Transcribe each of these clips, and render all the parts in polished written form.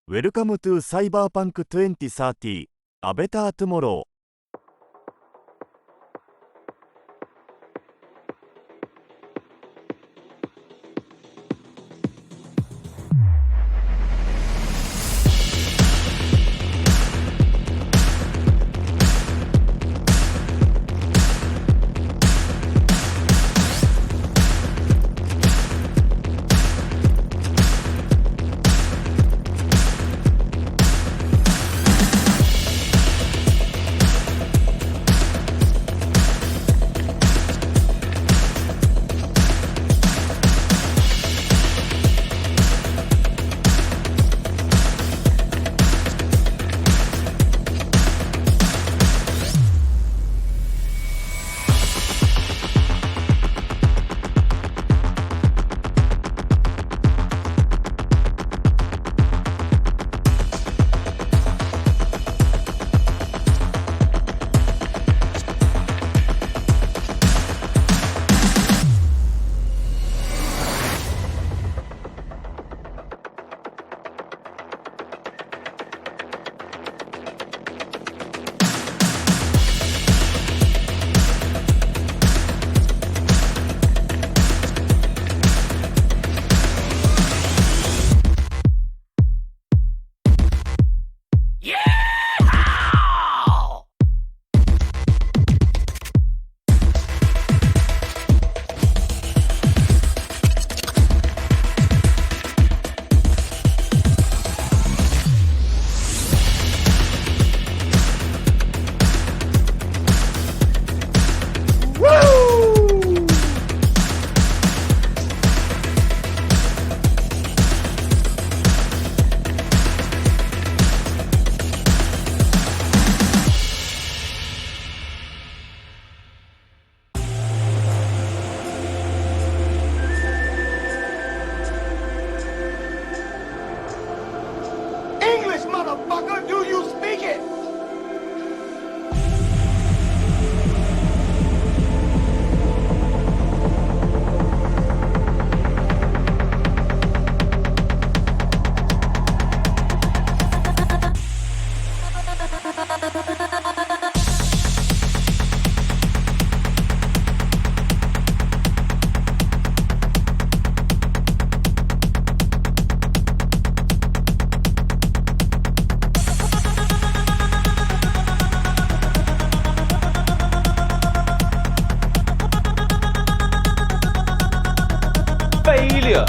Welcome to Cyberpunk 2030 A Better Tomorrow。Motherfucker, do you speak it? Failure.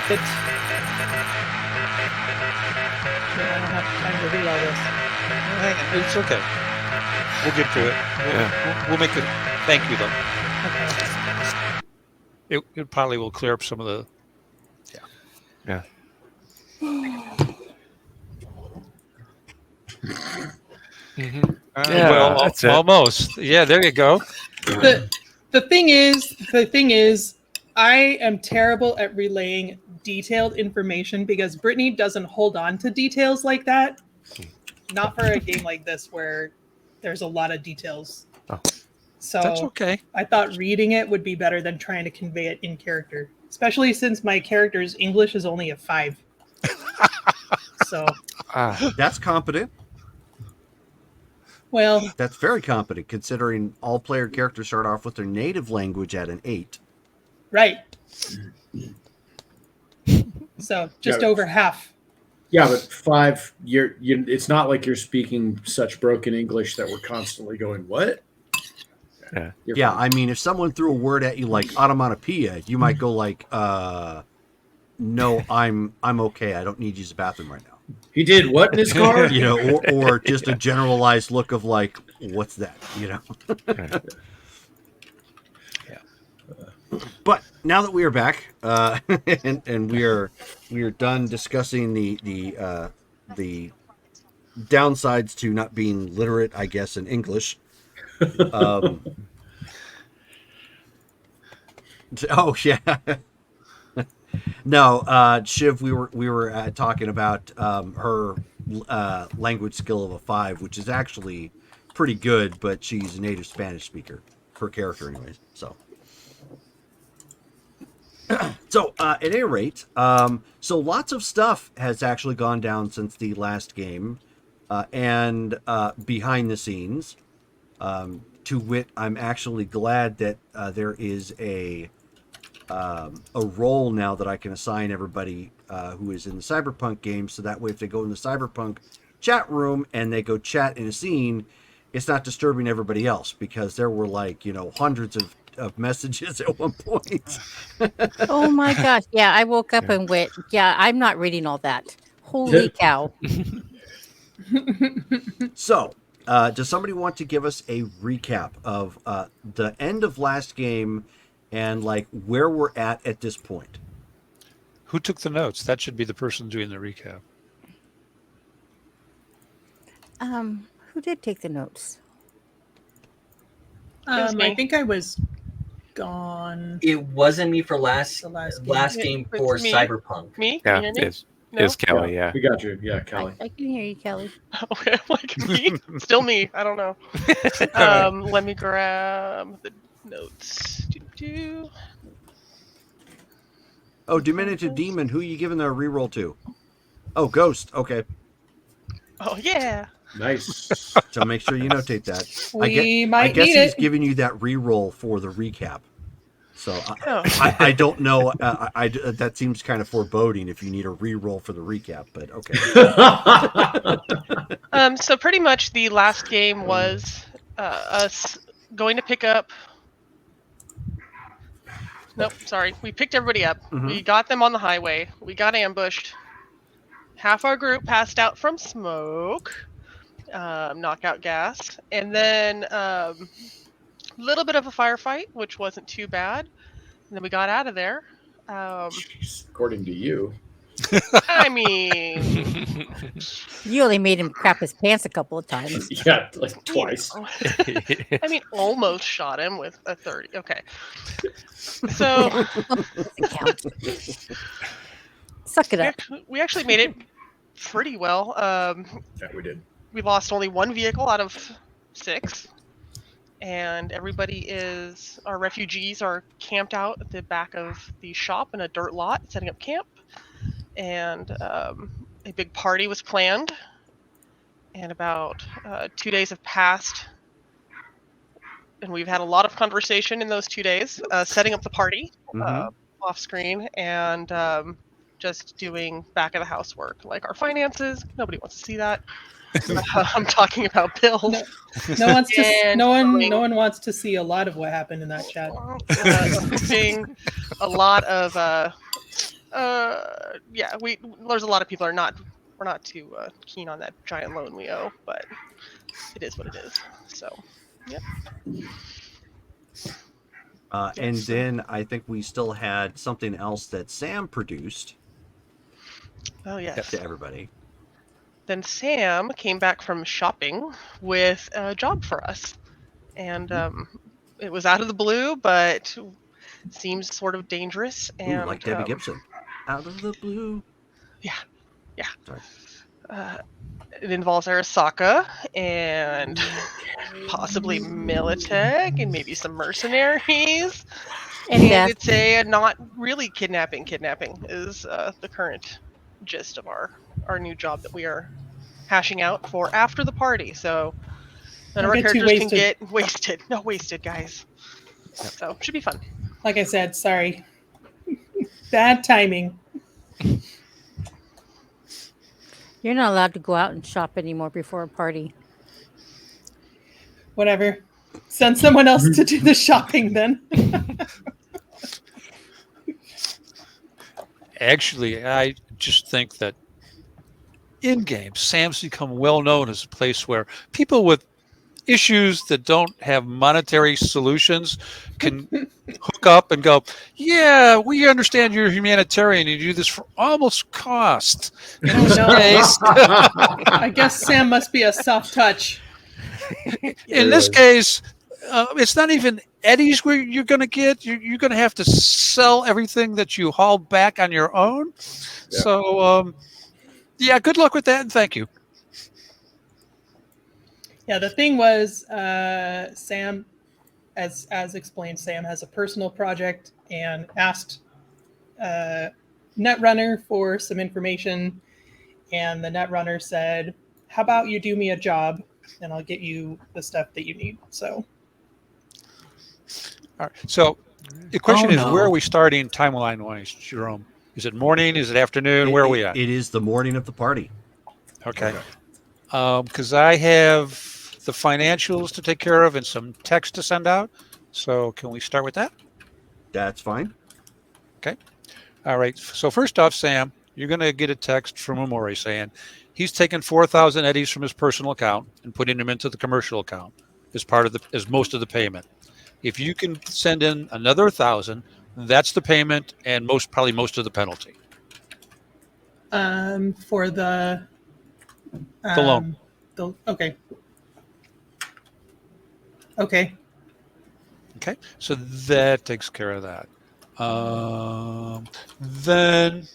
Yeah, I don't have time to read all this. Hang on, it's okay. We'll get through it. We'll make it. Thank you, though. Okay. It probably will clear up some of the. Yeah. Mm-hmm. Yeah, well, that's it. almost. Yeah, there you go. The thing is, I am terrible at relaying detailed information because Brittany doesn't hold on to details like that. Not for a game like this where there's a lot of details. Oh. So That's okay. I thought reading it would be better than trying to convey it in character, especially since my character's English is only a 5. So that's competent. Well, That's very competent considering all player characters start off with their native language at an 8. right. So just over half. Yeah, but 5, it's not like you're speaking such broken English that we're constantly going, what? Yeah. Yeah, I mean, if someone threw a word at you like onomatopoeia, you might go like, no, I'm okay. I don't need to use the bathroom right now. He did what in his car? You know, or just a generalized look of like, what's that? You know. But now that we are back, and we are done discussing the downsides to not being literate, I guess, in English. Oh yeah. No, Shiv, we were talking about her language skill of a 5, which is actually pretty good, but she's a native Spanish speaker, her character anyways. So at any rate, so lots of stuff has actually gone down since the last game, and behind the scenes, to wit, I'm actually glad that there is a role now that I can assign everybody who is in the Cyberpunk game, so that way if they go in the Cyberpunk chat room and they go chat in a scene, it's not disturbing everybody else, because there were hundreds of messages at one point. Oh my gosh. Yeah, I woke up and went, yeah, I'm not reading all that. Holy cow. So, does somebody want to give us a recap of the end of last game and where we're at this point? Who took the notes? That should be the person doing the recap. Who did take the notes? I me. think I was gone. It wasn't me for The last last game It's for me. Cyberpunk. Me? Yeah, Can you hear me? it's Kelly. Yeah. We got you. Yeah, Kelly. I can hear you, Kelly. Okay, like me? Still me. I don't know. Let me grab the notes. Oh, Diminutive Demon, who are you giving the reroll to? Oh, Ghost. Okay. Oh yeah. Nice. So make sure you notate that. We I might guess need he's it. giving you that reroll for the recap. So Oh. I don't know. That seems kind of foreboding if you need a reroll for the recap, but okay. So pretty much the last game was us going to pick up. Nope, sorry. We picked everybody up. Mhm. We got them on the highway. We got ambushed. Half our group passed out from smoke, knockout gas, and then a little bit of a firefight, which wasn't too bad. And then we got out of there. Jeez, according to you. I mean, You only made him crap his pants a couple of times. Yeah, like twice. I mean, almost shot him with a 30. Okay. So Doesn't count. Suck it up. we actually made it pretty well. Yeah, we did. We lost only one vehicle out of 6. And our refugees are camped out at the back of the shop in a dirt lot, setting up camp. And a big party was planned. And about 2 days have passed. And we've had a lot of conversation in those 2 days, setting up the party off screen and just doing back of the house work, like our finances. Nobody wants to see that. I'm talking about bills. No one And wants to see a lot of what happened in that chat. Doing a lot of there's a lot of people we're not too keen on that giant loan we owe, but it is what it is. So yep. And then I think we still had something else that Sam produced Oh yes. to everybody. Then Sam came back from shopping with a job for us, and it was out of the blue, but seems sort of dangerous. Ooh, And like Debbie Gibson. Out of the blue. Yeah. Sorry. It involves Arasaka and possibly Militech and maybe some mercenaries. And And death. it's a not really kidnapping. Kidnapping is the current gist of our new job that we are hashing out for after the party. So none of Don't our get too characters can wasted. get wasted. No wasted, guys. So should be fun. Like I said, sorry. Bad timing. You're not allowed to go out and shop anymore before a party. Whatever. Send someone else to do the shopping then. Actually, I just think that in-game, Sam's become well known as a place where people with issues that don't have monetary solutions can hook up and go, yeah, we understand you're a humanitarian. You do this for almost cost. In Oh, this no. case, I guess Sam must be a soft touch. in this case, it's not even Eddie's where you're going to get. You're going to have to sell everything that you haul back on your own. Yeah. So, yeah, good luck with that, and thank you. Yeah, the thing was, Sam, as explained, Sam has a personal project and asked Netrunner for some information, and the Netrunner said, "How about you do me a job, and I'll get you the stuff that you need." So, All right. So the question Oh, is, where are no. we starting timeline-wise, Jerome? Is it morning? Is it afternoon? Where are we at? It is the morning of the party. Okay. Because I have the financials to take care of and some text to send out. So can we start with that? That's fine. Okay. All right. So first off, Sam, you're going to get a text from Amori saying he's taken 4,000 eddies from his personal account and putting them into the commercial account as most of the payment. If you can send in another 1,000, that's the payment and probably most of the penalty. for the The loan. Okay. Okay. Okay. So that takes care of that. Then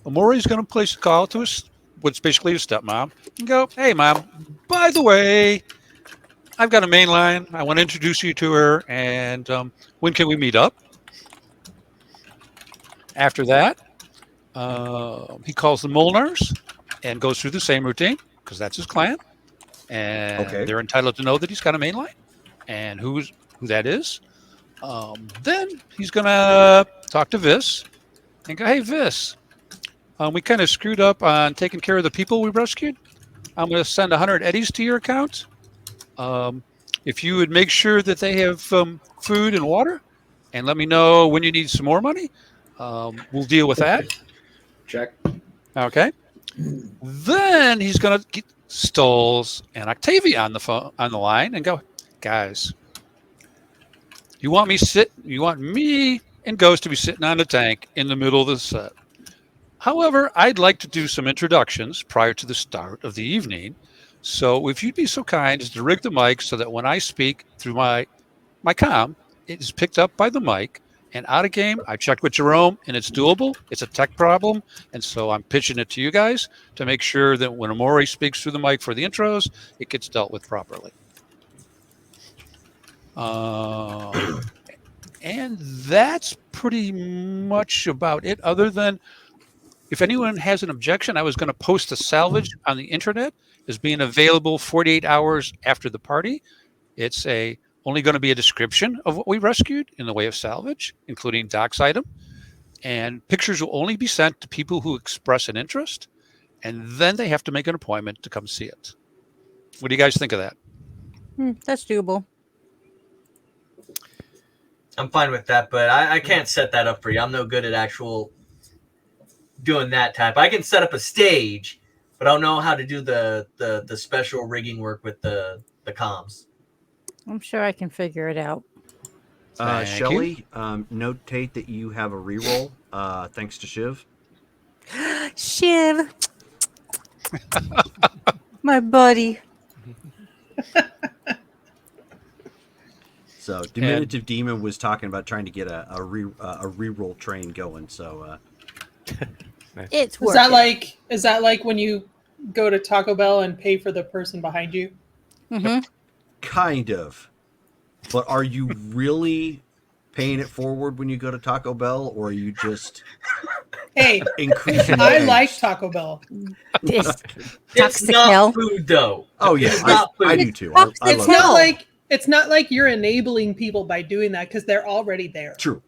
Amori's going to place a call to what's basically his stepmom and go, "Hey, Mom, by the way, I've got a main line. I want to introduce you to her. And when can we meet up?" After that, he calls the Molnars and goes through the same routine because that's his client. And Okay. they're entitled to know that he's got a main line and who that is. Then he's going to talk to Vis and go, "Hey, Vis, we kind of screwed up on taking care of the people we rescued. I'm going to send 100 eddies to your account. If you would make sure that they have food and water and let me know when you need some more money, we'll deal with that." Check. Okay. Then he's going to get Stoles and Octavia on the line and go, "Guys, you want me and Ghost to be sitting on the tank in the middle of the set. However, I'd like to do some introductions prior to the start of the evening. So if you'd be so kind as to rig the mic so that when I speak through my comm, it is picked up by the mic. And out of game, I checked with Jerome, and it's doable. It's a tech problem, and so I'm pitching it to you guys to make sure that when Amori speaks through the mic for the intros, it gets dealt with properly." And that's pretty much about it, other than if anyone has an objection, I was going to post a salvage on the internet as being available 48 hours after the party. It's only going to be a description of what we rescued in the way of salvage, including Doc's item. And pictures will only be sent to people who express an interest. And then they have to make an appointment to come see it. What do you guys think of that? That's doable. I'm fine with that, but I can't set that up for you. I'm no good at actual doing that type. I can set up a stage, but I don't know how to do the special rigging work with the comms. I'm sure I can figure it out. Thank Shelly, notate that you have a reroll thanks to Shiv. Shiv. My buddy. So Diminutive Demon was talking about trying to get a reroll train going. So Nice. It's Is working. that like when you go to Taco Bell and pay for the person behind you? Mm-hmm. kind of. But are you really paying it forward when you go to Taco Bell, or are you just Hey, increasing? I the like angst? Taco Bell. It's It's toxic not hell. food, though. Oh yeah, It's not I food. do too. I It's love It's it. not it's not like you're enabling people by doing that because they're already there. True.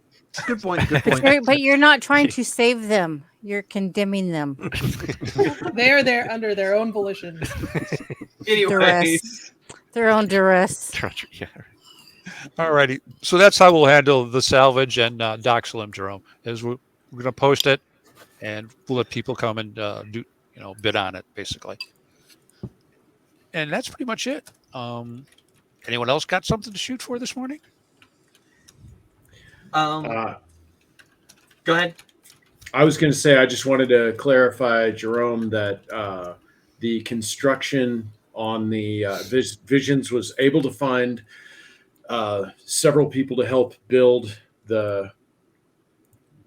Good point. Good point. But you're not trying to save them. You're condemning them. They're there under their own volition. Anyways, Duress. Their own duress. Yeah. All righty. So that's how we'll handle the salvage and Doc Slim, Jerome. Is we're going to post it, and we'll let people come and bid on it, basically. And that's pretty much it. Anyone else got something to shoot for this morning? go ahead. I was going to say, I just wanted to clarify, Jerome, that the construction on the Visions was able to find several people to help build the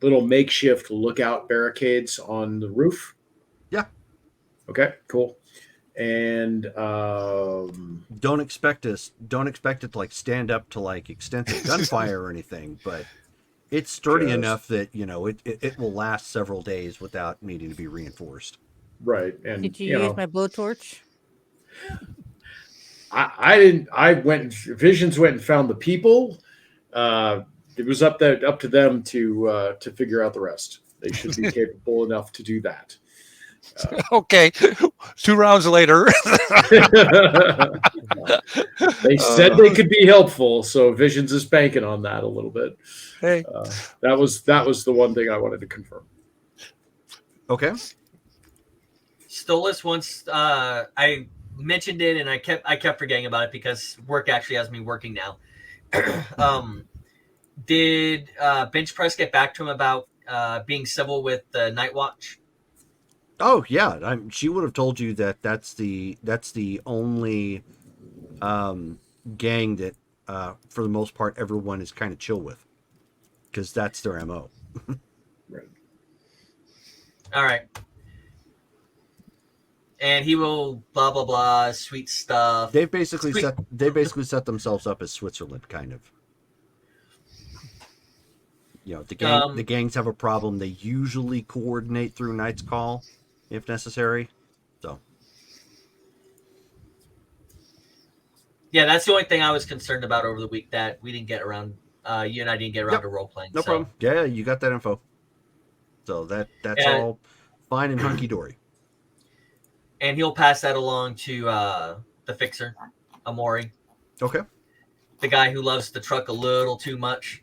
little makeshift lookout barricades on the roof. Yeah. Okay, cool. and Don't expect it to like stand up to like extensive gunfire or anything, but it's sturdy Just- enough that it will last several days without needing to be reinforced. right. And Did you use my blowtorch? I didn't. I went. Visions went and found the people. It was up to them to figure out the rest. They should be capable enough to do that. Okay, 2 rounds later. They said they could be helpful, so Visions is banking on that a little bit. Hey, That was the one thing I wanted to confirm. Okay. Stolas once I mentioned it and I kept forgetting about it because work actually has me working now. Did Bench Press get back to him about being civil with the Night Watch? Oh yeah, she would have told you that that's the only gang that for the most part everyone is kind of chill with, because that's their MO. Right. All right. And he will blah blah blah sweet stuff. They basically set themselves up as Switzerland, kind of. The gangs have a problem. They usually coordinate through Knight's Call, if necessary. So. Yeah, that's the only thing I was concerned about over the week that we didn't get around. You and I didn't get around to role playing. No problem. Yeah, you got that info. So that's all fine and hunky dory. And he'll pass that along to the fixer, Amori. Okay. The guy who loves the truck a little too much.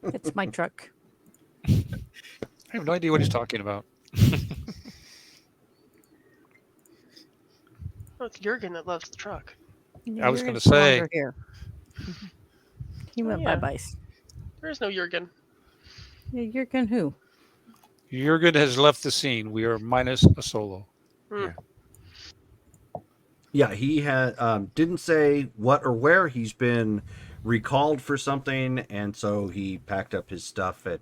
It's my truck. I have no idea what he's talking about. Oh, it's Jurgen that loves the truck. I was You're gonna no say- longer here. He went yeah. bye-bye. There is no Jurgen. Yeah, you're going who? Jurgen has left the scene. We are minus a solo. Yeah, he had didn't say what or where. He's been recalled for something, and so he packed up his stuff at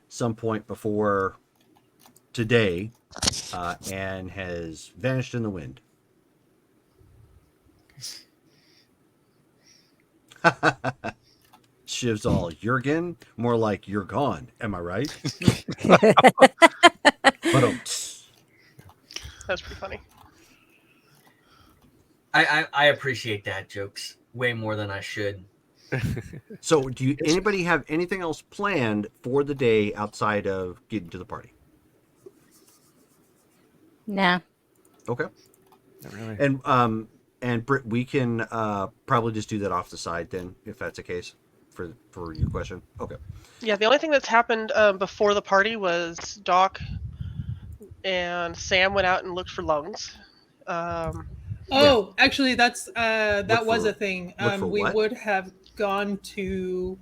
some point before today, and has vanished in the wind. Shiv's all, Jurgen? More like, you're gone. Am I right? But That's pretty funny. I appreciate that jokes way more than I should. so do anybody have anything else planned for the day outside of getting to the party? Nah. Okay. Not really. And Britt, we can probably just do that off the side then, if that's the case, for your question. Okay. Yeah, the only thing that's happened before the party was Doc and Sam went out and looked for lungs. Actually, that was a thing. We what? would have gone to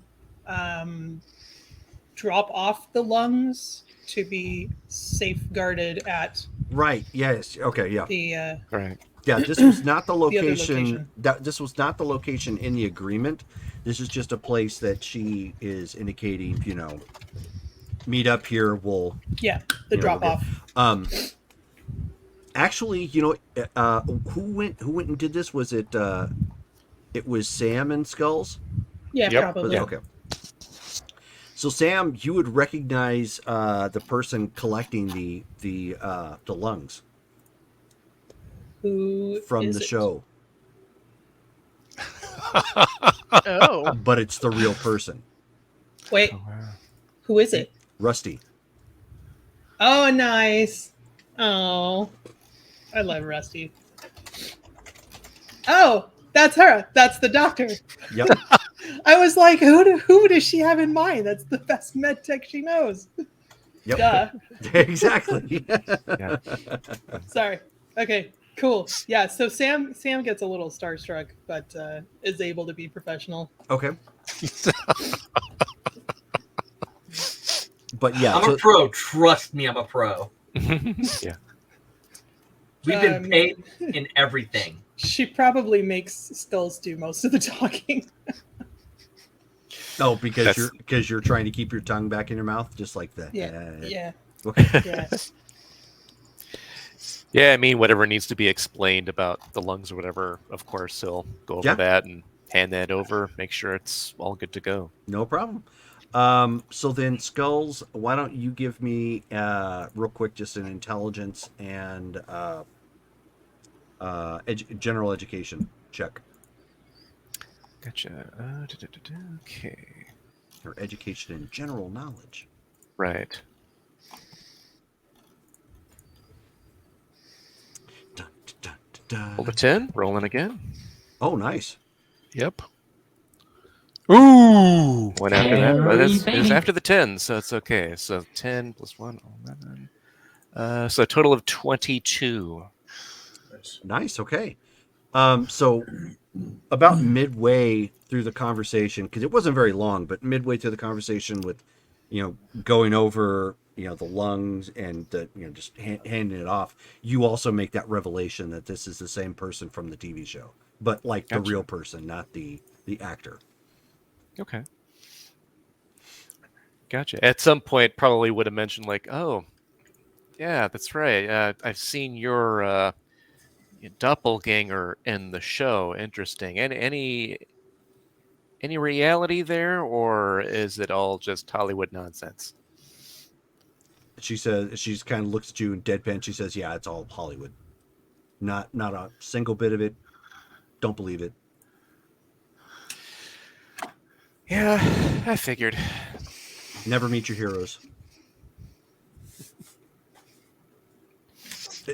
drop off the lungs to be safeguarded at Right. Yes. Okay. Yeah. the. Right. Yeah. This was not the other location. location. This was not the location in the agreement. This is just a place that she is indicating. Meet up here. We'll. Yeah, the drop off. Actually, who went and did this? Was it? It was Sam and Skulls. Yeah, Yep. probably. Okay. So Sam, you would recognize the person collecting the lungs Who from is the it? show, Oh, but it's the real person, Wait, Oh, wow. who is it? Rusty. Oh, nice. Oh, I love Rusty. Oh, that's her. That's the doctor. Yep. I was like, who does she have in mind? That's the best med tech she knows. Yep. Duh. Exactly. Yeah. Sorry. Okay. Cool. Yeah. So Sam gets a little starstruck, but is able to be professional. Okay. But yeah, I'm a pro. Trust me, I'm a pro. Yeah. We've been paid in everything. She probably makes Skulls do most of the talking. oh, because That's- you're trying to keep your tongue back in your mouth, just like that. Yeah. Yeah. Okay. Yeah. Yeah, I mean, whatever needs to be explained about the lungs or whatever, of course, he'll go over Yeah. that and hand that over, make sure it's all good to go. No problem. So then, Skulls, why don't you give me real quick just an intelligence and general education check, Gotcha. Okay. or education and general knowledge. Right. Dun, dun, dun, Roll a dun. 10. Rolling again. Oh, nice. Yep. Ooh. One after that. But Very it's baby. after the 10, so it's okay. So 10 plus 1, 11. So a total of 22. Nice. Okay. So about midway through the conversation, because it wasn't very long, but midway through the conversation with, going over, the lungs and the, just handing it off, you also make that revelation that this is the same person from the TV show, but like the Gotcha. real person, not the actor. Okay. Gotcha. At some point, probably would have mentioned like, "Oh, yeah, that's right. I've seen your doppelganger in the show. Interesting. And any reality there, or is it all just Hollywood nonsense?" She says, she's kind of looks at you and deadpan. She says, "Yeah, it's all Hollywood. Not a single bit of it. Don't believe it." Yeah, I figured. Never meet your heroes.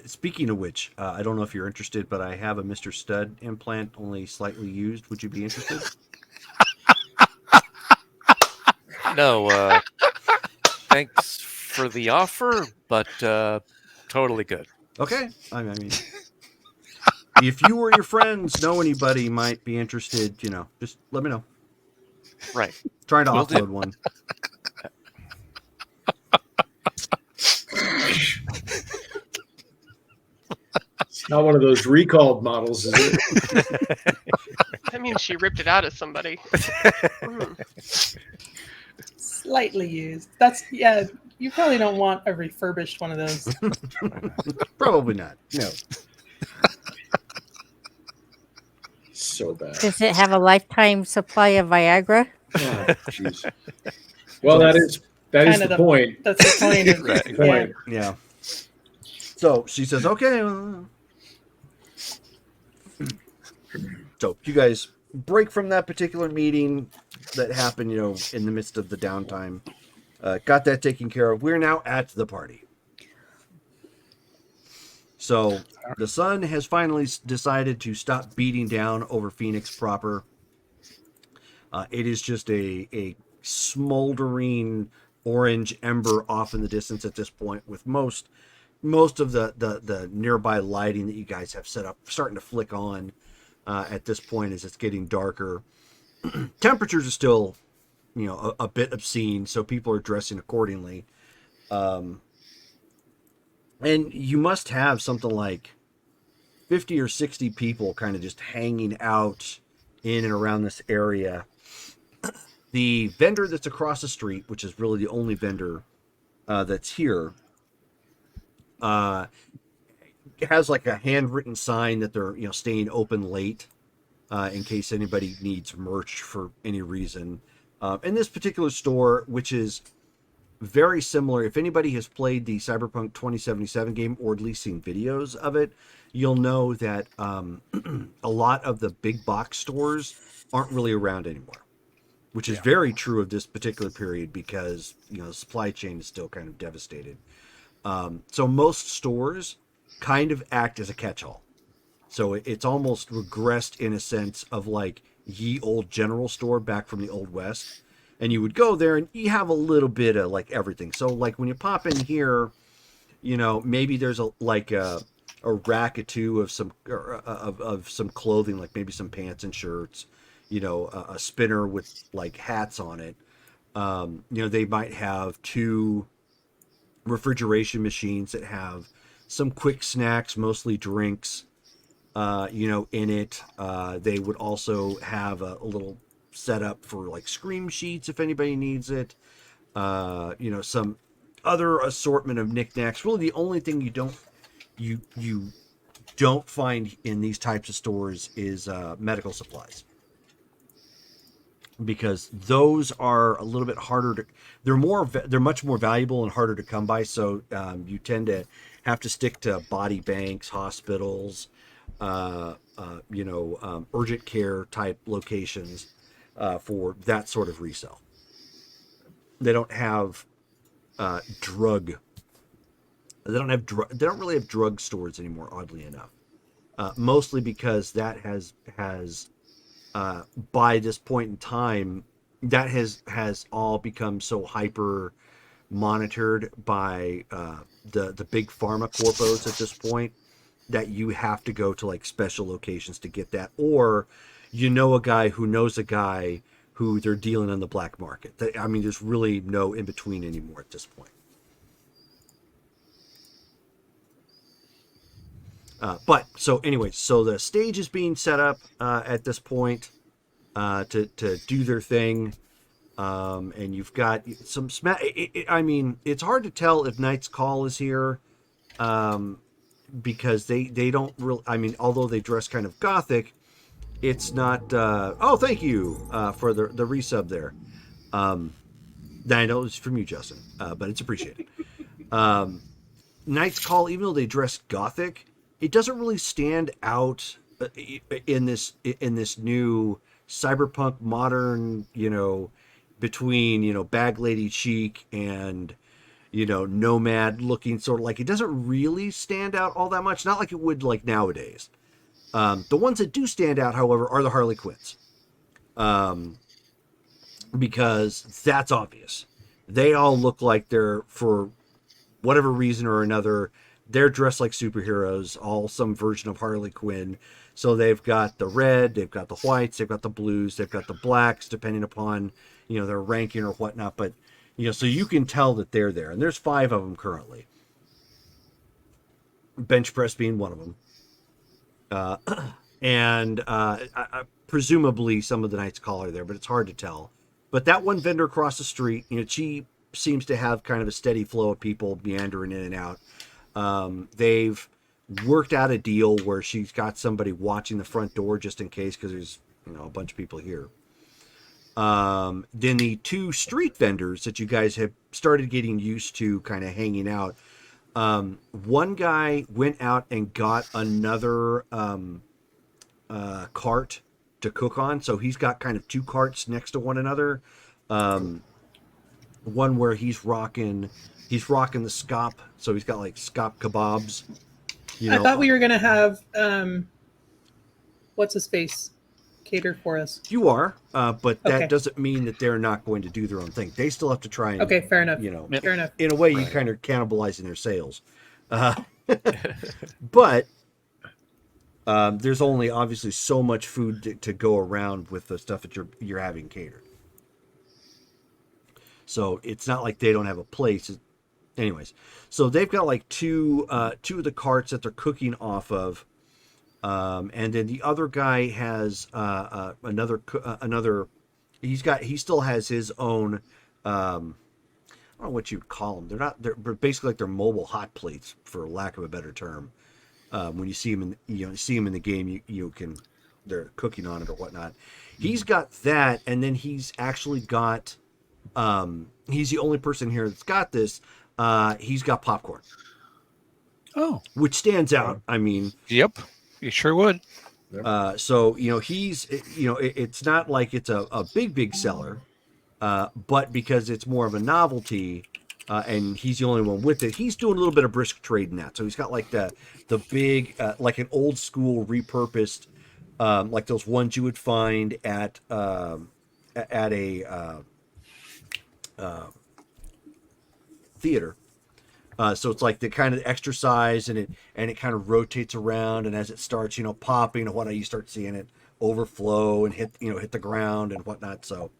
Speaking of which, I don't know if you're interested, but I have a Mr. Stud implant, only slightly used. Would you be interested? No, thanks for the offer, but totally good. Okay. I mean, if you or your friends know anybody might be interested, just let me know. Right. Trying to Will do. offload one. It's not one of those recalled models, is it? That means she ripped it out of somebody. Slightly used. You probably don't want a refurbished one of those. Probably not. No. So bad. Does it have a lifetime supply of Viagra? Oh, jeez. Well, that is Kind the of point. That's the point. Of, Right. Point. Yeah. So she says, "Okay." So you guys break from that particular meeting that happened, in the midst of the downtime. Got that taken care of. We're now at the party. So the sun has finally decided to stop beating down over Phoenix proper. It is just a smoldering orange ember off in the distance at this point, with most of the nearby lighting that you guys have set up starting to flick on at this point as it's getting darker. Temperatures are still, a bit obscene, so people are dressing accordingly. And you must have something like 50 or 60 people kind of just hanging out in and around this area. The vendor that's across the street, which is really the only vendor that's here, has like a handwritten sign that they're staying open late in case anybody needs merch for any reason. In this particular store, which is very similar, if anybody has played the Cyberpunk 2077 game or at least seen videos of it, you'll know that a lot of the big box stores aren't really around anymore, which is very true of this particular period because the supply chain is still kind of devastated. So most stores kind of act as a catch-all. So it's almost regressed in a sense of like ye old general store back from the Old West. And you would go there and you have a little bit of like everything. So like when you pop in here, maybe there's a rack or two of some of some clothing, like maybe some pants and shirts, a spinner with like hats on it. They might have 2 refrigeration machines that have some quick snacks, mostly drinks, in it. They would also have a little setup for like scream sheets if anybody needs it. Some other assortment of knickknacks. Really, the only thing you don't you don't find in these types of stores is medical supplies, because those are a little bit harder to. They're much more valuable and harder to come by. So you tend to have to stick to body banks, hospitals, urgent care type locations for that sort of resale. They don't have drug. They don't really have drug stores anymore. Oddly enough, mostly because that has by this point in time, that has all become so hyper monitored by the big pharma corpos at this point, that you have to go to like special locations to get that, or a guy who knows a guy who they're dealing on the black market. I mean, there's really no in between anymore at this point. But so anyway, so the stage is being set up at this point to do their thing, and you've got some I mean, it's hard to tell if Knight's Call is here, because they don't really. I mean, although they dress kind of gothic, it's not. Oh, thank you for the resub there. I know it's from you, Justin, but it's appreciated. Knight's Call, even though they dress gothic, it doesn't really stand out in this new cyberpunk modern, between bag lady chic and nomad looking, sort of like, it doesn't really stand out all that much, not like it would like nowadays. The ones that do stand out, however, are the Harley Quinns, because that's obvious. They all look like they're, for whatever reason or another, they're dressed like superheroes, all some version of Harley Quinn. So they've got the red, they've got the whites, they've got the blues, they've got the blacks, depending upon, their ranking or whatnot. But, so you can tell that they're there. And there's 5 of them currently. Bench press being one of them. And presumably some of the Knight's Call are there, but it's hard to tell. But that one vendor across the street, she seems to have kind of a steady flow of people meandering in and out. They've worked out a deal where she's got somebody watching the front door just in case, because there's a bunch of people here. Then the 2 street vendors that you guys have started getting used to kind of hanging out. One guy went out and got another cart to cook on, so he's got kind of 2 carts next to one another. One where he's rocking the scop, so he's got like scop kebabs. I thought we were gonna have what's his face cater for us. You are, but that Okay. doesn't mean that they're not going to do their own thing. They still have to try and Okay, fair enough. Fair enough. in a way, you kind of cannibalizing their sales. But there's only obviously so much food to go around with the stuff that you're having catered. So it's not like they don't have a place. Anyways, so they've got like two of the carts that they're cooking off of, and then the other guy has another. He still has his own. I don't know what you'd call them. They're basically like they're mobile hot plates, for lack of a better term. When you see them in the game, they're cooking on it or whatnot. He's got that, and then he's actually got. He's the only person here that's got this. He's got popcorn. Oh, which stands out. I mean, yep, you sure would. So he's it's not like it's a big seller, but because it's more of a novelty, and he's the only one with it, he's doing a little bit of brisk trade in that. So he's got like the big like an old school repurposed, like those ones you would find at a theater. So it's like the kind of extra size, and it kind of rotates around, and as it starts, popping and whatnot, you start seeing it overflow and hit the ground and whatnot. So,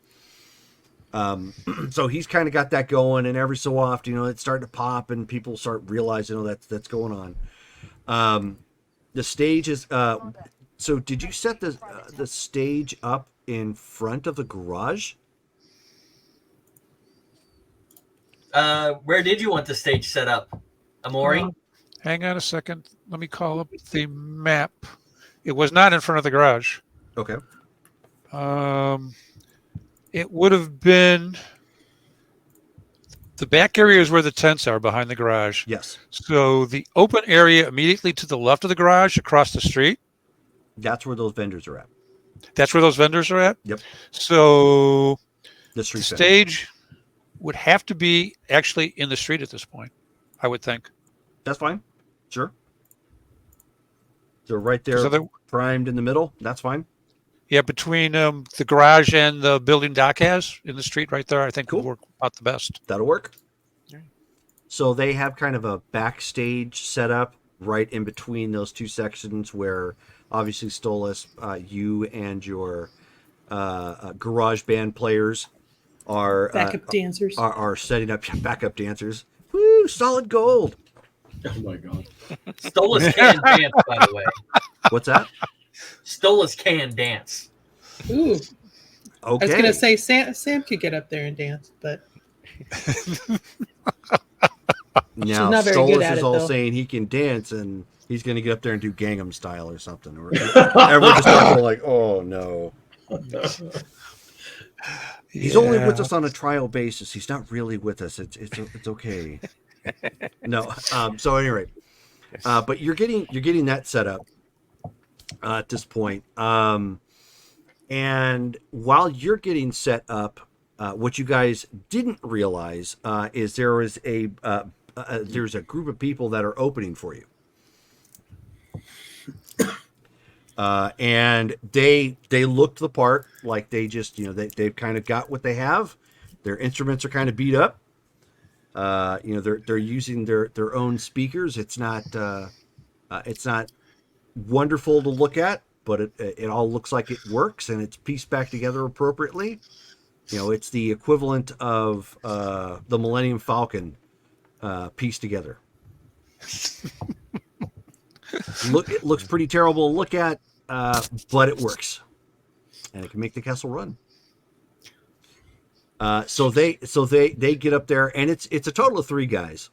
so he's kind of got that going, and every so often, it's starting to pop, and people start realizing, that's going on. The stage is. So did you set the stage up in front of the garage? Where did you want the stage set up, Amori? Hang on a second. Let me call up the map. It was not in front of the garage. Okay. It would have been the back area is where the tents are behind the garage. Yes. So the open area immediately to the left of the garage across the street. That's where those vendors are at. That's where those vendors are at? Yep. So The street the vendors. stage would have to be actually in the street at this point, I would think. That's fine. Sure. So right there, 'Cause other- primed in the middle. That's fine. Yeah, between the garage and the building Doc has in the street right there, I think Cool. would work about the best. That'll work. Yeah. So they have kind of a backstage set up right in between those two sections where obviously Stolas, you and your garage band players are Backup dancers. are setting up backup dancers. Woo, solid gold. Oh my god. Stolas can dance, by the way. What's that? Stolas can dance. Ooh. Okay. I was gonna say Sam could get up there and dance, but Now not very good Stolas at is it, all though. saying he can dance and he's going to get up there and do Gangnam Style or something. Or everyone just starts going like, "Oh no." He's only with us on a trial basis. He's not really with us. It's okay. No. So anyway, but you're getting that set up at this point. And while you're getting set up, what you guys didn't realize is there's a group of people that are opening for you. And they looked the part, like they just, they've kind of got what they have. Their instruments are kind of beat up. They're using their own speakers. It's not wonderful to look at, but it all looks like it works and it's pieced back together appropriately. It's the equivalent of the Millennium Falcon pieced together. It looks pretty terrible to look at, but it works, and it can make the castle run. So they get up there, and it's a total of 3 guys.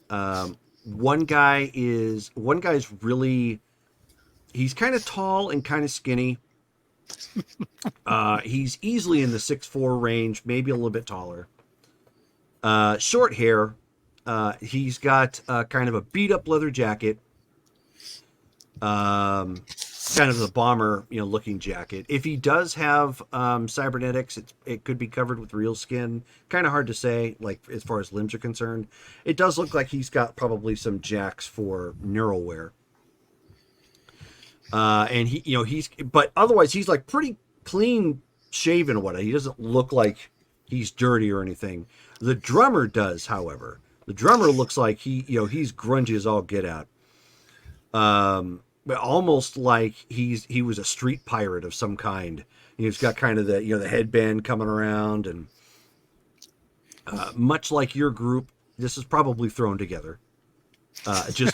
One guy's really, he's kind of tall and kind of skinny. He's easily in the 6'4" range, maybe a little bit taller. Short hair. He's got kind of a beat up leather jacket. Kind of the bomber, looking jacket. If he does have cybernetics, it could be covered with real skin. Kind of hard to say, like as far as limbs are concerned. It does look like he's got probably some jacks for neural wear. And but otherwise he's like pretty clean shaven or whatnot. He doesn't look like he's dirty or anything. The drummer does, however. The drummer looks like he's grungy as all get out. Almost like he was a street pirate of some kind. He's got kind of the the headband coming around, and much like your group, this is probably thrown together. Just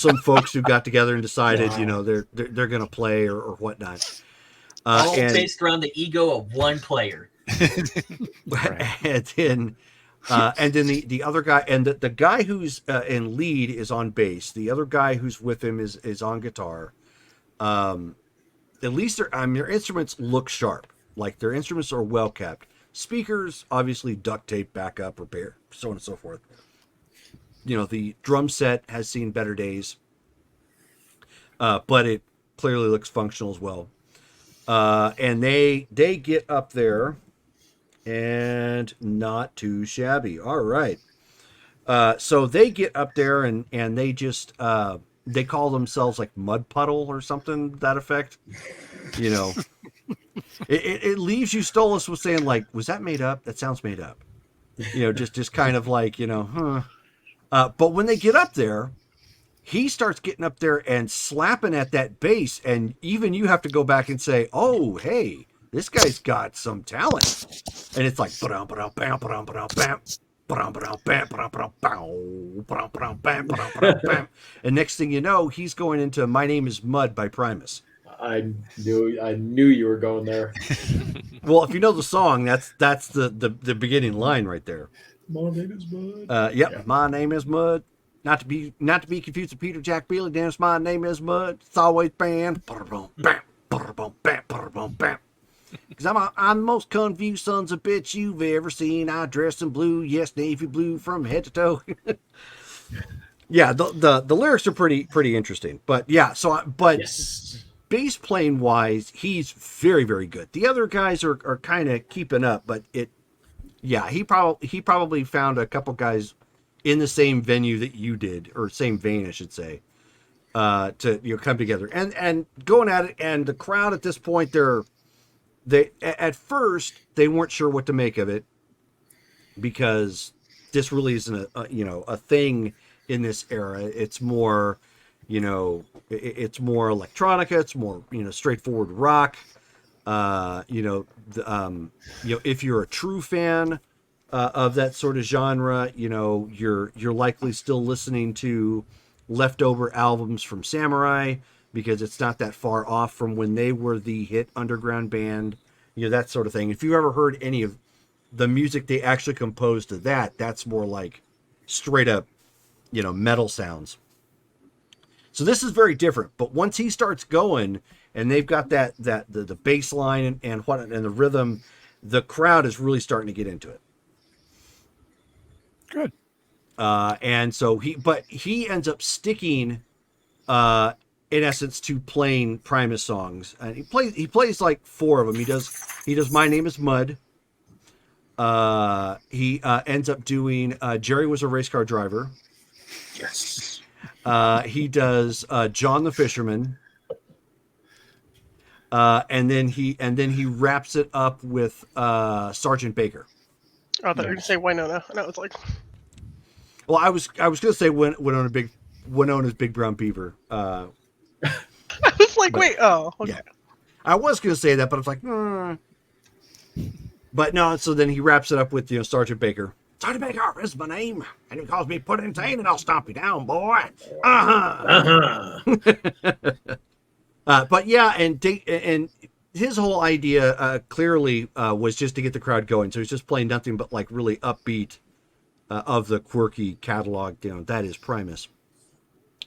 some folks who got together and decided, Wow. they're gonna play or whatnot. All based around the ego of one player. And then the other guy, and the guy who's in lead is on bass. The other guy who's with him is on guitar. At least their instruments look sharp. Like their instruments are well kept. Speakers obviously duct tape, backup, repair, so on and so forth. The drum set has seen better days, but it clearly looks functional as well. And they get up there. And not too shabby. All right. So they get up there and they just they call themselves like Mud Puddle or something to that effect. It leaves you, Stolas, with saying like, was that made up? That sounds made up. Just kind of like, huh. But when they get up there, he starts getting up there and slapping at that bass, and even you have to go back and say, oh, hey, this guy's got some talent. And it's like, and next thing you know, he's going into My Name is Mud by Primus. I knew you were going there. Well, if you know the song, that's the beginning line right there. My name is Bud. Yep, yeah. My name is Mud. Not to be confused with Peter Jack Bealey. Dance, my name is Mud. It's always band. Because I'm the most confused sons of bitch you've ever seen. I dress in blue, yes, navy blue from head to toe. Yeah, the lyrics are pretty interesting. But yeah, Yes. bass playing wise, he's very, very good. The other guys are kind of keeping up, but he probably found a couple guys in the same venue that you did, or same vein, I should say, to come together and going at it. And the crowd at this point, they at first they weren't sure what to make of it, because this really isn't a thing in this era. It's more, it's more electronica. It's more, straightforward rock. If you're a true fan of that sort of genre, you're likely still listening to leftover albums from Samurai, because it's not that far off from when they were the hit underground band, that sort of thing. If you ever heard any of the music they actually composed to that's more like straight up, metal sounds. So this is very different. But once he starts going and they've got the bass line and the rhythm, the crowd is really starting to get into it. Good. And so he ends up sticking, in essence, to playing Primus songs. And he plays like 4 of them. He does My Name is Mud. He ends up doing Jerry Was a Race Car Driver. Yes. He does John the Fisherman. And then he wraps it up with Sergeant Baker. Oh, I thought you were going to say Winona. And I was like, Well, I was going to say Winona's Big Brown Beaver. I was like, wait, oh, okay. Yeah. I was going to say that, but I was like, But no, so then he wraps it up with, Sergeant Baker. Sergeant Baker is my name, and if he calls me put insane, and I'll stomp you down, boy. But yeah, and his whole idea clearly was just to get the crowd going. So he's just playing nothing but like really upbeat of the quirky catalog. That is Primus,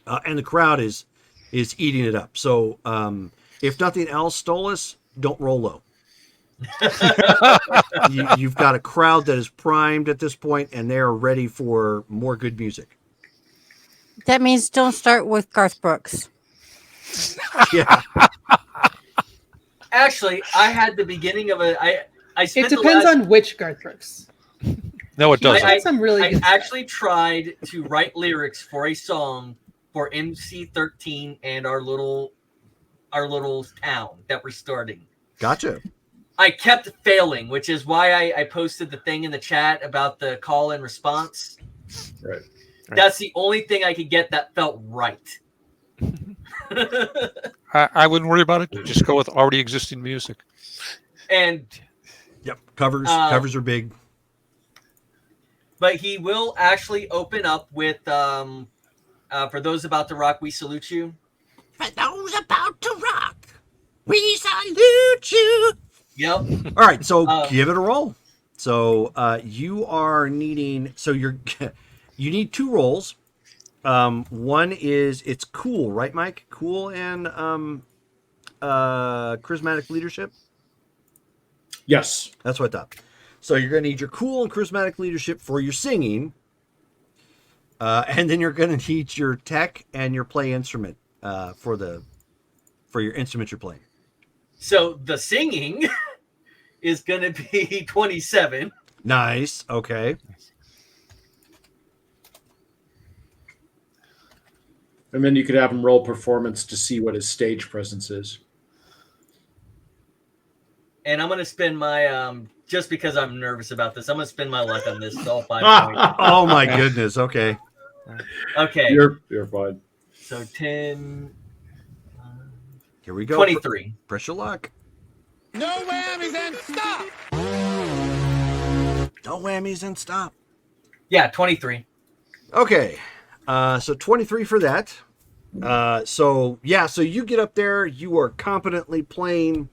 and the crowd is eating it up. So if nothing else, Stolas, don't roll low. You've got a crowd that is primed at this point, and they are ready for more good music. That means don't start with Garth Brooks. Yeah. Actually, I had the beginning of I spent It depends the last, on which Garth Brooks. No, it doesn't. I some really I good actually tried to write lyrics for a song for MC13 and our little town that we're starting. Gotcha. I kept failing, which is why I posted the thing in the chat about the call and response. Right. That's the only thing I could get that felt right. I wouldn't worry about it. Just go with already existing music. And Yep. Covers are big. but he will actually open up with for those about to rock, we salute you. For those about to rock, we salute you. Yep. All right, so give it a roll. So you are needing. So you need 2 rolls. One is it's cool, right, Mike? Cool and charismatic leadership. Yes. That's what I thought. So you're going to need your cool and charismatic leadership for your singing, and then you're going to need your tech and your play instrument for your instrument you're playing. So the singing is going to be 27. Nice. Okay. And then you could have him roll performance to see what his stage presence is. And I'm going to spend my, just because I'm nervous about this, I'm going to spend my luck on this. All 5 points. Oh my goodness. Okay. Okay. You're fine. So 10. Here we go. 23. Press your luck. No whammies and stop. No whammies and stop. Yeah, 23. Okay. So 23 for that. So you get up there, you are competently playing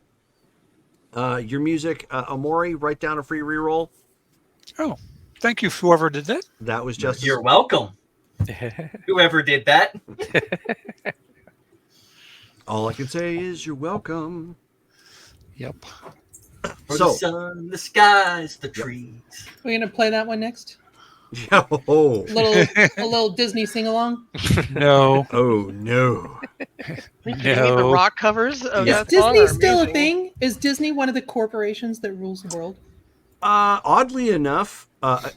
your music. Amori, write down a free reroll. Oh, thank you, whoever did that. That was just You're welcome. Whoever did that. All I can say is you're welcome. Yep. For So- the sun, the skies, the trees. We're gonna play that one next. Yeah. Oh. A little Disney sing along. No. Oh no. Are you kidding me? The No. rock covers of Yeah. Is that song Disney are still a amazing. thing? Is Disney one of the corporations that rules the world? Oddly enough,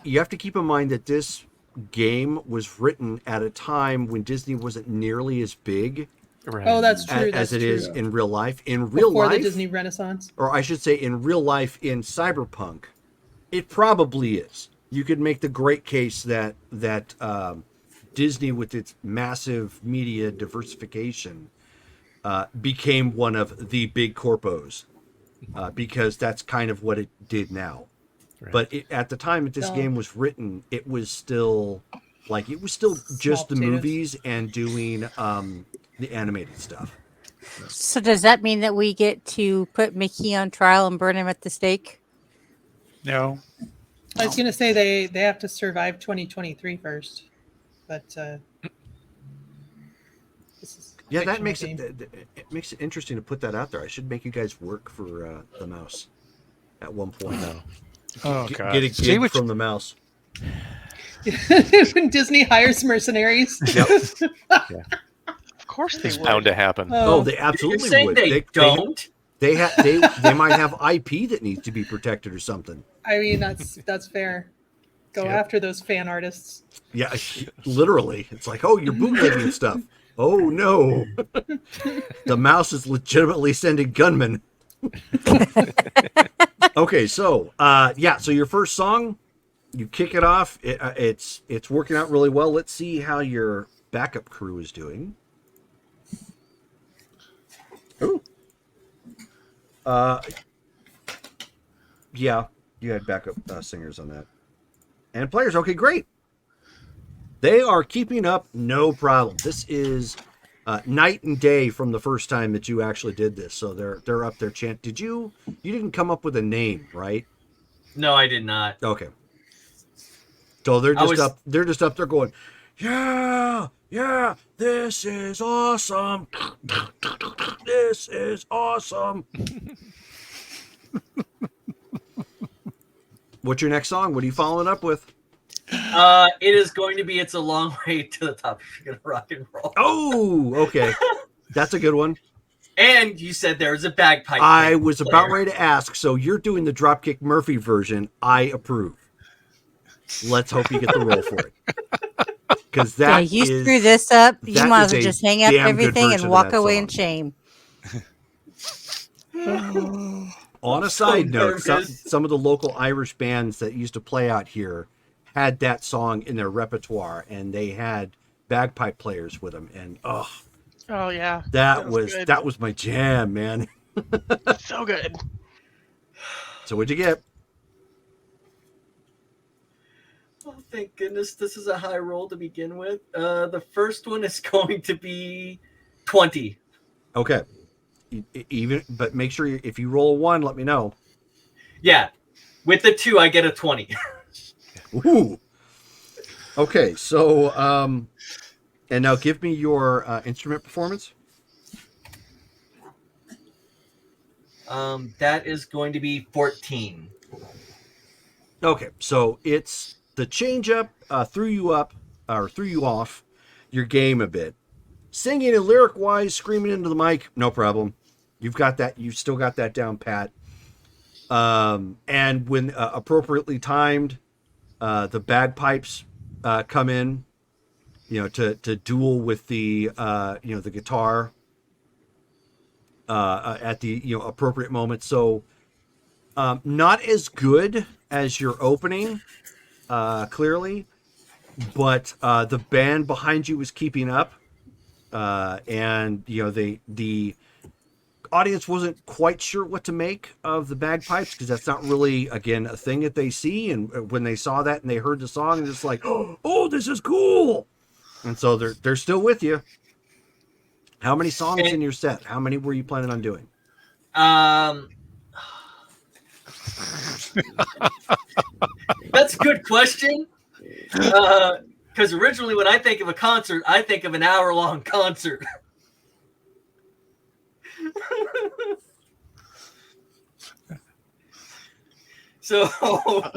you have to keep in mind that this game was written at a time when Disney wasn't nearly as big Right. Oh, that's true. as That's it true. is in real life. In real Before life, the Disney Renaissance. or I should say in real life in Cyberpunk, it probably is. You could make the great case that Disney, with its massive media diversification, became one of the big corpos, because that's kind of what it did now. Right. But at the time that this No. game was written, it was still just the potatoes. movies and doing the animated stuff. So does that mean that we get to put Mickey on trial and burn him at the stake? No. I was gonna say they have to survive 2023 first, but this is a Yeah, that fictional makes game. it makes it interesting to put that out there. I should make you guys work for the mouse at one point. Oh, Get God. a See gig what from the mouse. When Disney hires mercenaries. Of course they It's would. bound to happen. Oh, they You're absolutely saying would. they don't? They might have IP that needs to be protected or something. I mean, that's fair. Go Yep. after those fan artists. Yeah, literally. It's like, oh, you're bootlegging stuff. Oh no, the mouse is legitimately sending gunmen. Okay, so so your first song, you kick it off. It's working out really well. Let's see how your backup crew is doing. Ooh. Yeah, you had backup singers on that. And players, okay, great. They are keeping up, no problem. This is night and day from the first time that you actually did this. So they're up there. You didn't come up with a name, right? No, I did not. Okay. So they're just up there going, yeah, this is awesome. This is awesome. What's your next song? What are you following up with? It is going to be "It's a Long Way to the Top of Rock and Roll." Oh, okay. That's a good one. And you said there was a bagpipe. I was player. about ready to ask. So you're doing the Dropkick Murphy version. I approve. Let's hope you get the role for it. Because Yeah, you screw this up. You that might is as well a just hang up damn good everything version and of walk that away song. in shame. On a side note, nervous. some of the local Irish bands that used to play out here had that song in their repertoire, and they had bagpipe players with them. And Oh yeah, that good. was my jam, man. So good. So what'd you get? Oh, thank goodness this is a high roll to begin with. The first one is going to be 20. Okay. But make sure if you roll a 1, let me know. Yeah, with the 2, I get a 20. Ooh. Okay, so and now give me your instrument performance. That is going to be 14. Okay, so it's the change up threw you off your game a bit. Singing and lyric wise, screaming into the mic, no problem. You've got that. You've still got that down pat. And when appropriately timed, the bagpipes come in, to duel with the the guitar at the appropriate moment. So not as good as your opening, clearly, but the band behind you was keeping up, and the audience wasn't quite sure what to make of the bagpipes because that's not really, again, a thing that they see. And when they saw that and they heard the song, they're just like, oh, this is cool. And so they're still with you. How many songs in your set? How many were you planning on doing? That's a good question. Because originally, when I think of a concert, I think of an hour-long concert. So,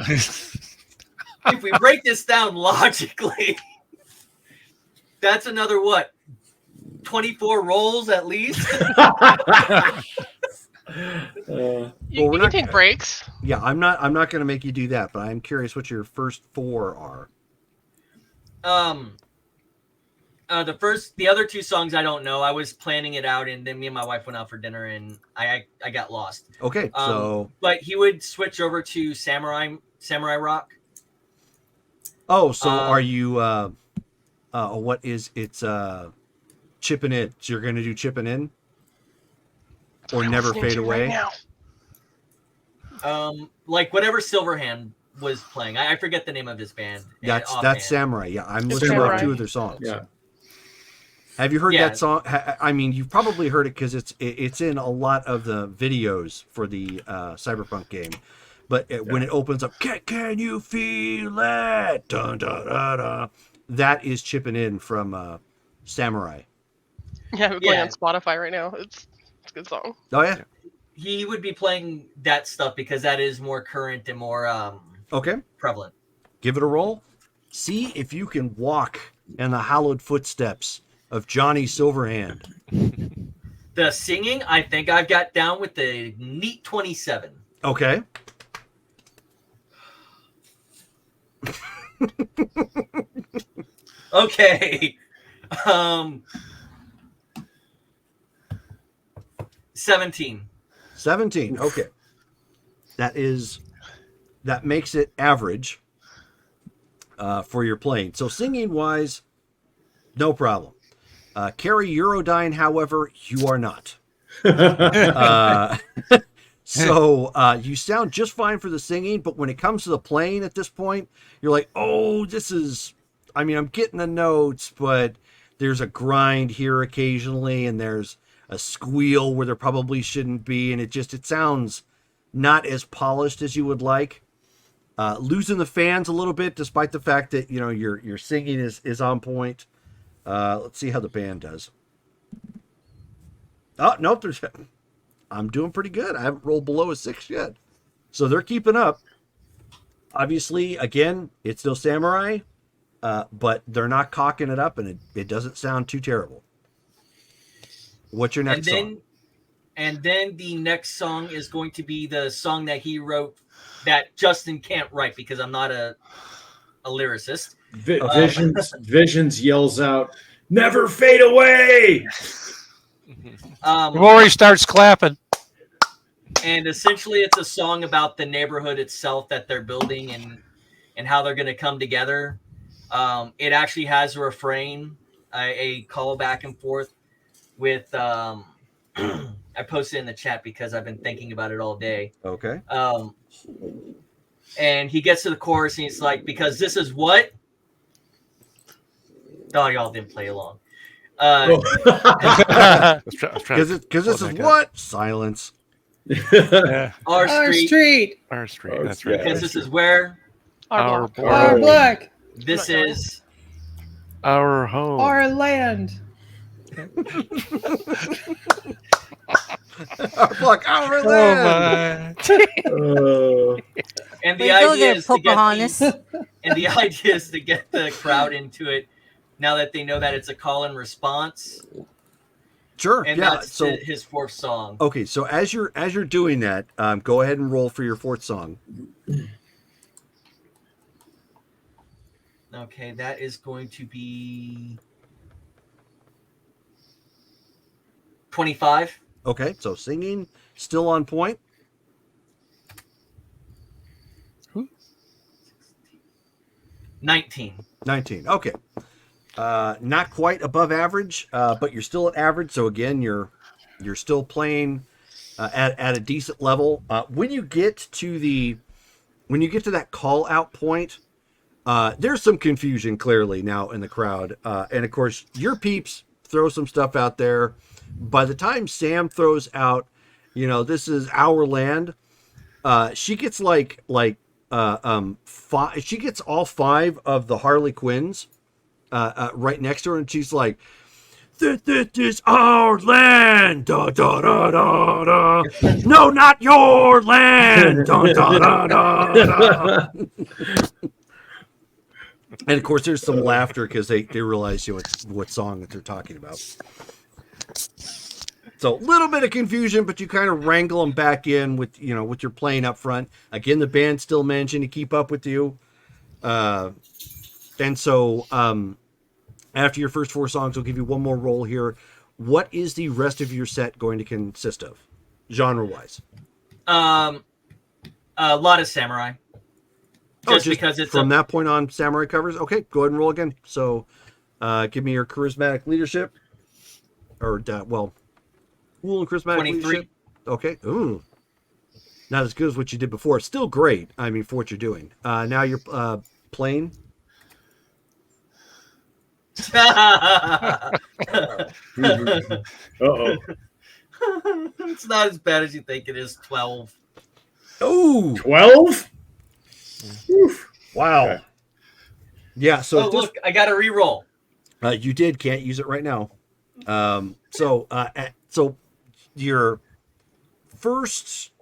if we break this down logically, that's another what? 24 rolls at least. You can take breaks. Yeah, I'm not going to make you do that, but I'm curious what your first 4 are. The other 2 songs I don't know. I was planning it out, and then me and my wife went out for dinner, and I got lost. Okay, so but he would switch over to Samurai Rock. oh, so are you? What is it's chipping in? So you're going to do chipping in, or never fade away? Right now. Like whatever Silverhand was playing. I forget the name of his band. That's Samurai. Yeah, I'm It's listening to Samurai. 2 of their songs. Yeah. Have you heard Yeah. that song? I mean, you've probably heard it because it's in a lot of the videos for the Cyberpunk game. But when it opens up, can you feel it? Dun, dun, dun, dun. That is chipping in from Samurai. Yeah, we're going on Spotify right now. It's a good song. Oh yeah. He would be playing that stuff because that is more current and more Okay. prevalent. Give it a roll. See if you can walk in the hallowed footsteps of Johnny Silverhand. The singing, I think I've got down with the neat 27. Okay. Okay. 17. 17. Okay. That makes it average for your playing. So singing wise, no problem. Carrie Eurodyne, however, you are not. So you sound just fine for the singing, but when it comes to the playing at this point, you're like, oh, I'm getting the notes, but there's a grind here occasionally, and there's a squeal where there probably shouldn't be, and it sounds not as polished as you would like. Losing the fans a little bit, despite the fact that your singing is on point. Let's see how the band does. Oh nope, I'm doing pretty good. I haven't rolled below a 6 yet, so they're keeping up. Obviously, again, it's no Samurai, but they're not cocking it up, and it doesn't sound too terrible. What's your next song? And then the next song is going to be the song that he wrote that Justin can't write because I'm not a lyricist. Visions yells out, "Never fade away!" Rory starts clapping. And essentially, it's a song about the neighborhood itself that they're building and how they're going to come together. It actually has a refrain, a call back and forth with. I posted in the chat because I've been thinking about it all day. Okay. And he gets to the chorus and he's like, because this is what? Oh, y'all didn't play along. Because this is what? Silence. Our street. Our street. That's right. Because this is where? Our block. Our block. This is our home. Our land. Our block, our land. And We the go idea there, is to Pocahontas. get the crowd into it now that they know that it's a call and response. Sure. And yeah. that's So his 4th song. okay. So as you're doing that, go ahead and roll for your 4th song. Okay, that is going to be 25. Okay. So singing still on point. 19. 19. Okay. Not quite above average, but you're still at average. So again, you're still playing at a decent level. When you get to that call out point, there's some confusion clearly now in the crowd, and of course your peeps throw some stuff out there. By the time Sam throws out, this is our land, she gets she gets all 5 of the Harley Quinns right next to her, and she's like, "This is our land, da da da da da. No, not your land, da da da da da." And of course, there's some laughter because they realize what song that they're talking about. So a little bit of confusion, but you kind of wrangle them back in with your playing up front. Again, the band's still managing to keep up with you. And so after your first 4 songs, we'll give you one more roll here. What is the rest of your set going to consist of, genre-wise? A lot of samurai. Just because it's from that point on, samurai covers. Okay, go ahead and roll again. So give me your charismatic leadership. Or, cool and charismatic 23. leadership. Okay. Ooh. Not as good as what you did before. Still great, I mean, for what you're doing. Now you're playing. Uh-oh. It's not as bad as you think it is. 12. Oh, 12? Wow. Okay. Yeah, so look, I got a reroll. You can't use it right now. So your first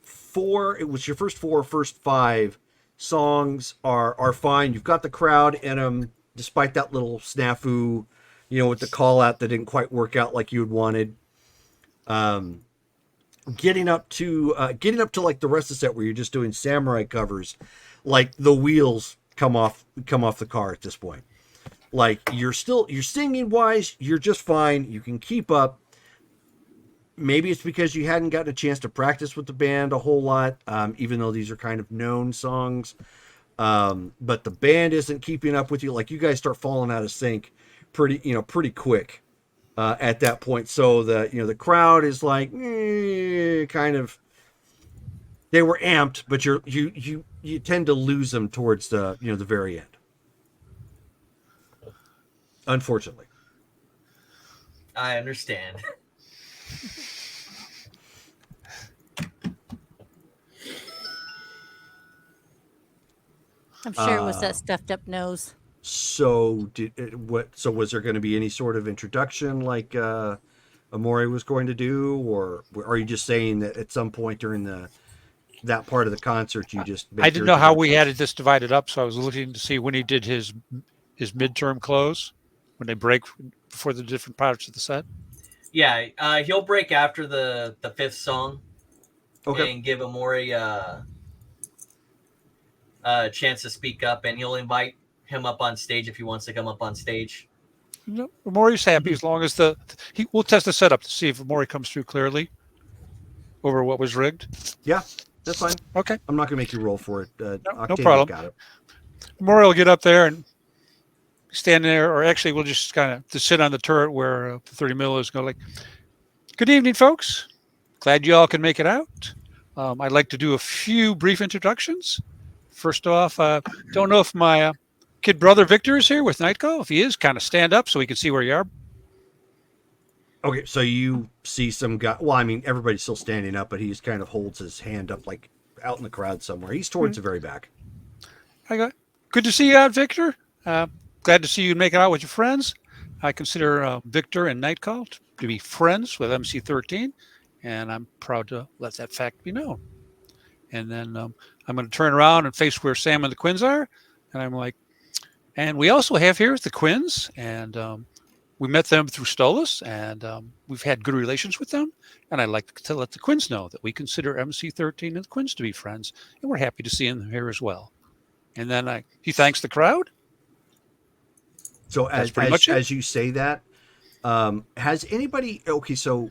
4, it was your first 5 songs are fine. You've got the crowd in them, despite that little snafu, with the call out that didn't quite work out like you had wanted. Getting up to like the rest of the set where you're just doing samurai covers, like the wheels come off the car at this point. Like you're singing wise, you're just fine. You can keep up. Maybe it's because you hadn't gotten a chance to practice with the band a whole lot, even though these are kind of known songs. But the band isn't keeping up with you. Like you guys start falling out of sync pretty quick at that point. So the crowd is like kind of, they were amped, but you tend to lose them towards the very end. Unfortunately. I understand. I'm sure it was that stuffed up nose. So So was there going to be any sort of introduction like Amori was going to do, or are you just saying that at some point during that part of the concert you just? I didn't know how we had this divided up, so I was looking to see when he did his midterm close, when they break before the different parts of the set. Yeah, he'll break after the 5th song, okay, and give Amori a chance to speak up, and he'll invite him up on stage if he wants to come up on stage. No, Amori's happy as long as we'll test the setup to see if Amori comes through clearly over what was rigged. Yeah, that's fine. Okay, I'm not going to make you roll for it. no problem. Got it. Amori will get up there and stand there, or actually we'll just kind of to sit on the turret where the 30 mil is, go like, "Good evening, folks. Glad you all can make it out. I'd like to do a few brief introductions. First off, don't know if my kid brother Victor is here with Nightcall. If he is, kind of stand up so we can see where you are." Okay, so you see some guy. Well, I mean, everybody's still standing up, but he just kind of holds his hand up, like out in the crowd somewhere. He's towards the very back. I got good to see you out, Victor. Glad to see you make it out with your friends. I consider Victor and Nightcall to be friends with MC13, and I'm proud to let that fact be known. And then I'm going to turn around and face where Sam and the Quins are, and I'm like, and we also have here the Quins, and we met them through Stolas, and we've had good relations with them, and I'd like to let the Quins know that we consider MC13 and the Quins to be friends, and we're happy to see them here as well. And then he thanks the crowd. So as you say that, has anybody? Okay, so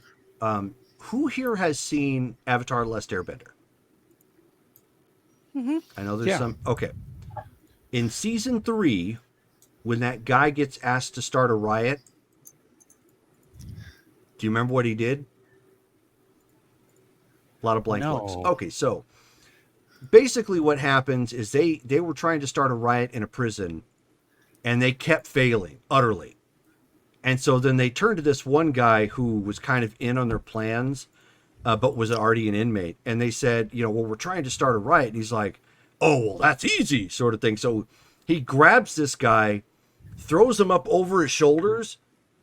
who here has seen Avatar: The Last Airbender? Mm-hmm. I know there's some. Okay, in season 3, when that guy gets asked to start a riot, do you remember what he did? A lot of blank looks. Okay, so basically what happens is they were trying to start a riot in a prison, and they kept failing utterly. And so then they turned to this one guy who was kind of in on their plans, but was already an inmate. And they said, well, we're trying to start a riot. And he's like, oh, well, that's easy, sort of thing. So he grabs this guy throws him up over his shoulders,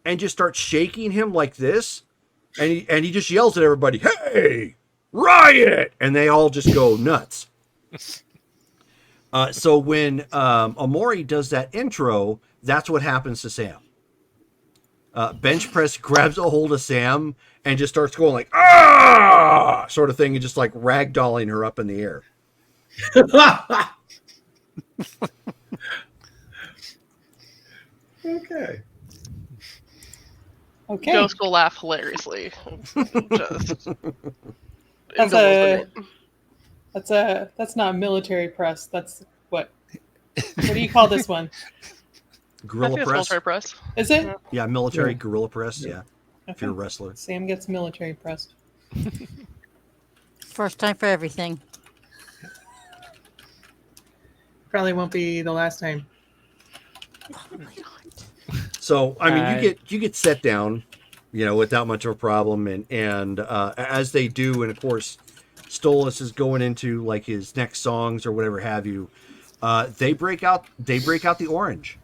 and just starts shaking him like this. And he just yells at everybody, "Hey, riot!" And they all just go nuts. So when Amori does that intro, that's what happens to Sam. Bench press grabs a hold of Sam and just starts going like, "Ah!" sort of thing, and just like ragdolling her up in the air. Okay. Okay. Ghost will laugh hilariously. Just That's indulgent. that's not military press. That's what do you call this one? I Gorilla think it's press. military press. Is it? Yeah, military Yeah. gorilla press. Yeah, if you're a wrestler. Sam gets military pressed. First time for everything. Probably won't be the last time. So I mean, you get set down, without much of a problem, and as they do, and of course, Stolas is going into like his next songs or whatever have you. They break out the orange,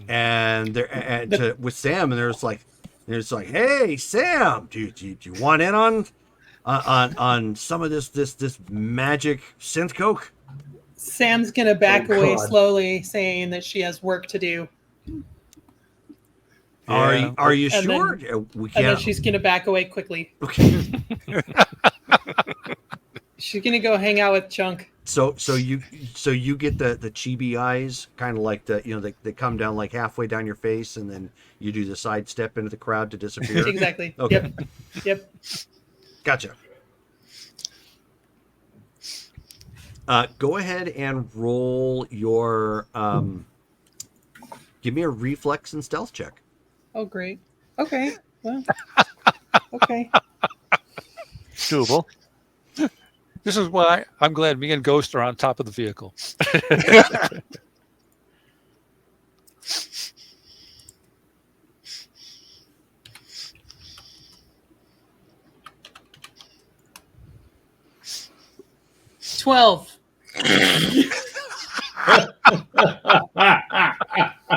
and they're with Sam, and there's like, "Hey Sam, do you want in on some of this magic synth coke?" Sam's gonna back Oh, away God. slowly, saying that she has work to do, Are you And sure? We and then can't. she's gonna back away quickly. Okay. She's gonna go hang out with Chunk. So you get the chibi eyes, kind of like they come down like halfway down your face, and then you do the side step into the crowd to disappear. Exactly. Okay. Yep. Gotcha. Go ahead and roll your. Give me a reflex and stealth check. Oh, great. Okay. Well. Okay. Doable. This is why I'm glad me and Ghost are on top of the vehicle. $12.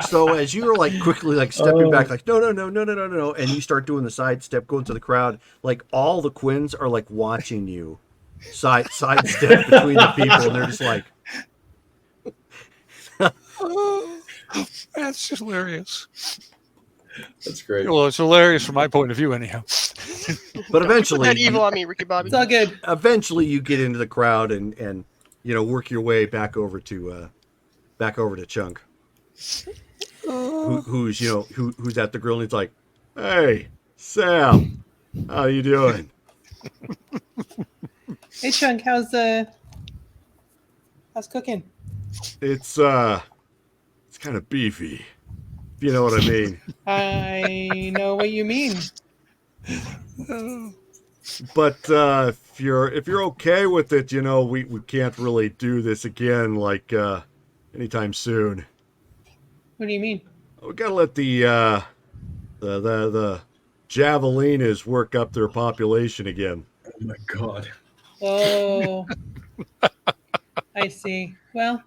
So as you're like quickly like stepping back, like no, and you start doing the side step, going to the crowd, like all the Quins are like watching you, side step between the people, and they're just like, That's hilarious. That's great. Well, it's hilarious from my point of view, anyhow. but eventually, Put that evil on me, Ricky Bobby. It's all good. eventually you get into the crowd and work your way back over to Chunk, who's who's at the grill, and he's like, "Hey Sam, how you doing?" Hey, Chunk, how's cooking? It's kind of beefy, if you know what I mean. I know what you mean. But if you're okay with it, we can't really do this again like anytime soon. What do you mean? We gotta let the Javelinas work up their population again. Oh my God. Oh, I see. Well,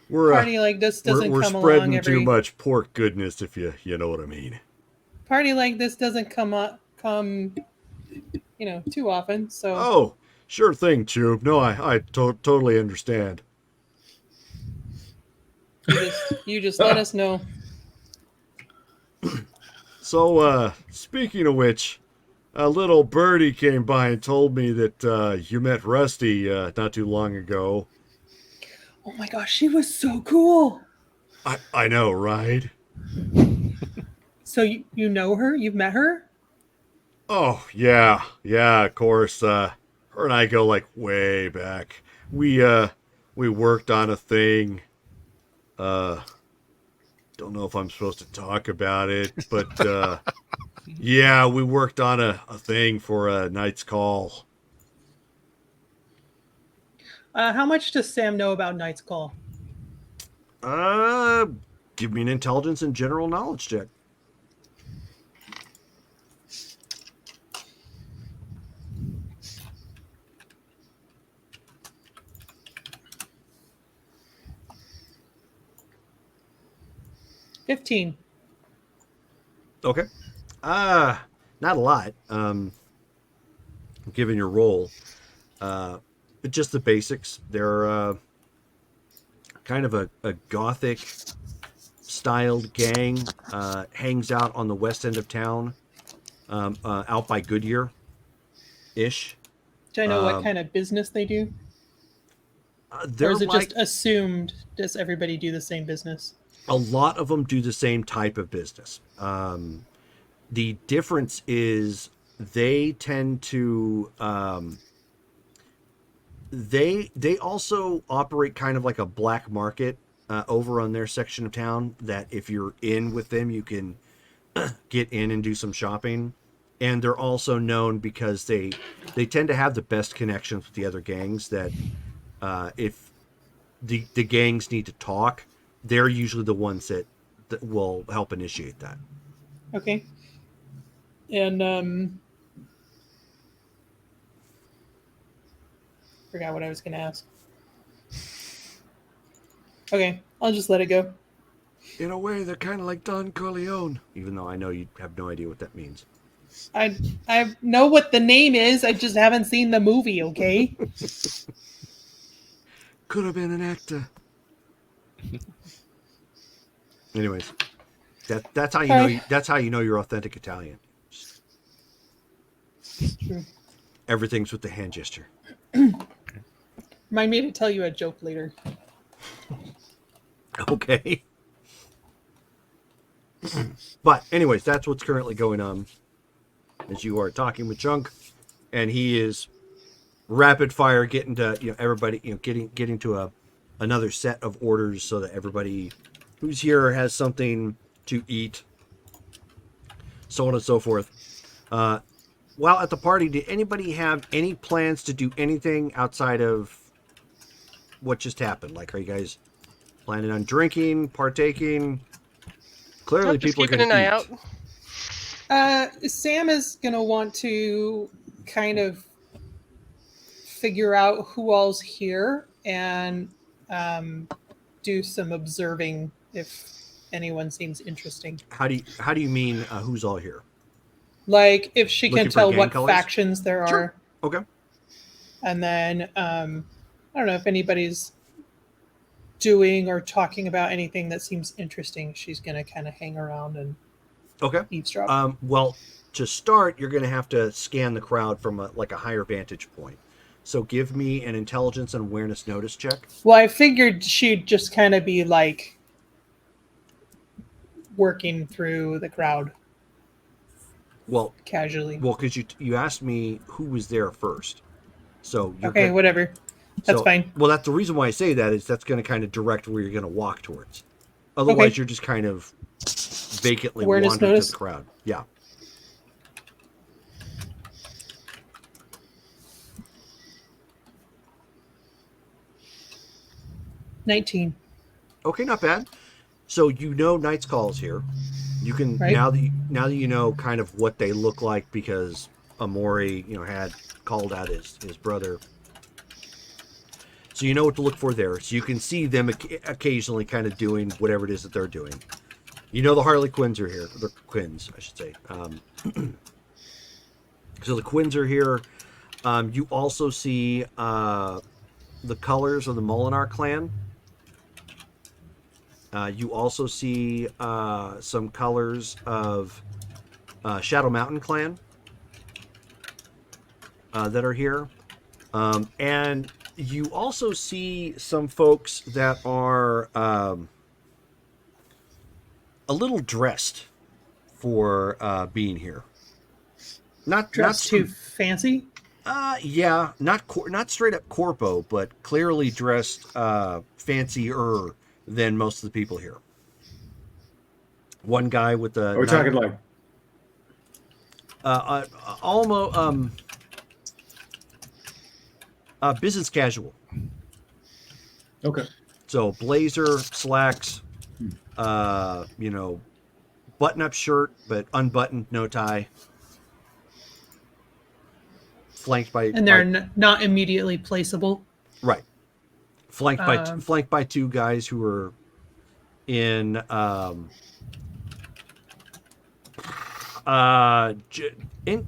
We're party like this doesn't we're come spreading along too much pork goodness, if you know what I mean. Party like this doesn't come too often. So Oh, sure thing, Chube. No, I totally understand. you just let us know. So, speaking of which, a little birdie came by and told me that you met Rusty not too long ago. Oh my gosh, she was so cool. I know, right? So you know her? You've met her? Oh, yeah, of course. Her and I go like way back. We worked on a thing. Don't know if I'm supposed to talk about it, but yeah, we worked on a thing for a Knight's Call. How much does Sam know about Knight's Call? Give me an intelligence and general knowledge check. 15. Okay. Not a lot. Given your role, but just the basics. They're kind of a gothic styled gang. Hangs out on the west end of town, out by Goodyear, ish. Do I know what kind of business they do? Or They're is it like just assumed? Does everybody do the same business? a lot of them do the same type of business. The difference is they tend to they also operate kind of like a black market over on their section of town. That if you're in with them, you can get in and do some shopping. And they're also known because they tend to have the best connections with the other gangs. That if the gangs need to talk, they're usually the ones that will help initiate that. Okay. And forgot what I was going to ask. Okay, I'll just let it go. In a way, they're kind of like Don Corleone, even though I know you have no idea what that means. I know what the name is. I just haven't seen the movie. Okay. Could have been an actor. Anyways, that's how you know. Hi. That's how you know you're authentic Italian. True. Everything's with the hand gesture. Remind me to tell you a joke later. Okay. But anyways, that's what's currently going on. As you are talking with Chunk, and he is rapid fire getting to everybody getting to another set of orders so that everybody who's here has something to eat, so on and so forth. While at the party, did anybody have any plans to do anything outside of what just happened? Like, are you guys planning on drinking, partaking? Clearly, Nope, just people are keeping going an to eye eat. out. Sam is going to want to kind of figure out who all's here and do some observing if anyone seems interesting. How do you mean who's all here? Like if she Looking can for tell gang what colors? factions there Sure. are. Okay. And then I don't know if anybody's doing or talking about anything that seems interesting. She's going to kind of hang around and Okay. eavesdrop. Well, to start, you're going to have to scan the crowd from a higher vantage point. So give me an intelligence and awareness notice check. Well, I figured she'd just kind of be like working through the crowd. Well, casually. Well, because you asked me who was there first. So you're okay, whatever. That's fine. Well, that's the reason why I say that is that's going to kind of direct where you're going to walk towards. Otherwise, you're just kind of vacantly awareness wandering notice? to the crowd. Yeah. $19. Okay, not bad. So Knight's Call is here. You can Right. now that you know kind of what they look like because Amori, had called out his brother. So you know what to look for there. So you can see them occasionally kind of doing whatever it is that they're doing. The Harley Quinns are here. The Quinns, I should say. So the Quinns are here. You also see the colors of the Molinar clan. You also see some colors of Shadow Mountain clan that are here. And you also see some folks that are a little dressed for being here. Not too fancy? Yeah, not straight up corpo, but clearly dressed fancier than most of the people here. One guy with the Are we talking like almost business casual. okay? So blazer, slacks, button-up shirt, but unbuttoned, no tie. Flanked by And they're not immediately placeable. right. Flanked by two guys who are, in in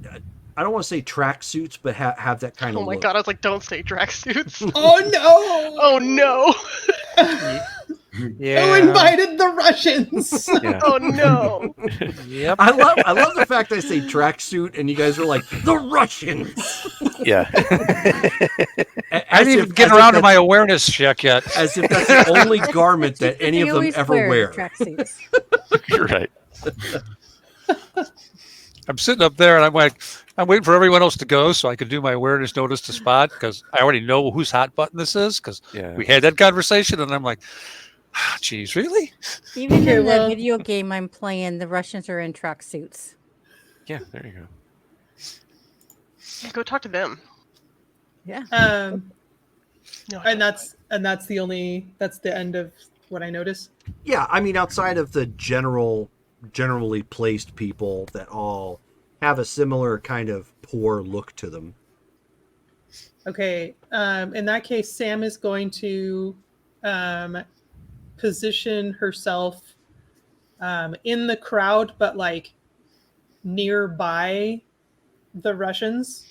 I don't want to say track suits, but have that kind Oh of my look. god, I was like, don't say tracksuits. Oh Oh no! Who invited the Russians? Yeah. Oh no! Yep. I love the fact I say tracksuit and you guys are like the Russians. Yeah. I didn't even get around to my awareness check yet. As if that's the only garment that any They of them always ever wear. tracksuits. You're right. I'm sitting up there and I'm like, I'm waiting for everyone else to go so I can do my awareness notice to spot because I already know whose hot button this is because Yeah. we had that conversation and I'm like, geez, really? Even Okay, in the well- video game I'm playing, the Russians are in tracksuits. Yeah, there you go. Go talk to them. Yeah. No, And that's the end of what I noticed. Yeah, I mean, outside of the generally placed people that all have a similar kind of poor look to them. Okay. In that case, Sam is going to position herself in the crowd, but like nearby the Russians,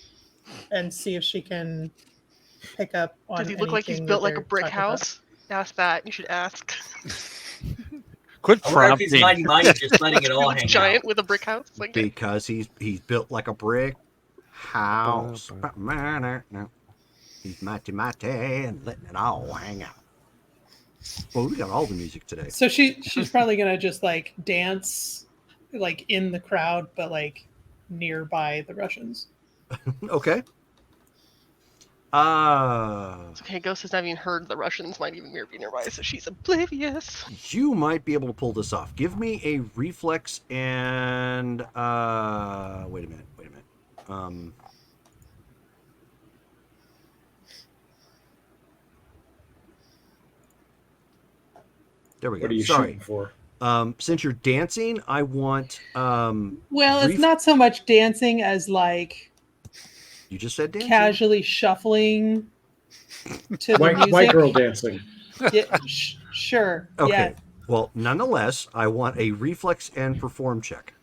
and see if she can pick up on. Does he look like he's anything built that like a they're brick talking about. house? Ask that. You should ask. Quit I wonder if he's prompting. mighty mighty just letting it all hang Giant out. with a brick house. Like Because he's built like a brick house. No. He's mighty and letting it all hang out. Well, we got all the music today. So she's probably gonna just like dance like in the crowd, but like nearby the Russians. Okay. it's okay. Ghost has not even heard the Russians might even be nearby, so she's oblivious. You might be able to pull this off. Give me a reflex and wait a minute. There we go. What are you Sorry. shooting for? Since you're dancing, I want Well, it's not so much dancing as like you just said dancing. casually shuffling to the White music. girl dancing. Yeah, sure. Okay. Yeah. Well, nonetheless, I want a reflex and perform check.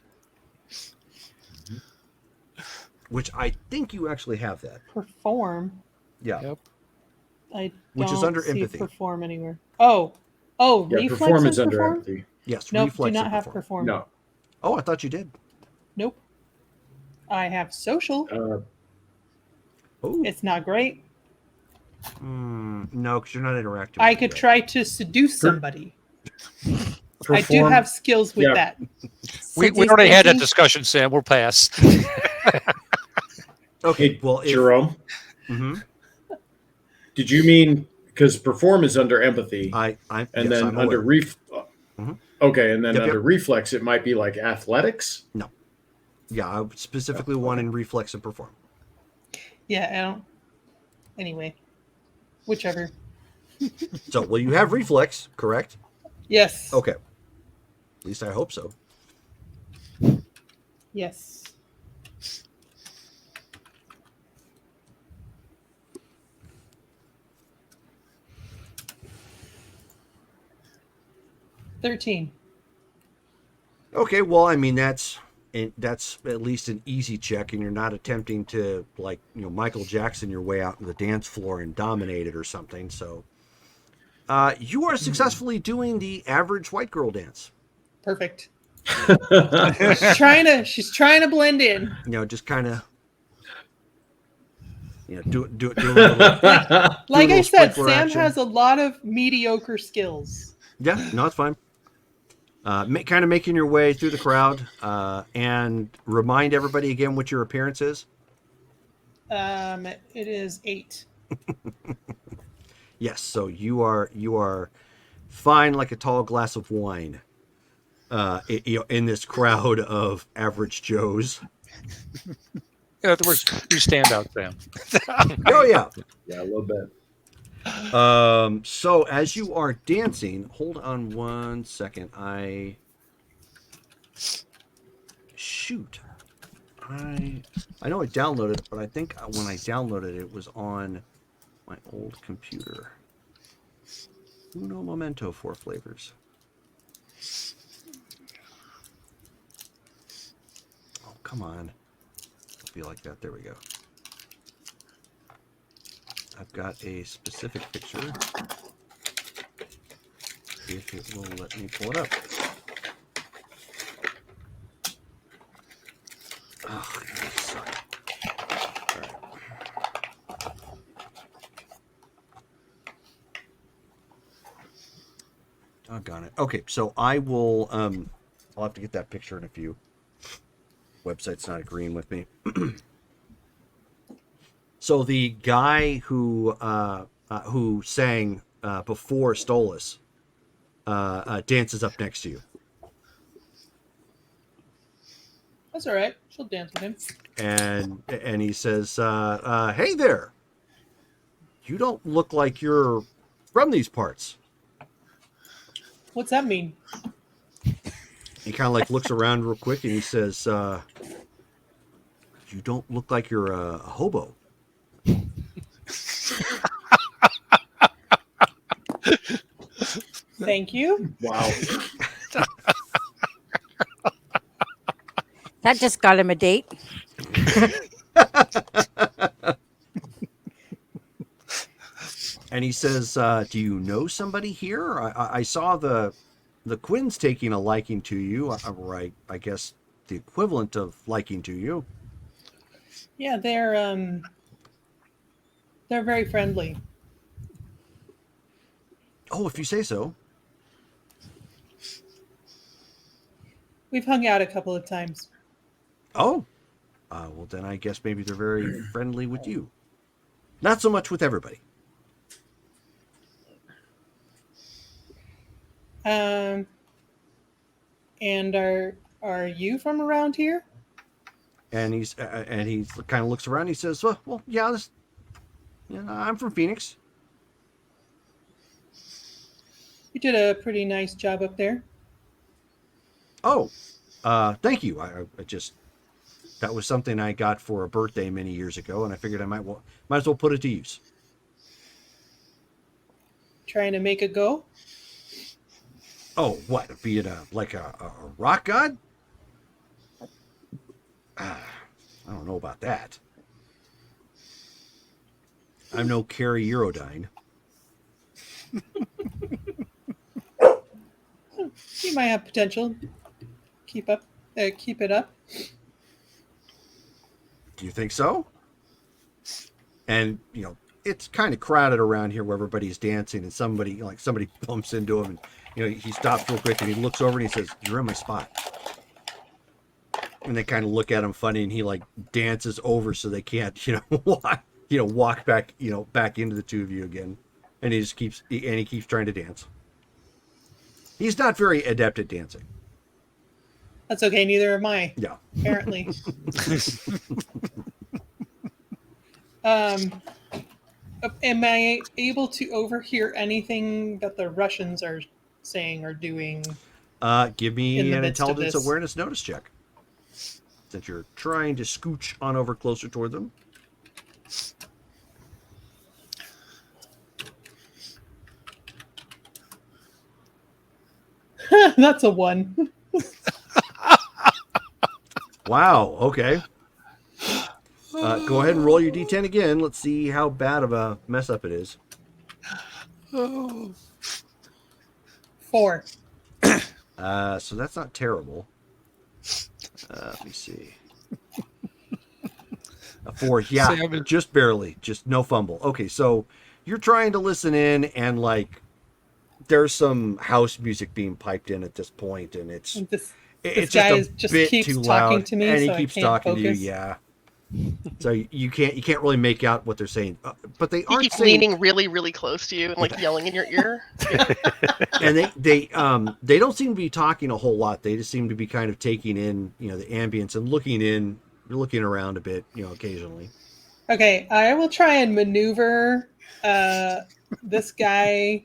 Which I think you actually have that. Perform. Yeah. Yep. I don't Which is under see empathy. perform anywhere. Oh, Yeah, reflex perform and is under perform? empathy. Yes, Nope, reflex do not and have perform. perform. No. Oh, I thought you did. Nope. I have social. Oh. It's not great. No, because you're not interacting. I with could it try to seduce somebody. I do Perform- have skills with yeah. that. We Seduce already had that thinking. discussion, Sam. We'll pass. yet. Okay. Hey, Well, if, Jerome, Mhm. did you mean because perform is under empathy, and and yes, then I'm under aware. Mhm. okay, and then Yep, under yep. reflex it might be like athletics. Yeah, I specifically want in reflex and perform. Yeah, I don't. Anyway, whichever. So, well, you have reflex, correct? Yes. Okay. At least I hope so. Yes. $13. Okay, well, I mean that's at least an easy check, and you're not attempting to Michael Jackson your way out on the dance floor and dominate it or something. So, you are successfully doing the average white girl dance. Perfect. She's trying to blend in. Just kind of, do a little. Like I said, sprinkler Sam action. has a lot of mediocre skills. Yeah, no, it's fine. Kind of making your way through the crowd, and remind everybody again what your appearance is. It is 8. Yes, so you are fine like a tall glass of wine. In this crowd of average Joes. In other words, you stand out, Sam. Oh yeah. Yeah, a little bit. So as you are dancing, hold on one second. I know I downloaded it, but I think when I downloaded it, it was on my old computer. Uno momento, 4 flavors. come on. Don't be like that. There we go. I've got a specific picture. If it will let me pull it up. Oh, sorry. All right. Doggone it. Okay, so I will. I'll have to get that picture in a few. Website's not agreeing with me. So the guy who sang before Stolas dances up next to you. That's all right. She'll dance with him. And he says, "Hey there, you don't look like you're from these parts." What's that mean? He kind of like looks around real quick and he says, "You don't look like you're a hobo." Thank you. Wow. That just got him a date. And he says, "Do you know somebody here? I saw the Quinns taking a liking to you, or I guess the equivalent of liking to you." Yeah, they're very friendly. Oh, if you say so. We've hung out a couple of times. Oh, well then I guess maybe they're very friendly with you. Not so much with everybody. And are you from around here? And he kind of looks around. And he says, "Well, yeah, I'm from Phoenix." You did a pretty nice job up there. Oh, thank you. I just that was something I got for a birthday many years ago, and I figured I might as well put it to use. Trying to make a go? Oh, what? Be it a rock god? I don't know about that. I'm no Carrie Eurodyne. You might have potential. Keep it up. Do you think so? And it's kind of crowded around here where everybody's dancing, and somebody bumps into him, and he stops real quick and he looks over and he says, "You're in my spot." And they kind of look at him funny, and he like dances over so they can't walk back back into the two of you again, and he keeps trying to dance. He's not very adept at dancing. That's okay. Neither am I. Yeah. Apparently. Am I able to overhear anything that the Russians are saying or doing? Give me In the an midst of intelligence this? awareness notice check. Since you're trying to scooch on over closer toward them. That's a 1. Wow. Okay. Go ahead and roll your d10 again. Let's see how bad of a mess up it is. 4. So that's not terrible. Let me see. A 4. Yeah, Sam, just barely. Just no fumble. Okay, so you're trying to listen in, and there's some house music being piped in at this point, and it's This just guy a just bit keeps too talking loud, to me, and he so I keeps can't talking to you. focus. Yeah. So you can't really make out what they're saying, but they He aren't keeps saying. leaning really, really close to you and yelling in your ear. And they don't seem to be talking a whole lot. They just seem to be kind of taking in the ambience and looking around a bit occasionally. Okay, I will try and maneuver this guy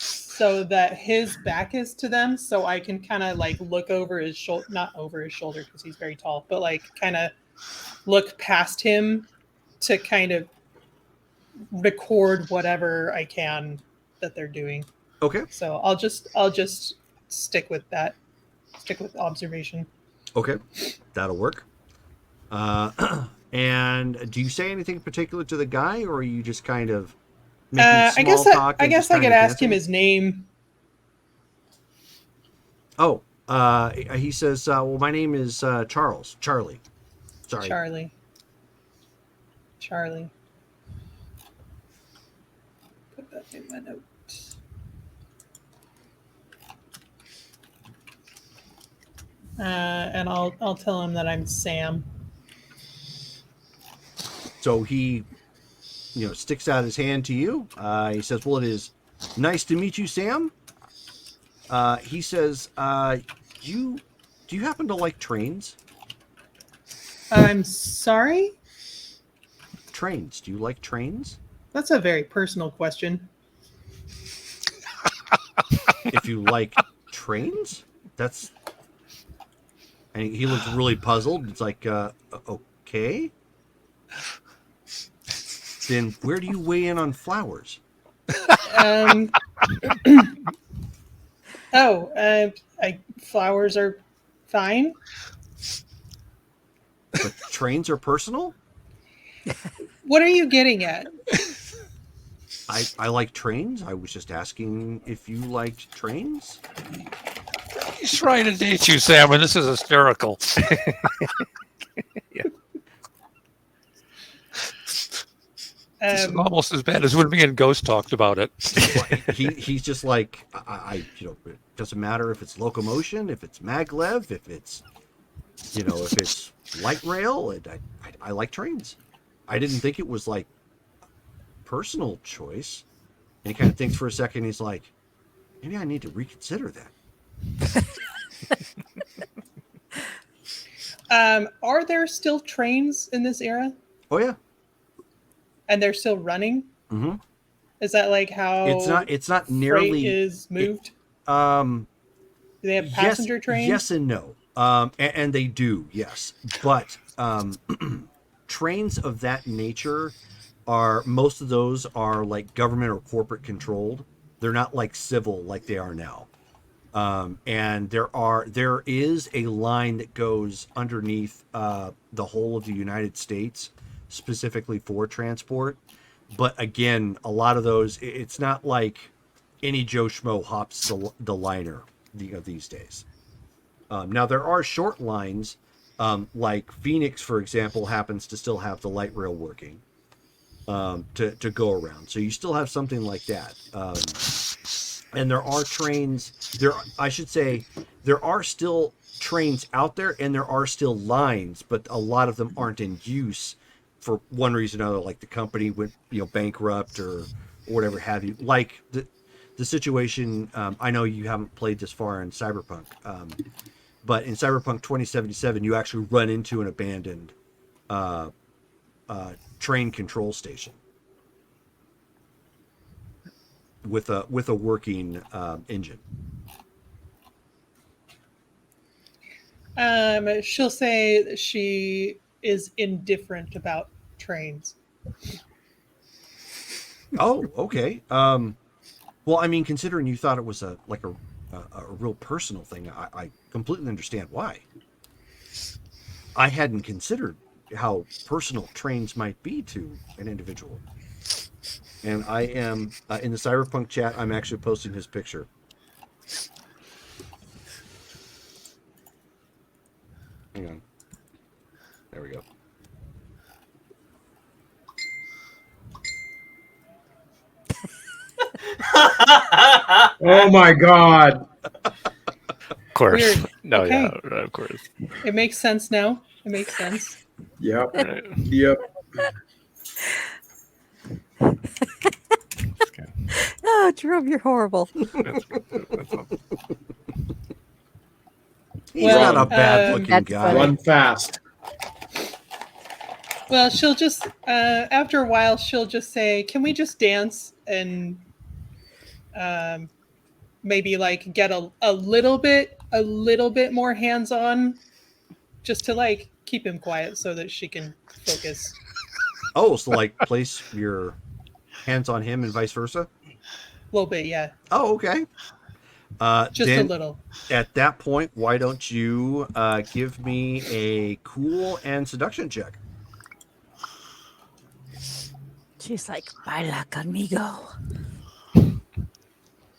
so that his back is to them, so I can kind of look over his shoulder, not over his shoulder because he's very tall, but kind of look past him to kind of record whatever I can that they're doing. Okay. So I'll just stick with that. Stick with observation. Okay, that'll work. And do you say anything particular to the guy, or are you just kind of making I guess small talk? I And guess just I kind could of ask him dancing? his name. Oh, he says, "Well, my name is Charlie. Sorry." Charlie. Put that in my notes. And I'll tell him that I'm Sam. So he, sticks out his hand to you. He says, "Well, it is nice to meet you, Sam." He says, "You do you happen to like trains? I'm sorry. Trains? Do you like trains? That's a very personal question. If you like trains, that's." And he looks really puzzled. It's like, okay. Then where do you weigh in on flowers? Um. Flowers are fine. But trains are personal? What are you getting at? I like trains. I was just asking if you liked trains. He's trying to date you, Sam, and this is hysterical. This is almost as bad as when me and Ghost talked about it. He's just like, it doesn't matter if it's locomotion, if it's maglev, if it's light rail. I like trains. I didn't think it was like personal choice. And he kind of thinks for a second. He's like, maybe I need to reconsider that. Are there still trains in this era? Oh yeah. And they're still running? Mm-hmm. Is that like how it's not nearly freight is moved? Do they have passenger trains? Yes and no. And they do, yes. But trains of that nature most of those are like government or corporate controlled. They're not like civil like they are now. And there is a line that goes underneath the whole of the United States specifically for transport. But again, a lot of those, it's not like any Joe Schmo hops the liner these days. Now, there are short lines, like Phoenix, for example, happens to still have the light rail working to go around. So you still have something like that. And there are trains, there are still trains out there, and there are still lines, but a lot of them aren't in use for one reason or another, like the company went bankrupt or whatever have you. Like the situation, I know you haven't played this far in Cyberpunk, but in Cyberpunk 2077, you actually run into an abandoned train control station with a working engine. She'll say that she is indifferent about trains. Oh, okay. Well, I mean, considering you thought it was a real personal thing, I completely understand why. I hadn't considered how personal trains might be to an individual. And I am, in the Cyberpunk chat, I'm actually posting his picture. Hang on. There we go. Oh my God. Of course. Weird. No, Okay. yeah, of course. It makes sense now. It makes sense. Yep. Right. Yep. Oh, Jerome, you're horrible. He's Well, not a bad looking That's guy. funny. Run fast. Well, she'll just after a while she'll just say, "Can we just dance and maybe like get a little bit more hands on, just to like keep him quiet so that she can focus." Oh, so like place your hands on him and vice versa? A little bit, yeah. Oh, okay. Just a then little. at that point, why don't you give me a cool and seduction check? She's like, baila conmigo.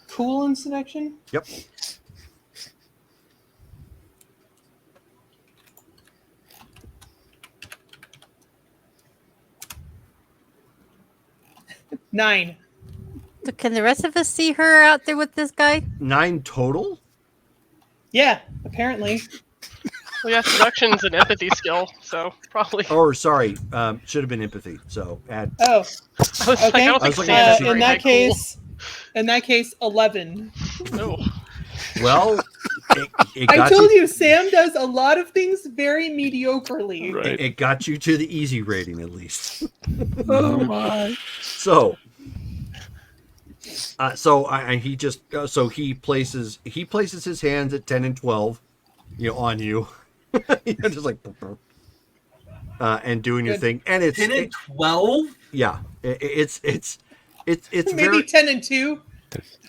Cool in seduction? Yep. Nine. So can the rest of us see her out there with this guy? 9 total? Yeah, apparently. Well, yeah, seduction's an empathy skill, so probably. Or sorry, should have been empathy. So add. Oh, I was like, I okay. don't I was think looking Sam at is the- very in high that case, 11. cool. No. Well, it I got told you. you, Sam does a lot of things very mediocrely. Right. It got you to the easy rating at least. Oh my. So, he just so he places his hands at 10 and 12, on you, just like, and doing your Good. thing, and it's 10 and 12? yeah, it's Maybe very 10 and 2.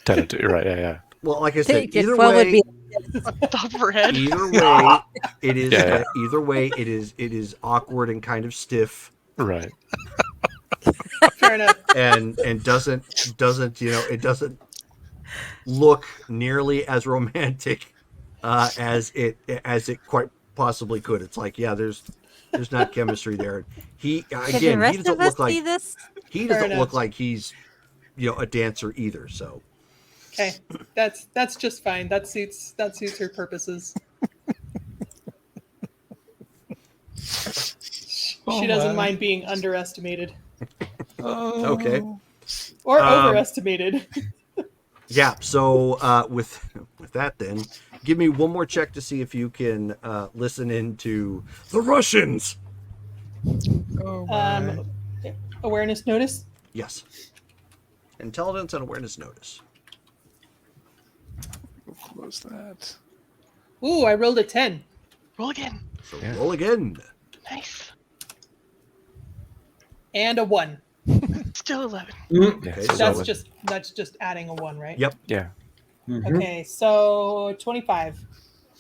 Right. Yeah. well. Like I said, Just either 12 would way, be Top of her head. either way, it is Yeah. either way it is awkward and kind of stiff, Right. Fair enough. and doesn't it doesn't look nearly as romantic as it quite possibly could. It's like, yeah, there's not chemistry there. He Can the again, he rest doesn't of us look like see this? he Fair doesn't enough. look like he's a dancer either. So Okay, that's just fine. That suits her purposes. She doesn't mind being underestimated okay, or overestimated. yeah. So with that, then give me one more check to see if you can listen into the Russians. Awareness notice. Yes, intelligence and awareness notice. What was that? Ooh, I rolled a 10 Roll again. So roll again. Nice. and a 1. Still 11. Okay, so That's just adding a 1, right? yep. Yeah. Okay, so 25.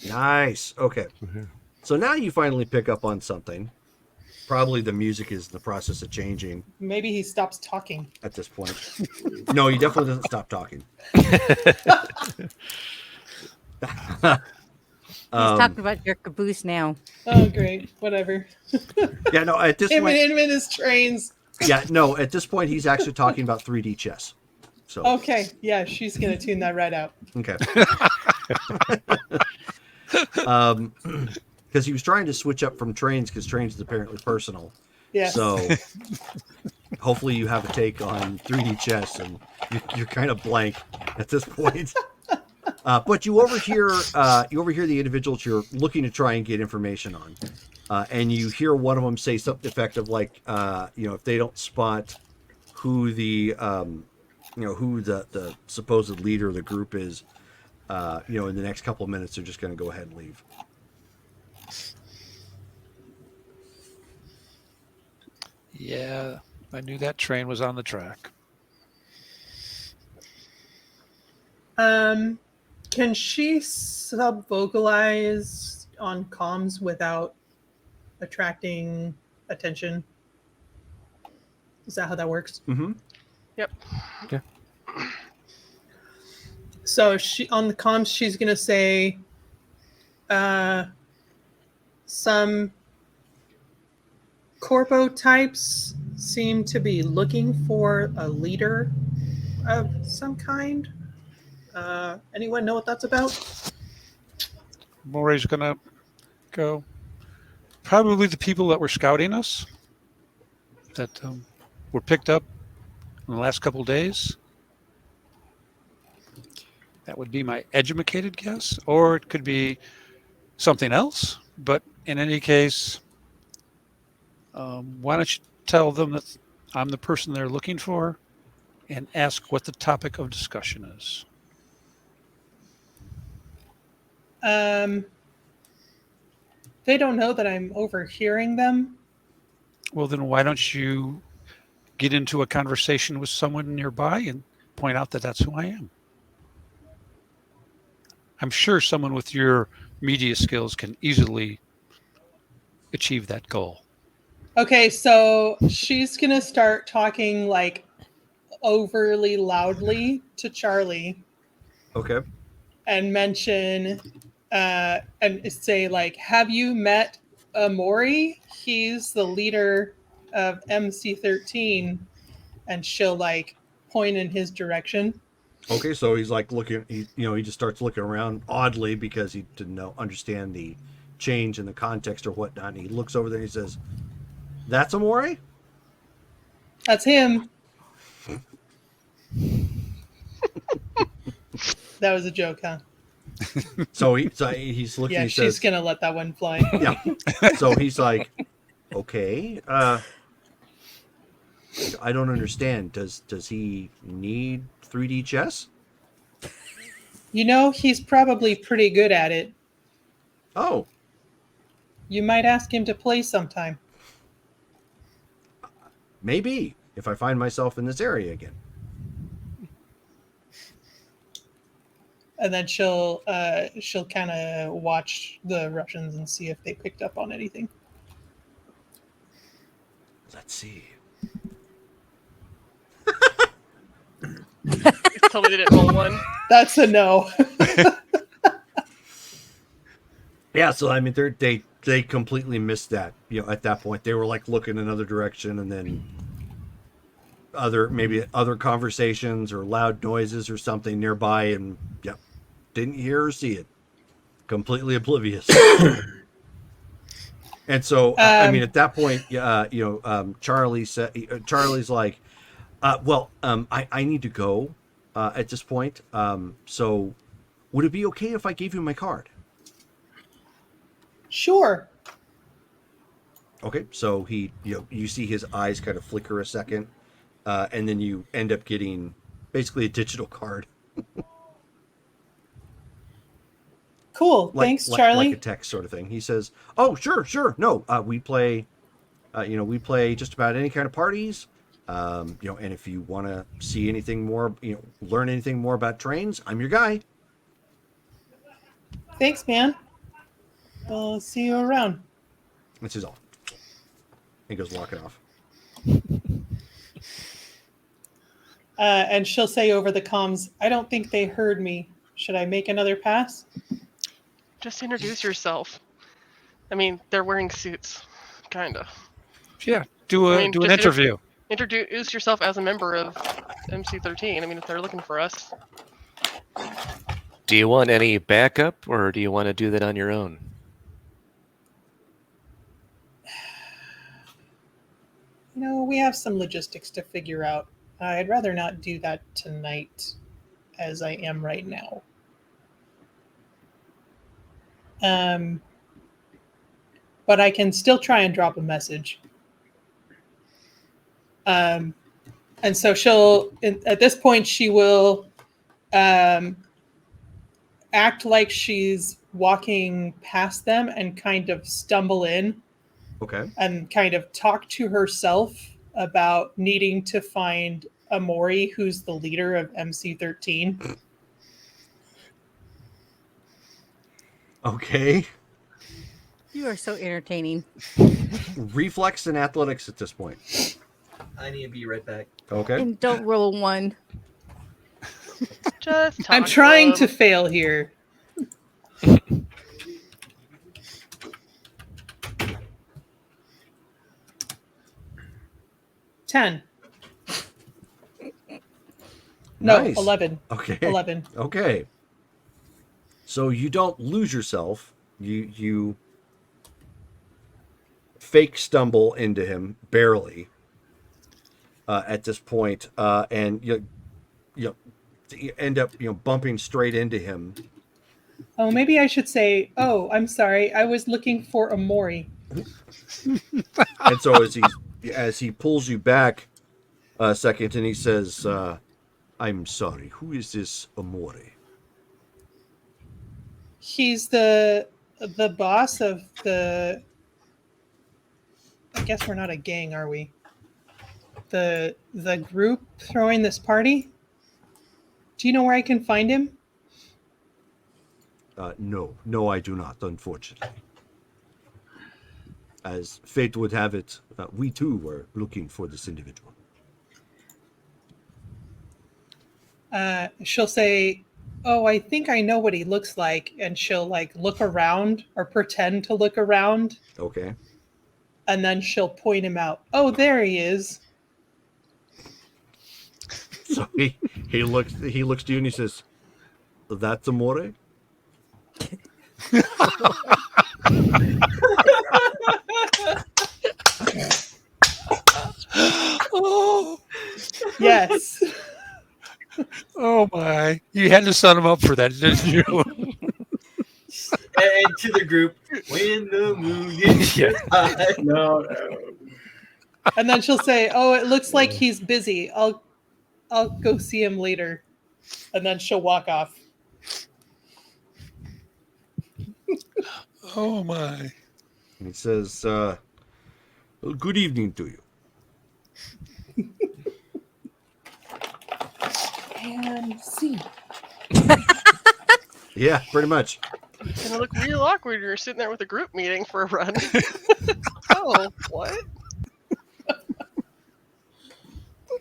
Nice. Okay. So now you finally pick up on something. Probably the music is in the process of changing Maybe he stops talking. at this point. No, he definitely doesn't stop talking. He's talking about your caboose now. Oh, great. Whatever. Yeah, no, at this Him point, and his trains. yeah, no, at this point, he's actually talking about 3D chess. So, Okay, yeah, she's gonna tune that right out. okay. Because he was trying to switch up from trains because trains is apparently personal. Yes. So hopefully you have a take on 3D chess, and you're kind of blank at this point. But you overhear the individuals you're looking to try and get information on, and you hear one of them say something effective like, if they don't spot who the supposed leader of the group is, in the next couple of minutes, they're just going to go ahead and leave. Yeah. I knew that train was on the track. Can she sub-vocalize on comms without attracting attention? Is that how that works? Mm-hmm. Yep. So she on the comms, she's gonna say, some corpo types seem to be looking for a leader of some kind. Anyone know what that's about? Morey's gonna go. Probably the people that were scouting us that were picked up in the last couple days. That would be my educated guess, or it could be something else. But in any case, why don't you tell them that I'm the person they're looking for, and ask what the topic of discussion is. They don't know that I'm overhearing them. Well, then why don't you get into a conversation with someone nearby and point out that that's who I am? I'm sure someone with your media skills can easily achieve that goal. Okay, so she's gonna start talking like overly loudly to Charlie Okay. and mention and say like, have you met Amori? He's the leader of MC13. And she'll like point in his direction. Okay, so he's like looking. He just starts looking around oddly because he didn't understand the change in the context or whatnot. And he looks over there and he says, "That's Amore." That's him. That was a joke, huh? So he's looking. Yeah, he she's says, gonna let that one fly. "Yeah." So he's like, "Okay, I don't understand. Does he need 3D chess?" You know, he's probably pretty good at it. Oh, You might ask him to play sometime. maybe if I find myself in this area again. And then she'll kind of watch the Russians and see if they picked up on anything. Let's see. Tell me they didn't roll one. That's a no. Yeah, so I mean, they completely missed that. At that point, they were like looking another direction, and then maybe other conversations or loud noises or something nearby, and yep, didn't hear or see it. Completely oblivious. And so, I mean, at that point, Charlie said, Charlie's like, I need to go at this point. So, would it be okay if I gave you my card? Sure. Okay, so you see his eyes kind of flicker a second, and then you end up getting basically a digital card. Cool. Thanks, Charlie. Like a text sort of thing. He says, "Oh, sure. No, we play, we play just about any kind of parties. And if you want to see anything more, learn anything more about trains, I'm your guy." Thanks, man. I'll see you around. This is all. He goes walking off. And she'll say over the comms, I don't think they heard me. Should I make another pass? Just introduce yourself. I mean, they're wearing suits, kinda. Yeah, do an interview. Introduce yourself as a member of MC13. I mean, if they're looking for us. Do you want any backup, or do you want to do that on your own? We have some logistics to figure out. I'd rather not do that tonight as I am right now. But I can still try and drop a message. And so at this point, she will act like she's walking past them and kind of stumble in. Okay. And kind of talk to herself about needing to find Amori, who's the leader of MC13. Okay. You are so entertaining. Reflex and athletics at this point. I need to be right back. Okay. And don't roll a 1. Just talk I'm trying to them. fail here. $10. No, Nice. 11. Okay. 11. Okay. So you don't lose yourself. You fake stumble into him barely at this point, and you end up bumping straight into him. Oh, maybe I should say, oh, I'm sorry. I was looking for Amori. And so as he pulls you back a second, and he says, "I'm sorry. Who is this Amore?" He's the boss of the... I guess we're not a gang, are we? The group throwing this party? Do you know where I can find him? No, I do not, unfortunately. As fate would have it, we too were looking for this individual. She'll say, "Oh, I think I know what he looks like," and she'll like look around or pretend to look around, Okay. and then she'll point him out. "Oh, there he is." So he looks to you and he says, "That's Amore." Oh, Yes. oh my! You had to set him up for that, didn't you? And to the group, when the moon gets high. No, And then she'll say, "Oh, it looks like he's busy. I'll go see him later." And then she'll walk off. Oh my! And he says, "Well, good evening to you." And see. Yeah, pretty much. It's gonna look real awkward when you're sitting there with a group meeting for a run. Oh, what?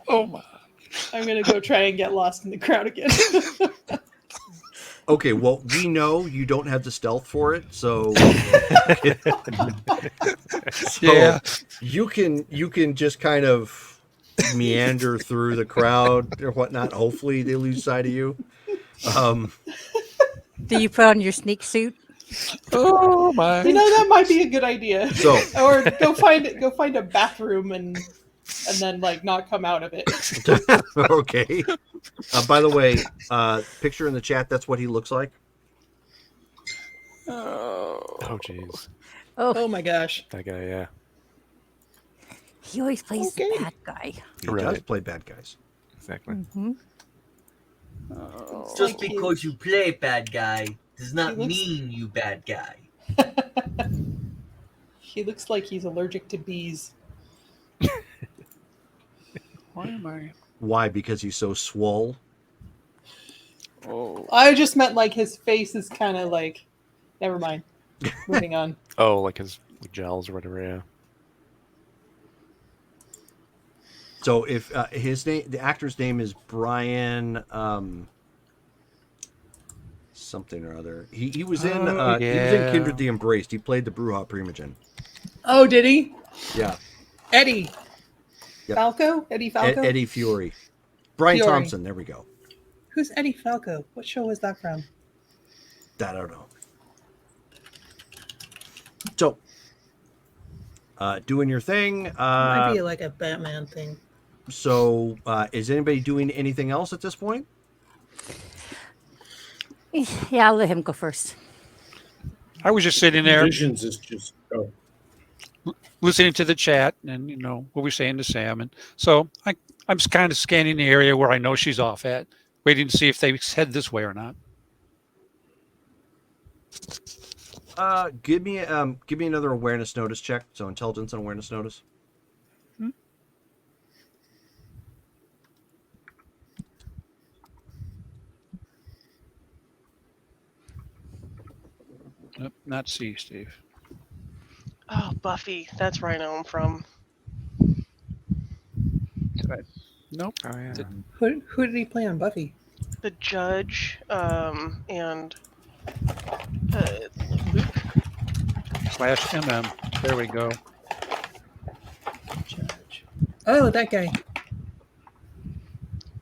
Oh my! I'm gonna go try and get lost in the crowd again. Okay, well, we know you don't have the stealth for it, so Yeah. you can just kind of meander through the crowd or whatnot. Hopefully, they lose sight of you. Do you put on your sneak suit? Oh my! That might be a good idea. So, Or go find a bathroom and then like not come out of it. okay. By the way, picture in the chat. That's what he looks like. Oh, jeez. Oh my gosh. That guy, yeah. He always plays Okay. the bad guy. He does play bad guys. Exactly. Mm-hmm. Just Like because you play bad guy does not he looks- mean you bad guy. He looks like he's allergic to bees. why am I? Why? Because he's so swole. Oh, I just meant like his face is kind of like. Never mind. Moving on. Oh, like his gels or whatever, yeah. So if his name, the actor's name is Brian something or other. He was in he was in yeah. Kindred the Embraced. He played the Bruja Primogen. Oh, did he? Yeah. Eddie. Yep. Falco? Eddie Falco? Eddie Fury. Brian Fury. Thompson. There we go. Who's Eddie Falco? What show was that from? I don't know. So, doing your thing. Might be like a Batman thing. So, is anybody doing anything else at this point? Yeah, I'll let him go first. I was just sitting there Visions is just. Oh. listening to the chat and what we're saying to Sam, and so I'm just kind of scanning the area where I know she's off at, waiting to see if they head this way or not. Give me another awareness notice check. So intelligence and awareness notice. Nope, not C, Steve. Oh, Buffy. That's where I know him from. Nope. Oh, yeah. Who did he play on Buffy? The judge, and Luke. /MM. There we go. Judge. Oh, that guy.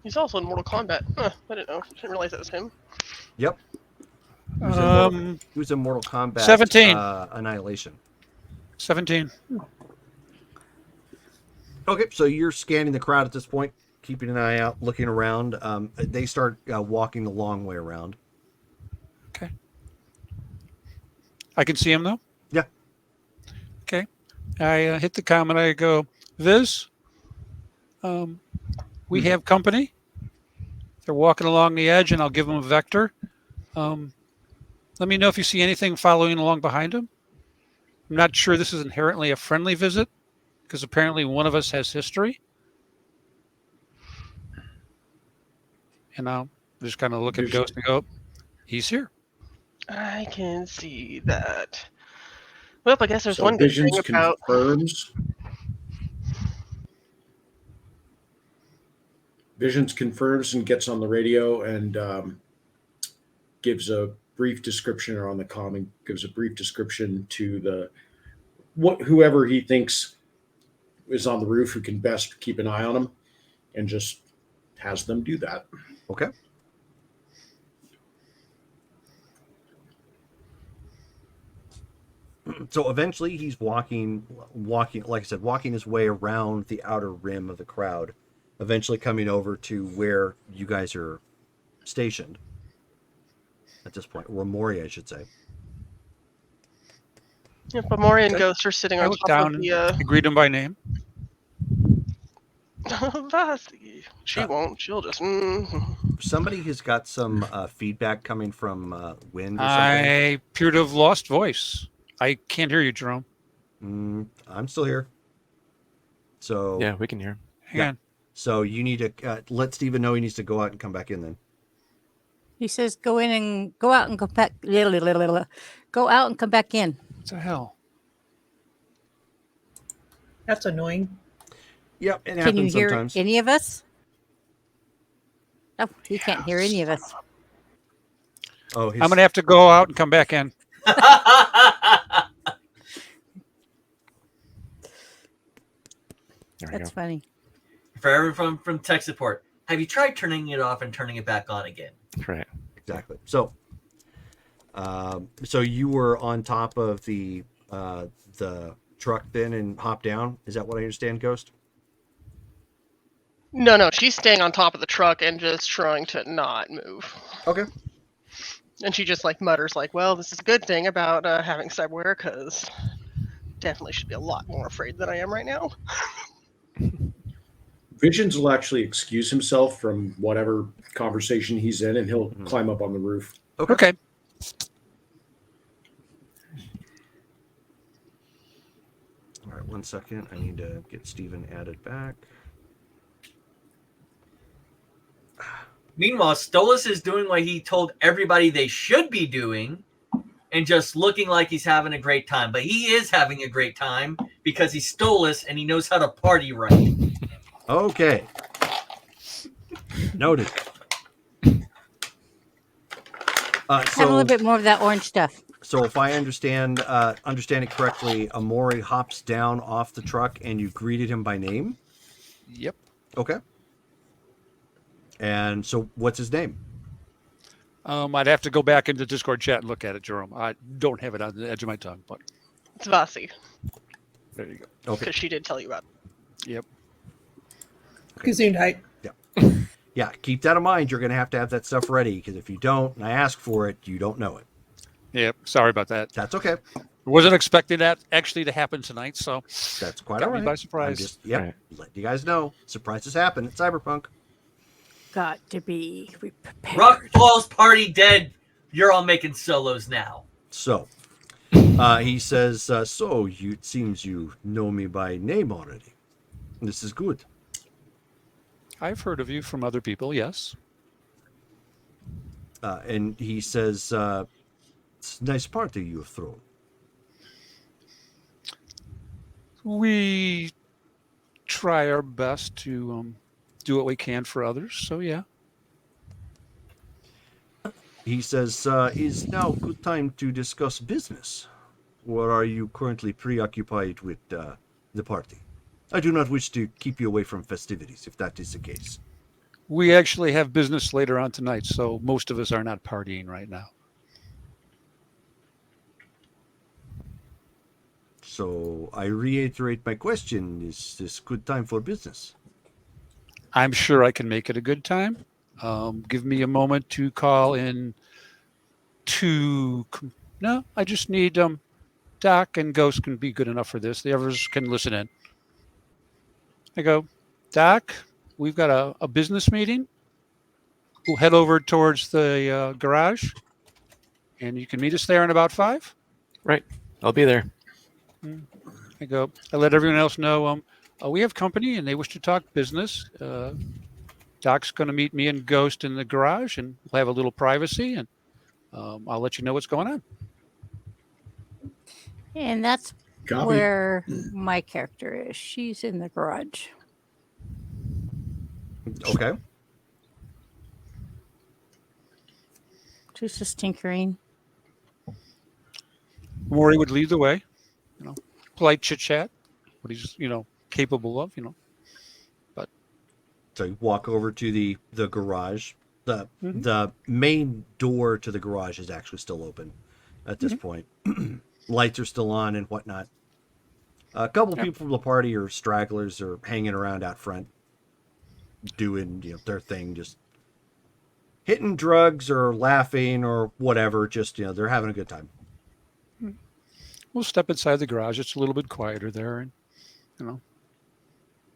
He's also in Mortal Kombat. Huh, I didn't know. Didn't realize that was him. Yep. He was in Mortal Kombat 17. Annihilation. 17. Okay, so you're scanning the crowd at this point, keeping an eye out, looking around. They start walking the long way around. Okay. I can see him though? Yeah. Okay. I hit the comment. I go, Viz, we have company. They're walking along the edge, and I'll give them a vector. Let me know if you see anything following along behind them. I'm not sure this is inherently a friendly visit, because apparently one of us has history. And I'll just kind of look at Ghost and go, he's here. I can see that. Well, I guess there's So one good Visions thing about. confirms. Visions confirms and gets on the radio and gives a brief description, or on the comm, gives a brief description to whoever he thinks is on the roof who can best keep an eye on him, and just has them do that. Okay. So eventually he's walking, like I said, walking his way around the outer rim of the crowd, eventually coming over to where you guys are stationed at this point, or Mori, I should say. Yeah, but Mori and Okay. Ghost are sitting I on look top down of and the. I greet him by name. Vasi. She won't. She'll just. Somebody has got some feedback coming from wind or something. I appear to have lost voice. I can't hear you, Jerome. I'm still here. So Yeah, we can hear him. Hang on. So you need to let Steven know he needs to go out and come back in then. He says, go out and come back. Go out and come back in. What the hell? That's annoying. Yep, it Can you happens hear sometimes. any of us? Oh, he can't hear any of us. Oh, I'm going to have to go out and come back in. There we That's go. funny. For everyone from tech support, have you tried turning it off and turning it back on again? That's right. Exactly. So, so you were on top of the truck then and hopped down. Is that what I understand, Ghost? No, she's staying on top of the truck and just trying to not move. Okay. And she just like mutters like, "Well, this is a good thing about having cyberware, because definitely should be a lot more afraid than I am right now." Visions will actually excuse himself from whatever conversation he's in, and he'll climb up on the roof. Okay. All right, 1 second. I need to get Steven added back. Meanwhile, Stolas is doing what he told everybody they should be doing and just looking like he's having a great time. But he is having a great time because he's Stolas and he knows how to party right. Okay. Noted. Have a little bit more of that orange stuff. So if I understand it correctly, Amori hops down off the truck and you greeted him by name? Yep. Okay. And so what's his name? I'd have to go back into Discord chat and look at it, Jerome. I don't have it on the edge of my tongue, but It's Vasi, there you go. Okay. because she did tell you about it. Yep. Gesundheit. Yeah, keep that in mind. You're going to have that stuff ready, because if you don't, and I ask for it, you don't know it. Yep. Sorry about that. That's okay. Wasn't expecting that actually to happen tonight, so That's quite got all me right. by I'm surprise. just, Right. let you guys know. Surprises happen at Cyberpunk. Got to be prepared. Rock Falls party dead. You're all making solos now. So, he says, so it seems you know me by name already. This is good. I've heard of you from other people, yes. And he says, it's a nice party you have thrown. We try our best to do what we can for others, so yeah. He says, is now a good time to discuss business? Or are you currently preoccupied with the party? I do not wish to keep you away from festivities, if that is the case. We actually have business later on tonight, so most of us are not partying right now. So I reiterate my question, is this good time for business? I'm sure I can make it a good time. Give me a moment to call in No, I just need Doc and Ghost can be good enough for this. The others can listen in. I go, Doc, we've got a business meeting. We'll head over towards the garage, and you can meet us there in about 5. Right. I'll be there. I go, I let everyone else know we have company and they wish to talk business. Doc's going to meet me and Ghost in the garage, and we'll have a little privacy, and I'll let you know what's going on. And that's Copy. where my character is. She's in the garage. Okay. She's just tinkering. Maury would lead the way, polite chit chat, what he's, capable of, So you walk over to the garage. The Mhm. the main door to the garage is actually still open at this point. Lights are still on and whatnot. A couple Yep. people from the party or stragglers are hanging around out front, doing their thing, just hitting drugs or laughing or whatever. Just they're having a good time. We'll step inside the garage. It's a little bit quieter there, and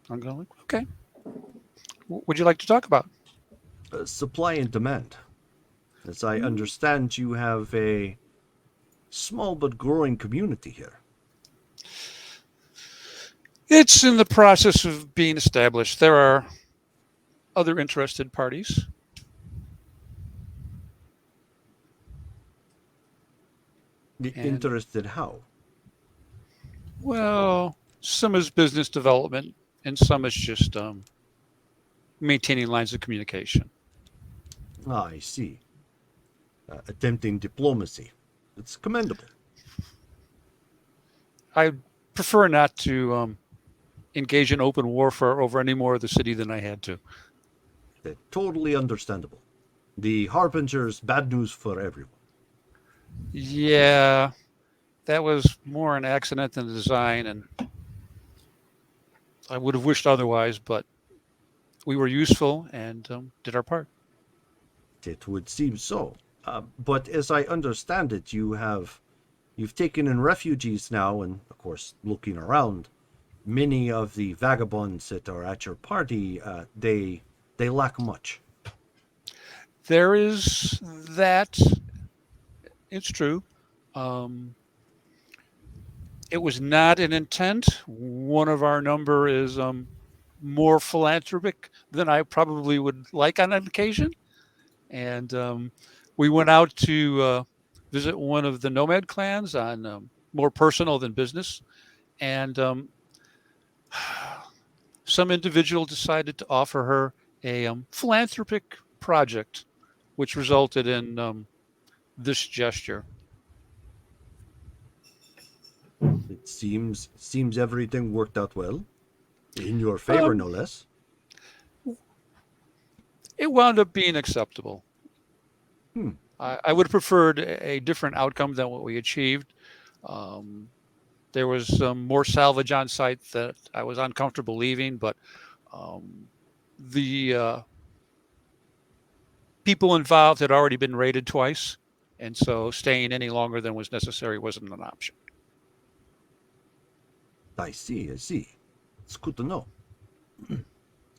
I'm going, okay. What would you like to talk about? Supply and demand. As I understand, you have a small but growing community here. It's in the process of being established. There are other interested parties. And- Interested how? Well, some is business development, and some is just maintaining lines of communication. Ah, I see. Attempting diplomacy. It's commendable. I prefer not to engage in open warfare over any more of the city than I had to. Totally understandable. The Harbinger's bad news for everyone. Yeah, that was more an accident than a design, and I would have wished otherwise, but we were useful and did our part. It would seem so. But as I understand it, you've taken in refugees now, and of course, looking around, many of the vagabonds that are at your party, they lack much. There is that. It's true. It was not an intent. One of our number is more philanthropic than I probably would like on occasion. And we went out to visit one of the nomad clans on more personal than business. And some individual decided to offer her a philanthropic project, which resulted in this gesture. It seems everything worked out well, in your favor, no less. It wound up being acceptable. Hmm. I would have preferred a different outcome than what we achieved. There was some more salvage on site that I was uncomfortable leaving, but the people involved had already been raided twice, and so staying any longer than was necessary wasn't an option. I see. It's good to know.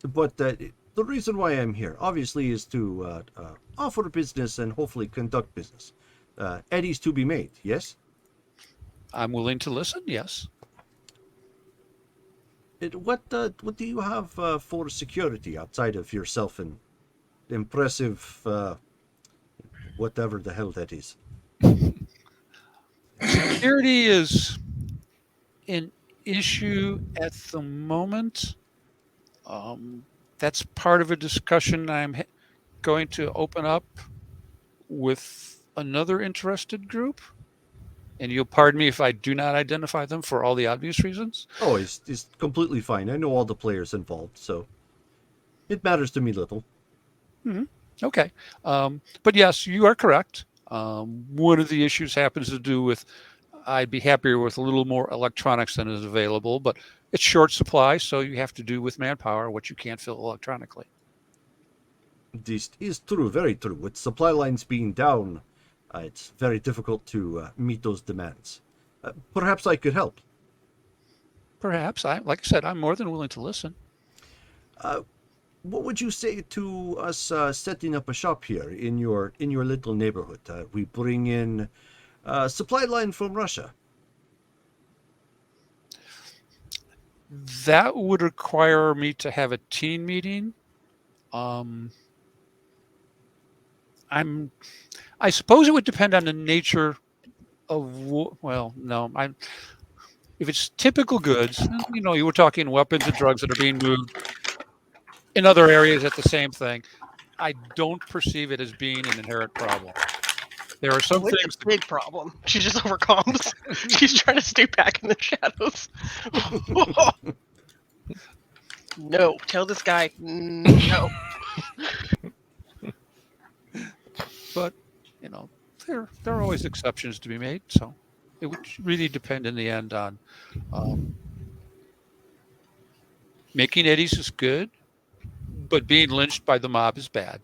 But the reason why I'm here, obviously, is to offer business and hopefully conduct business. Eddies to be made, yes? I'm willing to listen, yes. What do you have for security outside of yourself and impressive, whatever the hell that is? Security is an issue at the moment. That's part of a discussion I'm going to open up with another interested group. And you'll pardon me if I do not identify them for all the obvious reasons. Oh, it's completely fine. I know all the players involved, so it matters to me little. Mm-hmm. Okay. But yes, you are correct. One of the issues happens to do with I'd be happier with a little more electronics than is available, but it's short supply, so you have to do with manpower what you can't fill electronically. This is true, very true. With supply lines being down, it's very difficult to meet those demands. Perhaps I could help. Perhaps. Like I said, I'm more than willing to listen. What would you say to us setting up a shop here in your little neighborhood? We bring in supply line from Russia. That would require me to have a team meeting. I suppose it would depend on the nature of. Well, no, if it's typical goods, you were talking weapons and drugs that are being moved in other areas at the same thing. I don't perceive it as being an inherent problem. There are some It's things. a big problem. She just overcomes. She's trying to stay back in the shadows. No, tell this guy no. But there are always exceptions to be made. So it would really depend in the end on making eddies is good, but being lynched by the mob is bad.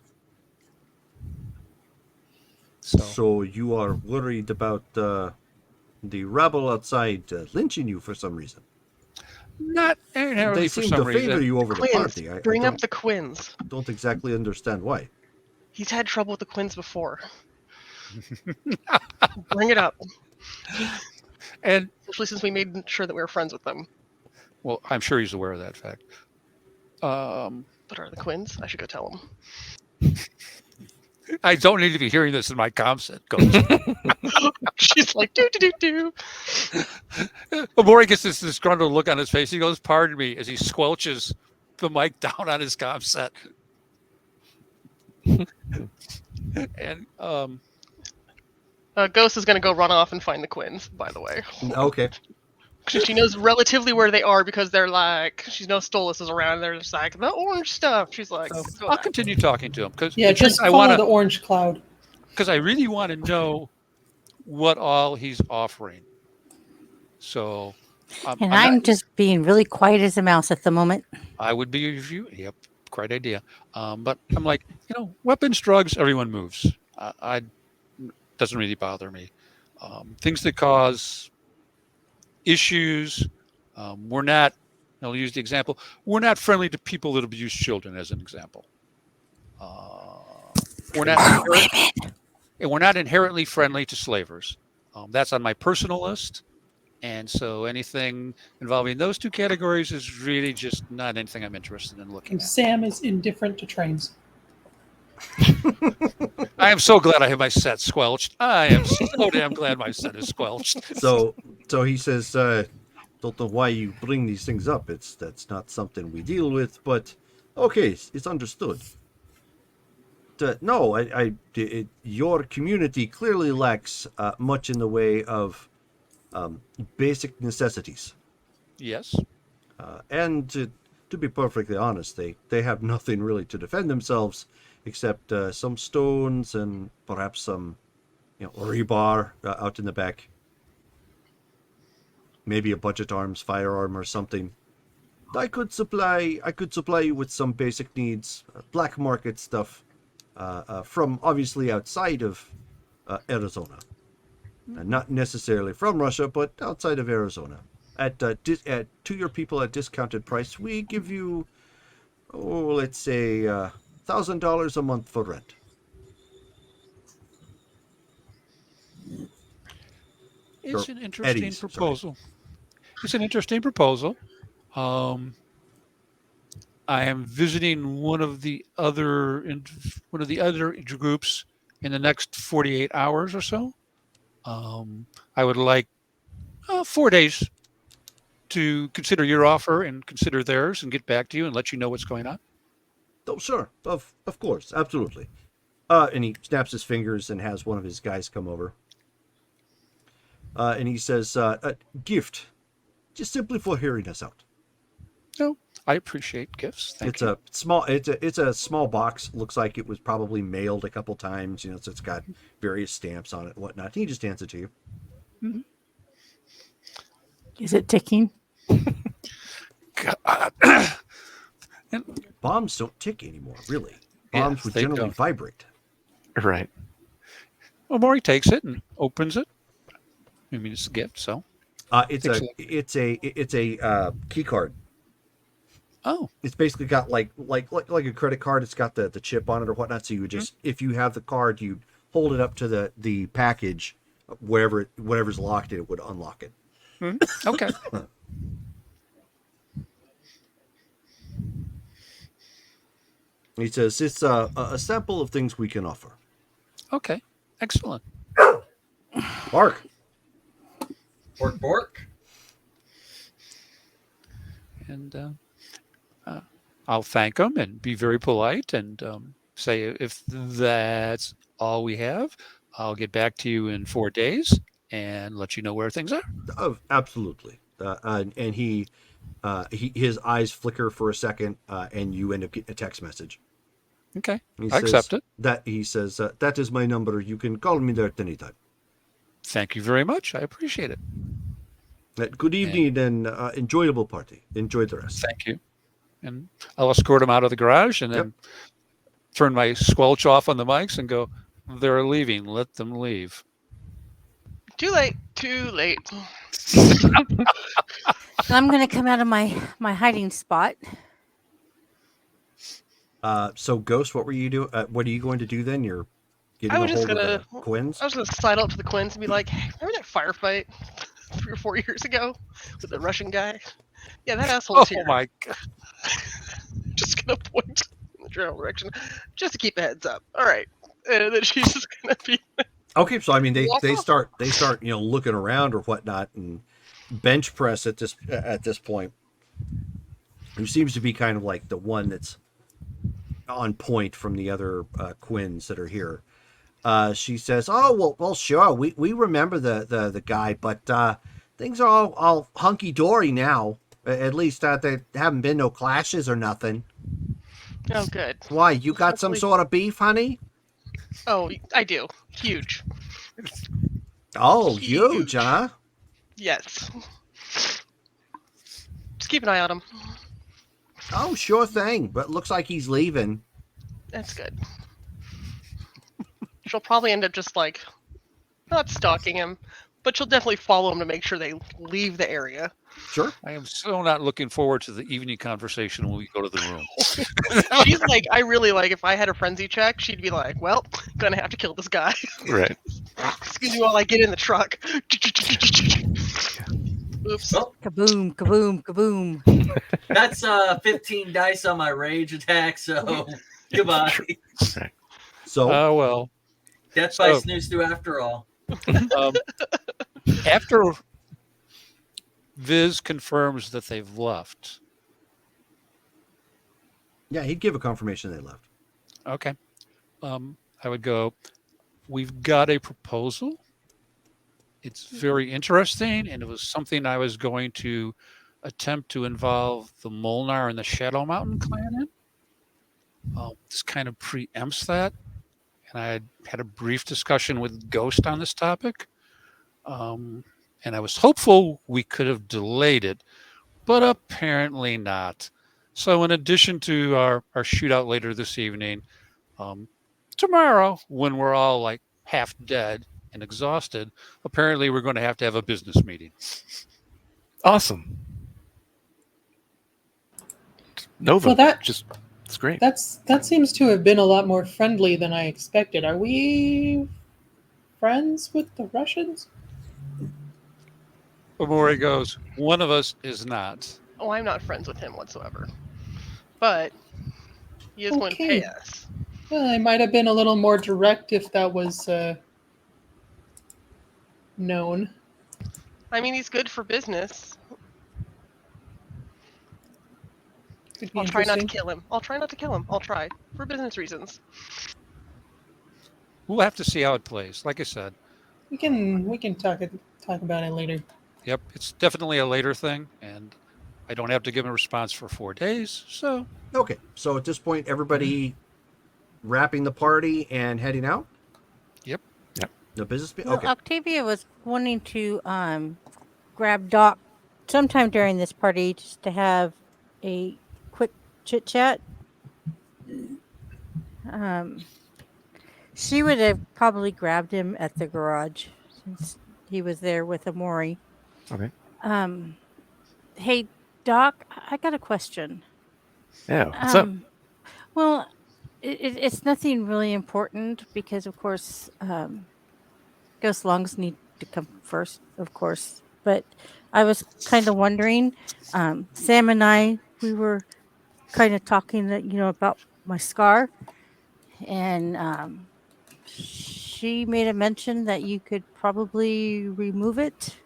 So you are worried about the rabble outside lynching you for some reason. Not inherently They for seem some to favor reason. you over the Quins, party. I bring up don't, the Quins. don't exactly understand why. He's had trouble with the Quins before. Bring it up. And Especially since we made sure that we were friends with them. well, I'm sure he's aware of that fact. But are the Quins? I should go tell him. I don't need to be hearing this in my comm set. Ghost. She's like, do do do do. Amori gets this disgruntled look on his face. He goes, "Pardon me," as he squelches the mic down on his comm set. And Ghost is going to go run off and find the Quins, by the way. Okay. She knows relatively where they are because they're like, she knows Stolas is around. They're just like, the orange stuff. She's like, I'll continue talking to him because Just follow the orange cloud. Because I really want to know what all he's offering. So, And I'm just being really quiet as a mouse at the moment. I would be if you. Yep, great idea. But I'm like, weapons, drugs, everyone moves. I doesn't really bother me. Things that cause issues. We're not. I'll use the example. We're not friendly to people that abuse children, as an example. We're not inherently friendly to slavers. That's on my personal list. And so anything involving those two categories is really just not anything I'm interested in looking And at. Sam is indifferent to trains. I am so glad I have my set squelched. I am so damn glad my set is squelched. So he says, don't know why you bring these things up. That's not something we deal with, but okay, it's understood. No, your community clearly lacks much in the way of basic necessities. Yes. And to be perfectly honest, they have nothing really to defend themselves except some stones and perhaps some, rebar out in the back. Maybe a budget arms firearm or something. I could supply you with some basic needs, black market stuff, from obviously outside of Arizona. Not necessarily from Russia, but outside of Arizona. To your people at discounted price, we give you, let's say, $1,000 a month for rent. It's an interesting proposal. It's an interesting proposal. I am visiting one of the other groups in the next 48 hours or so. I would like 4 days to consider your offer and consider theirs and get back to you and let you know what's going on. Oh, sure. Of course. Absolutely. And he snaps his fingers and has one of his guys come over. And he says, gift, just simply for hearing us out. No, I appreciate gifts. Thank you. It's a small box. Looks like it was probably mailed a couple times, so it's got various stamps on it and whatnot. He just hands it to you. Mm-hmm. Is it ticking? Bombs don't tick anymore, really. Bombs would generally vibrate. Right. Well, Maury takes it and opens it. I mean, it's a gift, so. It's a key card. Oh. It's basically got like a credit card. It's got the chip on it or whatnot. So you would just, if you have the card, you hold it up to the package, whatever's locked in, it would unlock it. Okay. He says it's a sample of things we can offer. Okay, excellent. Bark. Bork, bork. And I'll thank them and be very polite and say if that's all we have, I'll get back to you in 4 days and let you know where things are. Oh, absolutely. And his eyes flicker for a second, and you end up getting a text message. Okay, He I accept it. That is my number. You can call me there at any time. Thank you very much. I appreciate it. Good evening and enjoyable party. Enjoy the rest. Thank you. And I'll escort him out of the garage and then turn my squelch off on the mics and go, they're leaving. Let them leave. Too late. Too late. I'm going to come out of my hiding spot. So, Ghost, what were you doing? What are you going to do then? You're getting I was a just hold gonna. of the Quins? I was gonna slide up to the Quins and be like, "Hey, remember that firefight 3 or 4 years ago with the Russian guy? Yeah, that asshole's here." my God. Just gonna point in the general direction, just to keep a heads up. All right, and then she's just gonna be. Okay, so I mean, Walk they off. start looking around or whatnot and bench press at this point. Who seems to be kind of like the one that's on point from the other Quins that are here. She says, "Oh well, sure. We remember the guy, but things are all hunky dory now. At least there haven't been no clashes or nothing. Oh, good. Why? You got some Hopefully- sort of beef, honey? Oh, I do. Huge. Oh, huge, huh? Yes. Just keep an eye on him. Oh, sure thing. But looks like he's leaving. That's good. She'll probably end up just like not stalking him, but she'll definitely follow him to make sure they leave the area. Sure. I am so not looking forward to the evening conversation when we go to the room. She's like, I really like, if I had a frenzy check, she'd be like, well, gonna have to kill this guy. Right. Excuse me while I get in the truck. Oops. Oh, Kaboom, kaboom, kaboom. that's 15 dice on my rage attack, so goodbye. So, Oh, well. Death by So- snooze through after all. After Viz confirms that they've left, yeah, he'd give a confirmation they left. okay, I would go, we've got a proposal. It's very interesting, and it was something I was going to attempt to involve the Molnar and the Shadow Mountain clan in. This kind of preempts that, and I had a brief discussion with Ghost on this topic, and I was hopeful we could have delayed it, but apparently not. So in addition to our shootout later this evening, tomorrow, when we're all like half dead and exhausted, apparently we're going to have a business meeting. Awesome. Nova. Well, that- it's great. That seems to have been a lot more friendly than I expected. Are we friends with the Russians? Amori goes, one of us is not. Oh, I'm not friends with him whatsoever. But he is going to Okay. pay us. Well, I might have been a little more direct if that was known. I mean, he's good for business. Could be I'll try not to interesting. kill him. I'll try. For business reasons. We'll have to see how it plays. Like I said, We can talk about it later. yep, it's definitely a later thing, and I don't have to give him a response for 4 days. So Okay, so at this point, everybody wrapping the party and heading out? Yep. No business? Well, Okay. Octavia was wanting to grab Doc sometime during this party just to have a quick chit chat. She would have probably grabbed him at the garage since he was there with Amori. Okay. Hey, Doc, I got a question. Yeah. What's up? Well, it's nothing really important because, of course, ghost lungs need to come first, of course. But I was kind of wondering, Sam and I, we were kind of talking, about my scar, and she made a mention that you could probably remove it.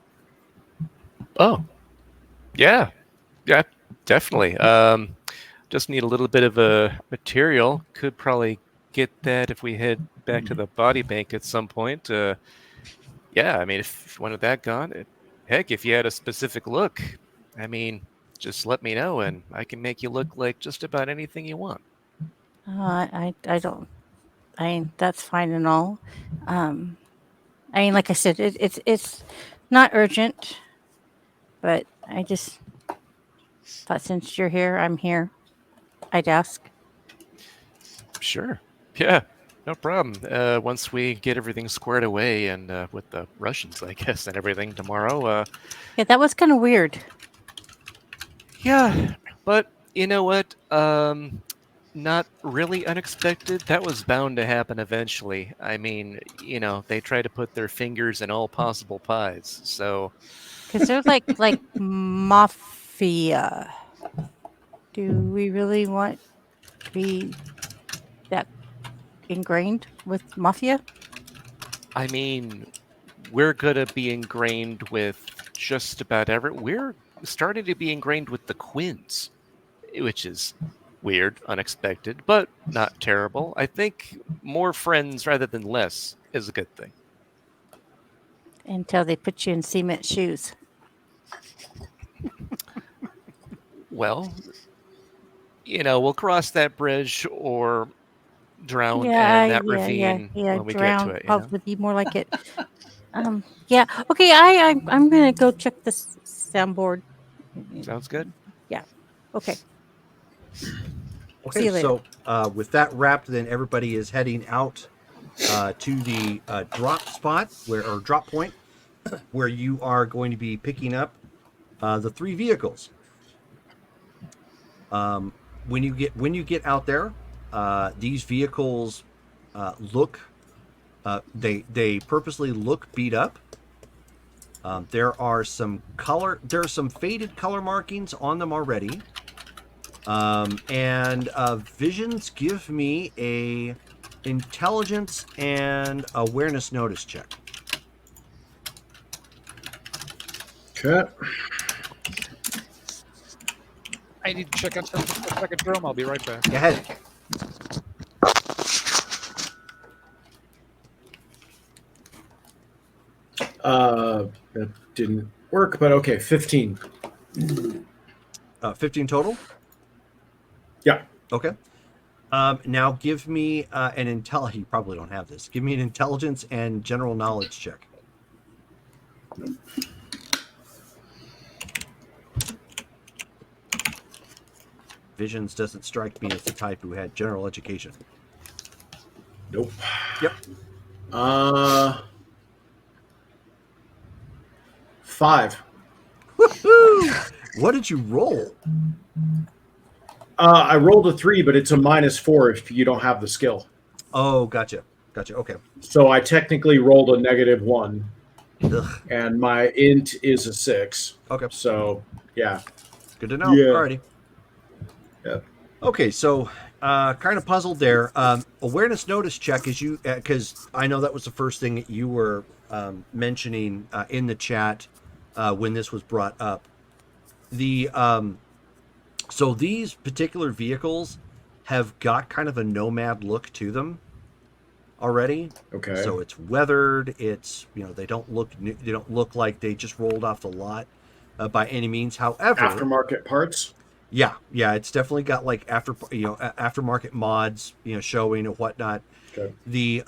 Oh, yeah, yeah, definitely. Just need a little bit of a material. Could probably get that if we head back to the body bank at some point. Yeah, I mean, if you wanted that gone, heck, if you had a specific look, I mean, just let me know and I can make you look like just about anything you want. I don't. I mean, that's fine and all. Um, I mean, like I said, it's not urgent, but I just thought since you're here, I'm here. I'd ask. Sure. Yeah, no problem. Once we get everything squared away and with the Russians, I guess, and everything tomorrow, Yeah, that was kind of weird. yeah, but you know what? Not really unexpected. That was bound to happen eventually. I mean, they try to put their fingers in all possible pies. So, Because they're like mafia. Do we really want to be that ingrained with mafia? I mean, we're gonna be ingrained with just about we're starting to be ingrained with the Quins, which is weird, unexpected, but not terrible. I think more friends rather than less is a good thing. Until they put you in cement shoes. Well, we'll cross that bridge or drown Yeah, in that yeah. ravine when we get to Drown it, probably be more like it. Yeah. Okay. I'm gonna go check this soundboard. Sounds good. Yeah. Okay. See Okay, you later. so with that wrapped, then everybody is heading out to the drop spot or drop point where you are going to be picking up the 3 vehicles. When you get out there, these vehicles look they purposely look beat up. There are some faded color markings on them already. And visions give me a intelligence and awareness notice check. Okay. I need to check out something for a second, Jerome. I'll be right back. Go ahead. That didn't work, but okay, 15. 15 total? Yeah. Okay. Now give me an intel. You probably don't have this. Give me an intelligence and general knowledge check. Visions doesn't strike me as the type who had general education. Nope. Yep. 5. Woohoo! What did you roll? I rolled a 3, but it's a -4 if you don't have the skill. Oh, gotcha. Okay. So I technically rolled a -1, Ugh. and my int is a 6. Okay. So, yeah. Good to know. Yeah. Alrighty. Yep. Okay, so kind of puzzled there. Awareness notice check is you because I know that was the first thing that you were mentioning in the chat when this was brought up. So these particular vehicles have got kind of a nomad look to them already. Okay. So it's weathered. It's they don't look like they just rolled off the lot by any means. However, Aftermarket parts. Yeah, it's definitely got like aftermarket mods, showing and whatnot. Okay. The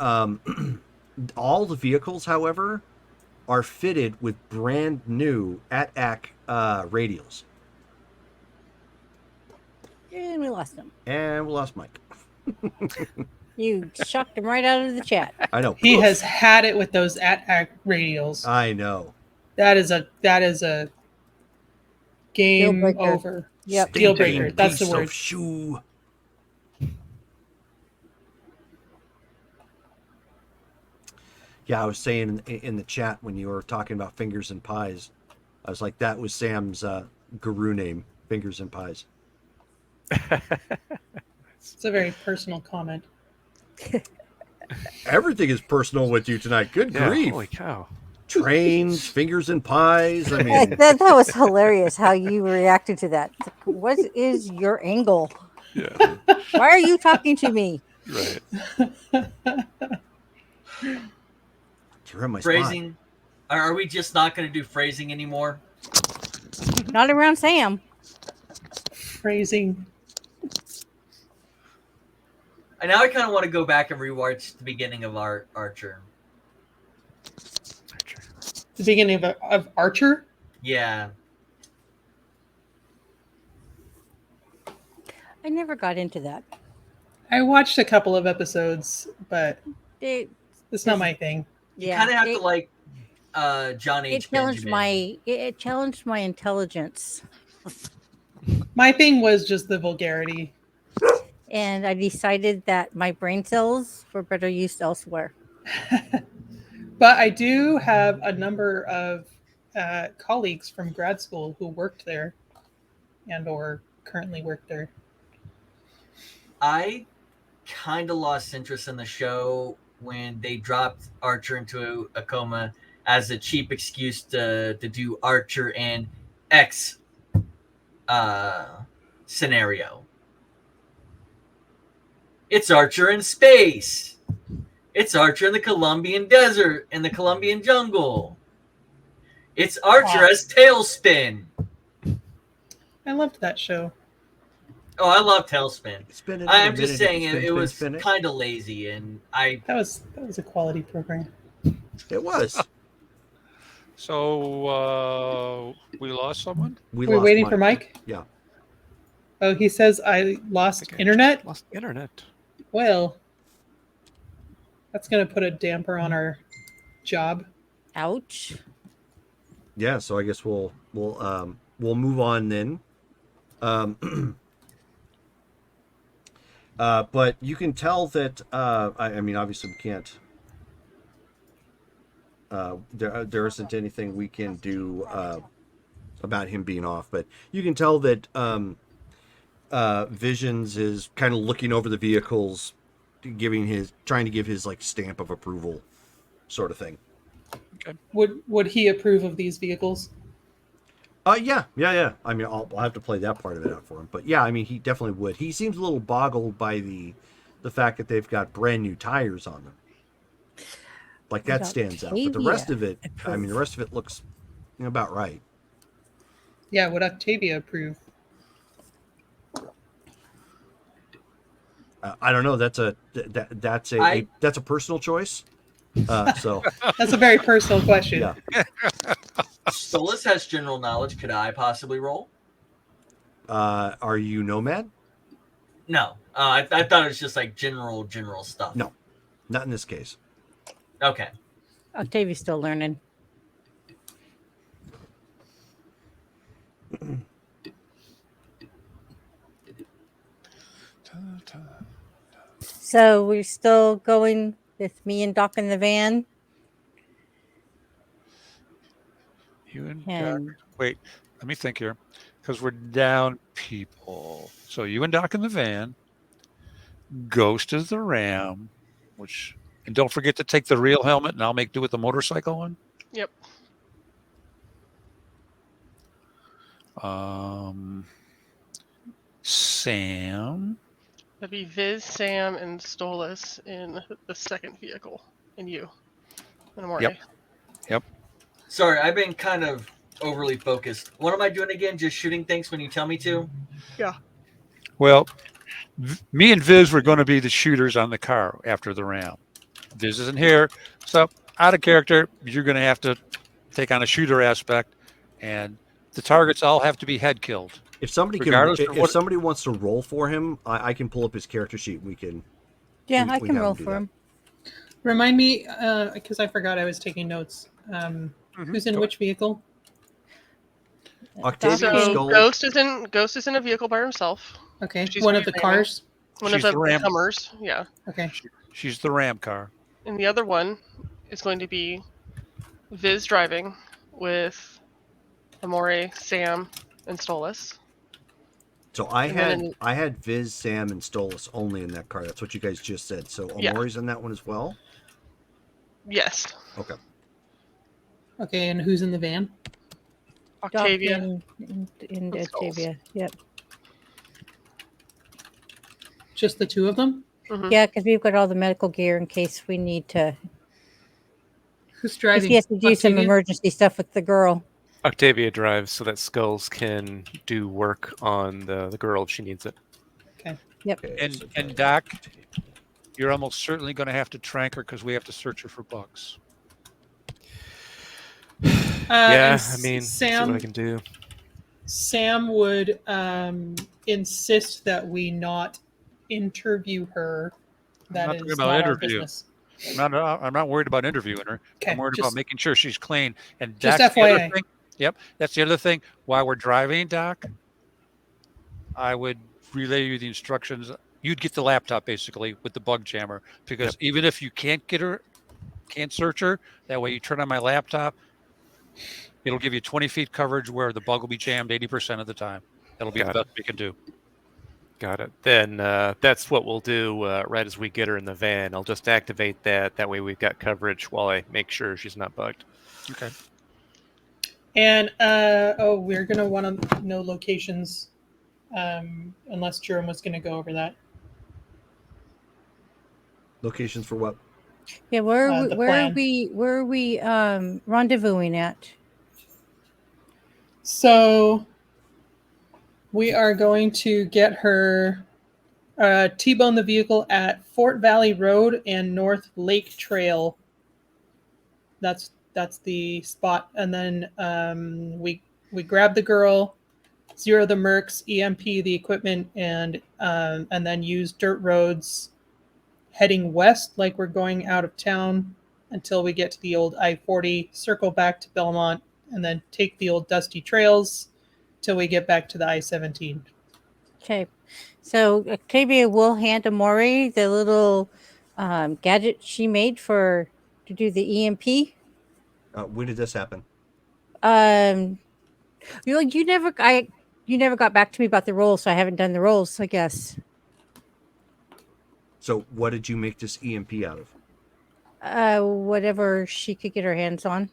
all the vehicles, however, are fitted with brand new AT-AC radials. And we lost him. And we lost Mike. You shocked him right out of the chat. I know. He has had it with those AT-AC radials. I know. That is a game Deal breaker. over. Yep. Deal breaker. Stinking That's the piece word. of shoe. Yeah, I was saying in the chat when you were talking about fingers and pies, I was like, that was Sam's guru name, Fingers and Pies. It's a very personal comment. Everything is personal with you tonight. Good Yeah, grief. holy cow. Trains, fingers and pies. I mean, That was hilarious how you reacted to that. It's like, what is your angle? Yeah, Why are you talking to me? right. You're in my spot. Phrasing. Are we just not going to do phrasing anymore? Not around Sam. Phrasing. And now I kind of want to go back and rewatch the beginning of Archer. The beginning of Archer. Yeah. I never got into that. I watched a couple of episodes, but It, it's not my thing. You yeah, kind of have it, to like John it H. challenged Benjamin. it challenged my intelligence, My thing was just the vulgarity. and I decided that my brain cells were better used elsewhere. But I do have a number of colleagues from grad school who worked there and or currently work there. I kind of lost interest in the show when they dropped Archer into a coma as a cheap excuse to do Archer and X scenario. It's Archer in space. It's Archer in the Colombian desert, in the Colombian jungle. It's Archer Wow. as Tailspin. I loved that show. Oh, I love Tailspin. It's been another I'm just minute. saying Spin, it spin, was spin it. kind of lazy, and I That was a quality program. it was. So we lost someone. We're lost waiting for Mike. Yeah. Oh, he says I lost Okay, internet. Lost internet. Well, that's going to put a damper on our job. Ouch. Yeah. So I guess we'll move on then. But you can tell that I mean, obviously we can't. There isn't anything we can do about him being off, but you can tell that Visions is kind of looking over the vehicles, trying to give his like stamp of approval, sort of thing. Would he approve of these vehicles? Yeah. I mean, I'll have to play that part of it out for him, but yeah, I mean, he definitely would. He seems a little boggled by the fact that they've got brand new tires on them. Like that Would stands out, but the rest of it, I mean, the approve? rest of it looks about right. Yeah, would Octavia approve? I don't know. That's a personal choice. So That's a very personal question. yeah. Stolas has general knowledge. Could I possibly roll? Are you Nomad? No. I thought it was just like general stuff. No, not in this case. Okay. Octavia's still learning. So we're still going with me and Doc in the van. You and And Doc. Wait, let me think here, because we're down people. So you and Doc in the van. Ghost is the ram, and don't forget to take the real helmet, and I'll make do with the motorcycle one. Yep. Sam. That'd be Viz, Sam, and Stolas in the second vehicle, and you. And Amore. Yep. Sorry, I've been kind of overly focused. What am I doing again? Just shooting things when you tell me to? Yeah. Well, me and Viz were going to be the shooters on the car after the ram. Viz isn't here, so out of character, you're going to have to take on a shooter aspect, and the targets all have to be head killed. If somebody somebody wants to roll for him, I can pull up his character sheet. We can. yeah, we I can can have roll him do for that. him. Remind me, because I forgot I was taking notes. Who's in Go which vehicle? Octavia So, Skull. Ghost is in a vehicle by herself. Okay, She's one of the ramming. cars. One She's of the the ram. Hummers. Yeah. Okay. She's the ram car. And the other one is going to be Viz driving with Amore, Sam, and Stolas. So And then I had Viz, Sam, and Stolas only in that car. That's what you guys just said. So Yeah. Omori's in that one as well. Yes, Okay. Okay, and who's in the van? Octavia. And and Skulls. Octavia. Yep. Just the two of them? Mhm. Yeah, because we've got all the medical gear in case we need to. Who's Because driving? he has to do some Octavia? emergency stuff with the girl. Octavia drives so that Skulls can do work on the girl if she needs it. Okay. Okay, And- so and drive. Doc? You're almost certainly going to have to trank her because we have to search her for bugs. Yeah, and I mean, see what I can do. Sam would insist that we not interview her. That not is talking about not our interview. business. I'm not worried about interviewing her. Okay, I'm worried about making sure she's clean. And just that's the other FYI. thing. Yep, that's the other thing. While we're driving, Doc, I would relay you the instructions. You'd get the laptop basically with the bug jammer because even if you can't get her, can't search her, that way you turn on my laptop. It'll give you 20 feet coverage where the bug will be jammed 80% of the time. That'll be the best we can do. Got it. Then that's what we'll do right as we get her in the van. I'll just activate that. That way we've got coverage while I make sure she's not bugged. Okay. And we're gonna want to know locations, unless Jerome was gonna go over that. Locations for what? Yeah, where are The we, plan. where are we rendezvousing at? So we are going to get her T-bone the vehicle at Fort Valley Road and North Lake Trail. That's the spot, and then we grab the girl, zero the mercs, EMP the equipment, and then use dirt roads heading west like we're going out of town until we get to the old I-40, circle back to Belmont, and then take the old dusty trails till we get back to the I-17. Okay, so Octavia will hand Amori the little gadget she made to do the EMP. When did this happen? You never got back to me about the rolls, so I haven't done the rolls, I guess. So what did you make this EMP out of? Whatever she could get her hands on.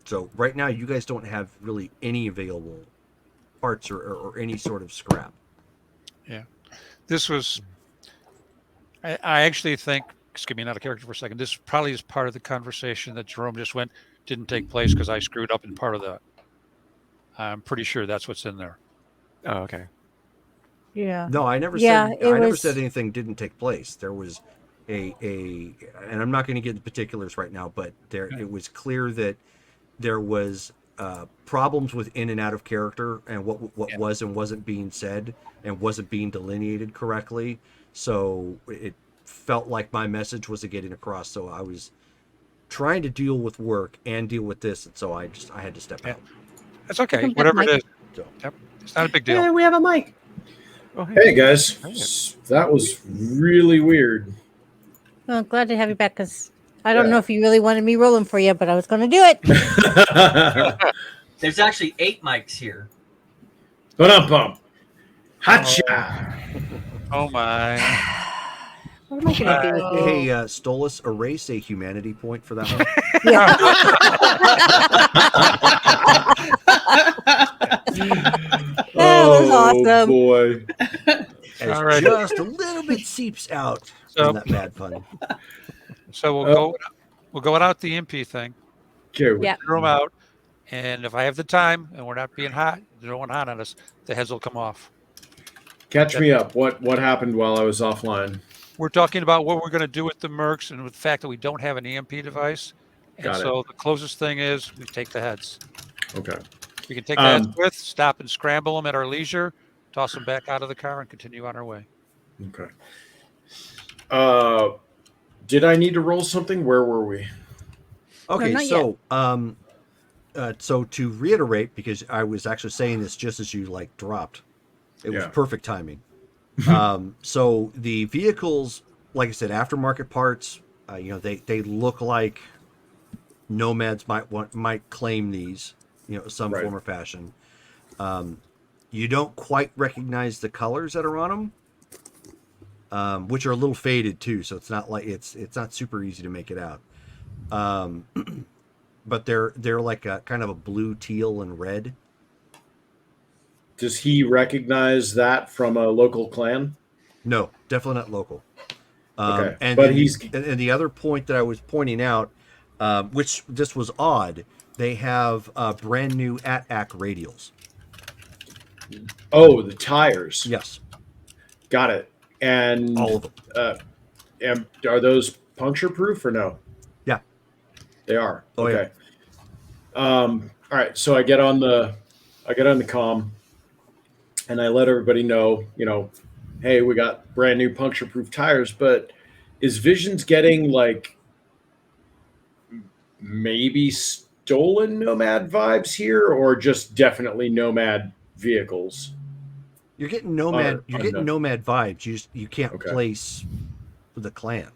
So right now you guys don't have really any available parts or any sort of scrap. Yeah. This was, I actually think, excuse me, not a character for a second, this probably is part of the conversation that Jerome just didn't take place because I screwed up in part of that. I'm pretty sure that's what's in there. Oh, okay. Yeah. No, I never Yeah, said it I never was- said anything didn't take place. There was and I'm not going to get the particulars right now, but it was clear that there was problems with in and out of character and what was and wasn't being said and wasn't being delineated correctly. So it felt like my message wasn't getting across. So I was trying to deal with work and deal with this, and so I had to step out. That's okay. Welcome back, Whatever it Mike. is. Yep. It's not a big deal. Yeah, we have a mic. Oh, Hey guys, that was really weird. Well, glad to have you back because I don't know if you really wanted me rolling for you, but I was going to do it. There's actually 8 mics here. Ba-dum-bum. Hacha. Oh my. What am I going to do with you? Hey, Stolas, erase a humanity point for that one. That was awesome. Boy. As All right. just a little bit seeps out So- from that bad fun. So we'll go without the MP thing. Okay. Yeah. Throw them out. And if I have the time and we're not being hot, no one hot on us, the heads will come off. Catch me up. What happened while I was offline? We're talking about what we're going to do with the Mercs and with the fact that we don't have an EMP device. And Got it. so the closest thing is we take the heads. Okay. We can take the heads with, stop and scramble them at our leisure, toss them back out of the car, and continue on our way. Okay. Did I need to roll something? Where were we? Okay, not so so to reiterate, because I was actually saying this just as you dropped, it was Yeah. perfect timing. So the vehicles, like I said, aftermarket parts, they look like nomads might claim these, some Right. form or fashion. You don't quite recognize the colors that are on them, which are a little faded too. So it's not like it's not super easy to make it out. But they're like a kind of a blue, teal, and red. Does he recognize that from a local clan? No, definitely not local. Okay, And but then he's and the other point that I was pointing out, which this was odd, they have brand new AT-AC radials. oh, the tires. Yes, Got it. And all of them. are those puncture proof or no? Yeah. They are. Oh, Okay. All right. So I get on the comm, and I let everybody know, hey, we got brand new puncture proof tires, but is Visions getting like maybe stolen Nomad vibes here, or just definitely Nomad vehicles? You're getting Nomad. Or You're getting unknown? Nomad vibes. You can't Okay. place the clan.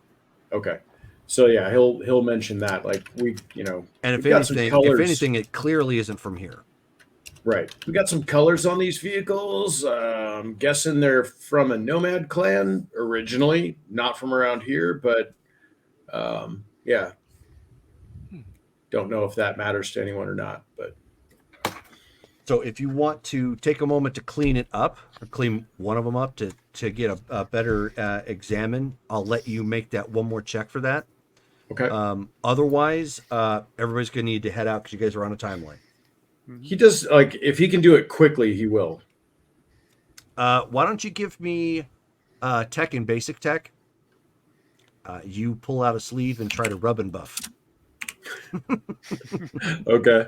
Okay. So yeah, he'll mention that, like, we And we've got some colors. it clearly isn't from here. Right. We got some colors on these vehicles. I'm guessing they're from a Nomad clan originally, not from around here, but yeah. Don't know if that matters to anyone or not, but So if you want to take a moment to clean it up, or clean one of them up to get a better examine, I'll let you make that one more check for that. okay. Otherwise, everybody's gonna need to head out because you guys are on a timeline. He does, like, if he can do it quickly, he will. Why don't you give me tech and basic tech? You pull out a sleeve and try to rub and buff. Okay.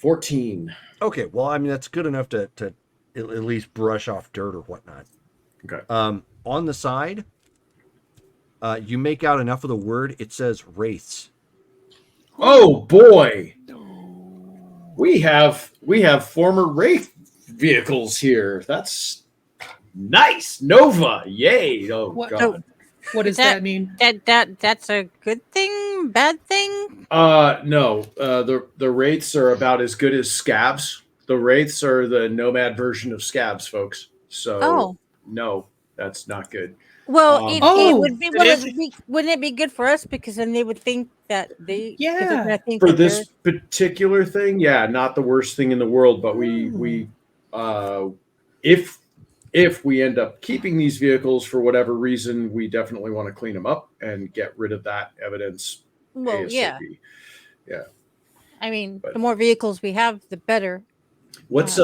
$14. Okay, well, I mean that's good enough to at least brush off dirt or whatnot. Okay. On the side, you make out enough of the word. It says wraiths. Oh boy. We have former Wraith vehicles here. That's nice. Nova. Yay. Oh What- god. What does that mean? That's a good thing, bad thing? No. The Wraiths are about as good as Scabs. The Wraiths are the Nomad version of Scabs, folks. So Oh. no, that's not good. Well, Oh, wouldn't it be good for us, because then they would think that they 'cause they're Yeah. gonna think For that this particular thing, yeah, not the worst thing in the world, but we if we end up keeping these vehicles for whatever reason, we definitely want to clean them up and get rid of that evidence. well, yeah. ASAP. Yeah. I mean, But- the more vehicles we have, the better. What's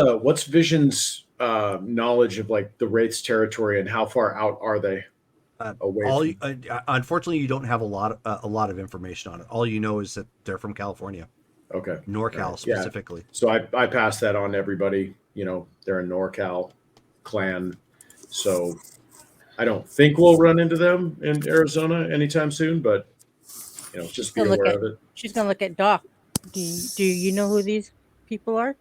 Vision's knowledge of, like, the Wraith's territory, and how far out are they away from? Unfortunately, you don't have a lot of information on it. All you know is that they're from California, Okay. NorCal Yeah. specifically. So I pass that on to everybody. They're a NorCal clan. So I don't think we'll run into them in Arizona anytime soon, but just be gonna look aware at- of it. She's gonna look at Doc. Do you know who these people are?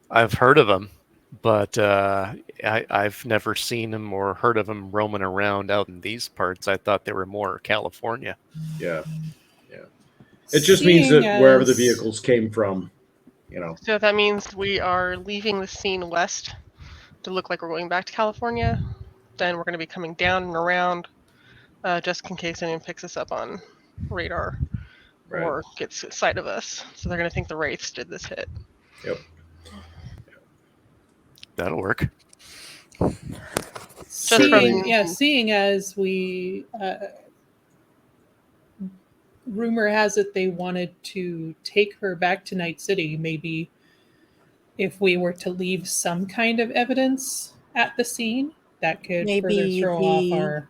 I've heard of them, but I've never seen them or heard of them roaming around out in these parts. I thought they were more California. Yeah. Yeah. It just means that Seeing wherever the as- vehicles came from, So that means we are leaving the scene west to look like we're going back to California. Then we're going to be coming down and around, just in case anyone picks us up on radar Right. or gets sight of us. So they're going to think the Wraiths did this hit. Yep. That'll work. Just from Seeing as we rumor has it they wanted to take her back to Night City, maybe if we were to leave some kind of evidence at the scene, that could further Maybe throw off our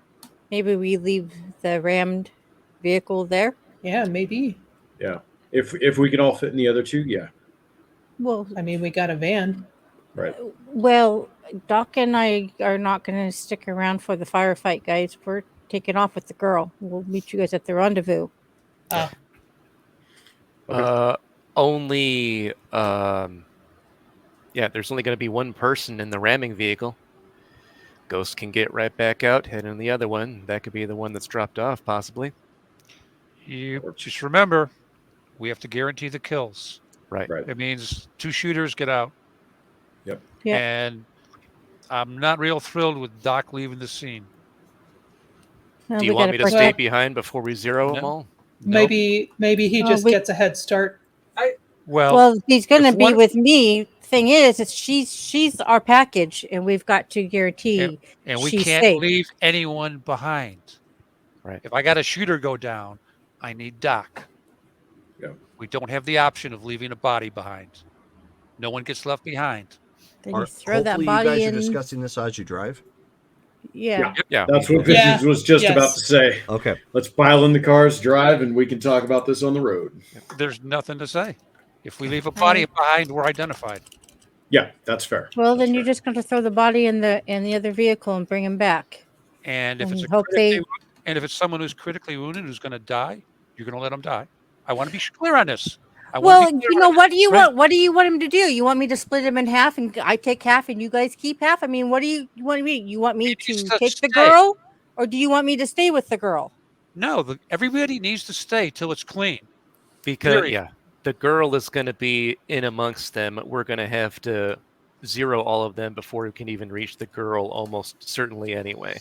Maybe we leave the rammed vehicle there. maybe. Yeah. If we can all fit in the other two, yeah. Well, I mean, we got a van. Right. well, Doc and I are not going to stick around for the firefight, guys. We're taking off with the girl. We'll meet you guys at the rendezvous. Only there's only going to be one person in the ramming vehicle. Ghost can get right back out, head in the other one. That could be the one that's dropped off, possibly. You just remember, we have to guarantee the kills. Right. Right. It means 2 shooters get out. Yep. Yep. And I'm not real thrilled with Doc leaving the scene. Well, Do you we want gotta me to protect- stay behind before we zero them No. all? Nope. Maybe he Oh, just we- gets a head start. Well, he's gonna if be one- with me. Thing is, she's our package, and we've got to guarantee and we she's can't safe. leave anyone behind. Right. If I got a shooter go down, I need Doc. Yeah. We don't have the option of leaving a body behind. No one gets left behind. Then you Are, throw that hopefully, you body guys in. are discussing this as you drive. Yeah. Yeah. That's what Yeah. Visions was just Yes. about to say. Okay. Let's pile in the cars, drive, and we can talk about this on the road. There's nothing to say. If we leave a body behind, we're identified. Yeah, that's fair. Well, That's then you're fair. just going to throw the body in the other vehicle and bring him back. And if And it's hope they- and if it's someone who's critically wounded who's going to die, you're going to let them die. I want to be clear on this. Well, you know, what do you Right. want? What do you want him to do? You want me to split him in half and I take half and you guys keep half? I mean, what do you want me? You want me He needs to to take the stay. girl, or do you want me to stay with the girl? No, everybody needs to stay till it's clean. Because Period. the girl is going to be in amongst them. We're going to have to zero all of them before we can even reach the girl, almost certainly anyway.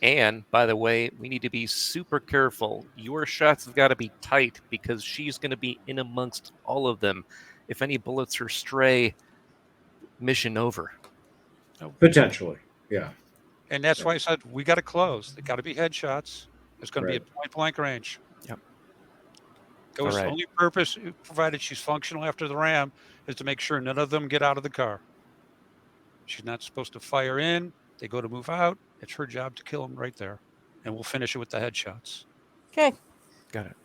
And by the way, we need to be super careful. Your shots have got to be tight because she's going to be in amongst all of them. If any bullets are stray, mission over. Potentially. Yeah. And that's why I said we got to close. They got to be headshots. It's going to be Right. at point blank range. Yep. Ghost's All right. only purpose, provided she's functional after the ram, is to make sure none of them get out of the car. She's not supposed to fire in. They go to move out. It's her job to kill them right there. And we'll finish it with the headshots. Okay, Got it.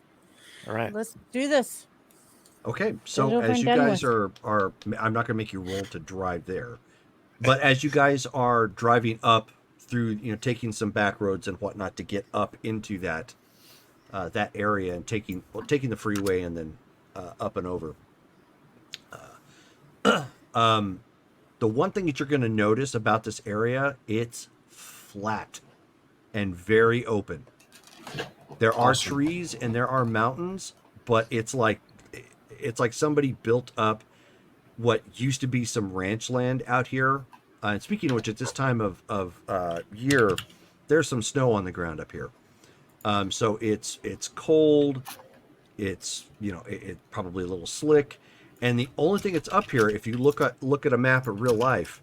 All right. let's do this. Okay, so over as and you done guys with. are, I'm not going to make you roll to drive there, but as you guys are driving up through, taking some back roads and whatnot to get up into that area and taking the freeway and then up and over. The one thing that you're going to notice about this area, it's flat and very open. There are trees and there are mountains, but it's like somebody built up what used to be some ranch land out here. And speaking of which, at this time of year, there's some snow on the ground up here. So it's cold. It's it probably a little slick. And the only thing that's up here, if you look at a map of real life,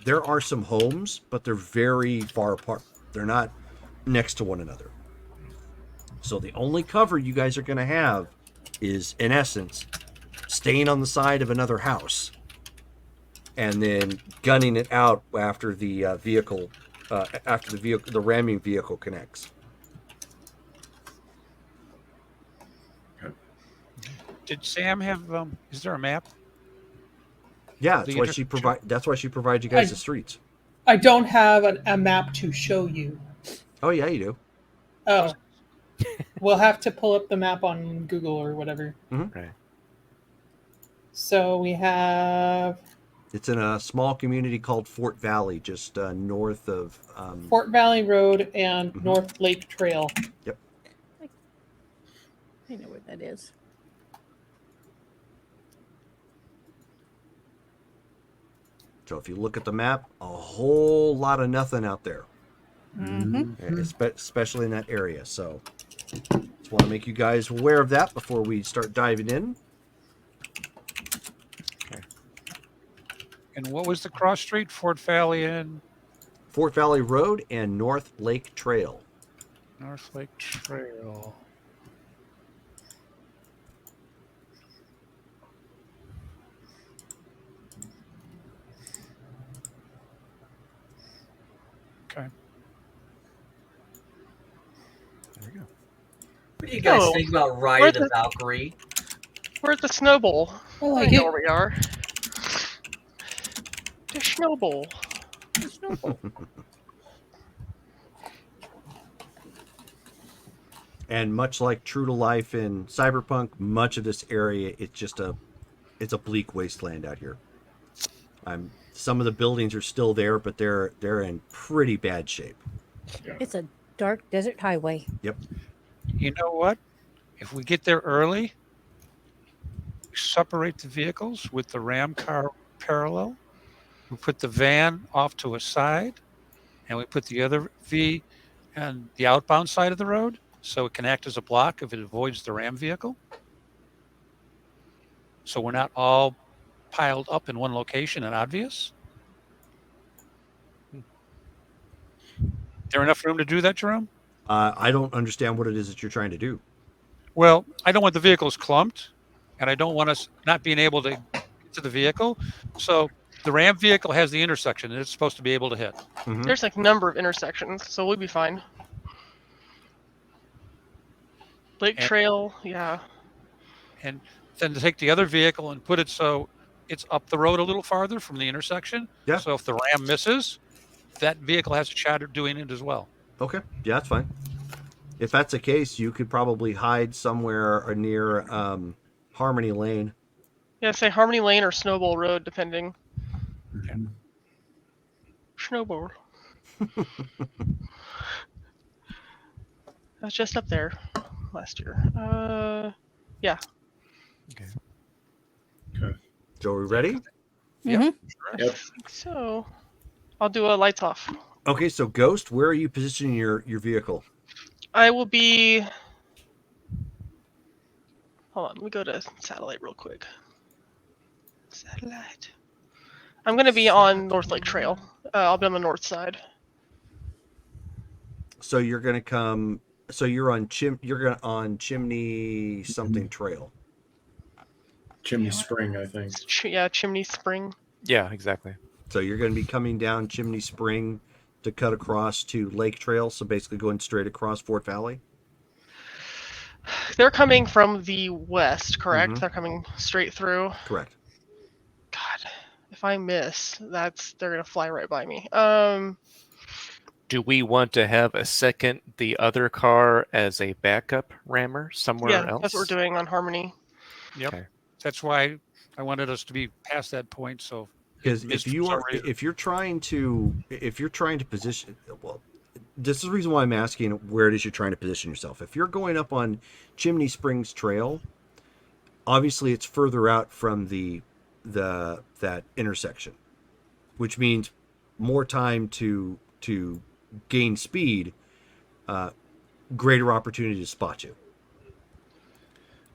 there are some homes, but they're very far apart. They're not next to one another. So the only cover you guys are going to have is, in essence, staying on the side of another house and then gunning it out after the vehicle, the ramming vehicle connects. Did Sam have? Is there a map? Yeah, The that's why she provides you guys the streets. I don't have a map to show you. Oh yeah, you do. Oh. We'll have to pull up the map on Google or whatever. Right. So we have It's in a small community called Fort Valley, just north of. Fort Valley Road and North Lake Trail. Yep. I know where that is. So if you look at the map, a whole lot of nothing out there, especially in that area. So just want to make you guys aware of that before we start diving in. And what was the cross street? Fort Valley and Fort Valley Road and North Lake Trail. North Lake Trail. Okay. There we go. What do you guys Oh, think about Ride where of the the- Valkyrie? We're at the snowball. I like I know it. where we are. The snowball. And much like true to life in Cyberpunk, much of this area it's a bleak wasteland out here. Some of the buildings are still there, but they're in pretty bad shape. It's a dark desert highway. Yep. You know what? If we get there early, separate the vehicles with the ram car parallel. We put the van off to a side, and we put the other V on the outbound side of the road, so it can act as a block if it avoids the ram vehicle. So we're not all piled up in one location and obvious. There enough room to do that, Jerome? I don't understand what it is that you're trying to do. Well, I don't want the vehicles clumped, and I don't want us not being able to get to the vehicle. So the ram vehicle has the intersection that it's supposed to be able to hit. Mhm. There's like a number of intersections, so we'll be fine. Lake And- Trail, yeah. And then to take the other vehicle and put it so it's up the road a little farther from the intersection. Yeah. So if the ram misses, that vehicle has a shot at doing it as well. Okay. Yeah, that's fine. If that's the case, you could probably hide somewhere near Harmony Lane. Yeah, say Harmony Lane or Snowball Road, depending. Snowball. I was just up there last year. Yeah. So are we ready? Yep. Mhm. I think so. I'll do a lights off. Okay, so Ghost, where are you positioning your vehicle? I will be. Hold on, let me go to satellite real quick. Satellite. I'm going to be on North Lake Trail. I'll be on the north side. So you're gonna come. So you're on Chimney something Trail. Chimney Spring, I think. Yeah, Chimney Spring. Yeah, exactly. So you're going to be coming down Chimney Spring to cut across to Lake Trail. So basically going straight across Fort Valley. They're coming from the west, correct? Mhm. They're coming straight through. Correct. God, if I miss, they're gonna fly right by me. Do we want to have the other car as a backup rammer somewhere else? That's what we're doing on Harmony. Yep. Okay. That's why I wanted us to be past that point. So Because missed if for you some are reason. if you're trying to position, well, this is the reason why I'm asking where it is you're trying to position yourself. If you're going up on Chimney Springs Trail, obviously it's further out from that intersection, which means more time to gain speed, greater opportunity to spot you.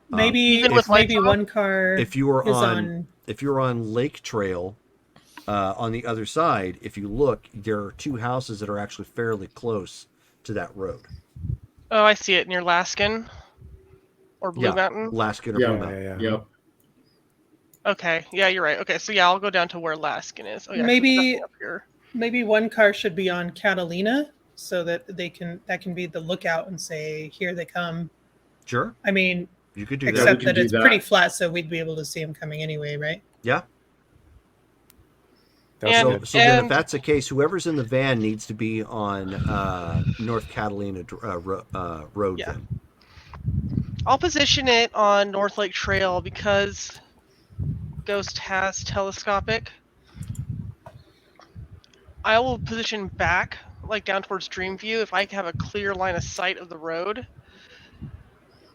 Maybe Even if with lights maybe off? one car If you are is on if you're on Lake Trail, on the other side, if you look, there are two houses that are actually fairly close to that road. Oh, I see it near Laskin or Blue Yeah. Mountain. Laskin or Yeah, Blue Yeah, Mountain. yeah. Yep. Okay, yeah, you're right. Okay, so yeah, I'll go down to where Laskin is. Oh yeah, 'cause Maybe- there's nothing up here. maybe one car should be on Catalina so that that can be the lookout and say, here they come. Sure, I mean, you could do that. except can that do it's that. pretty flat, so we'd be able to see them coming anyway, right? Yeah. That's And- good. So then, if And- that's the case, whoever's in the van needs to be on North Catalina Road. Yeah. Then. I'll position it on North Lake Trail because Ghost has telescopic. I will position back, like down towards Dreamview, if I have a clear line of sight of the road.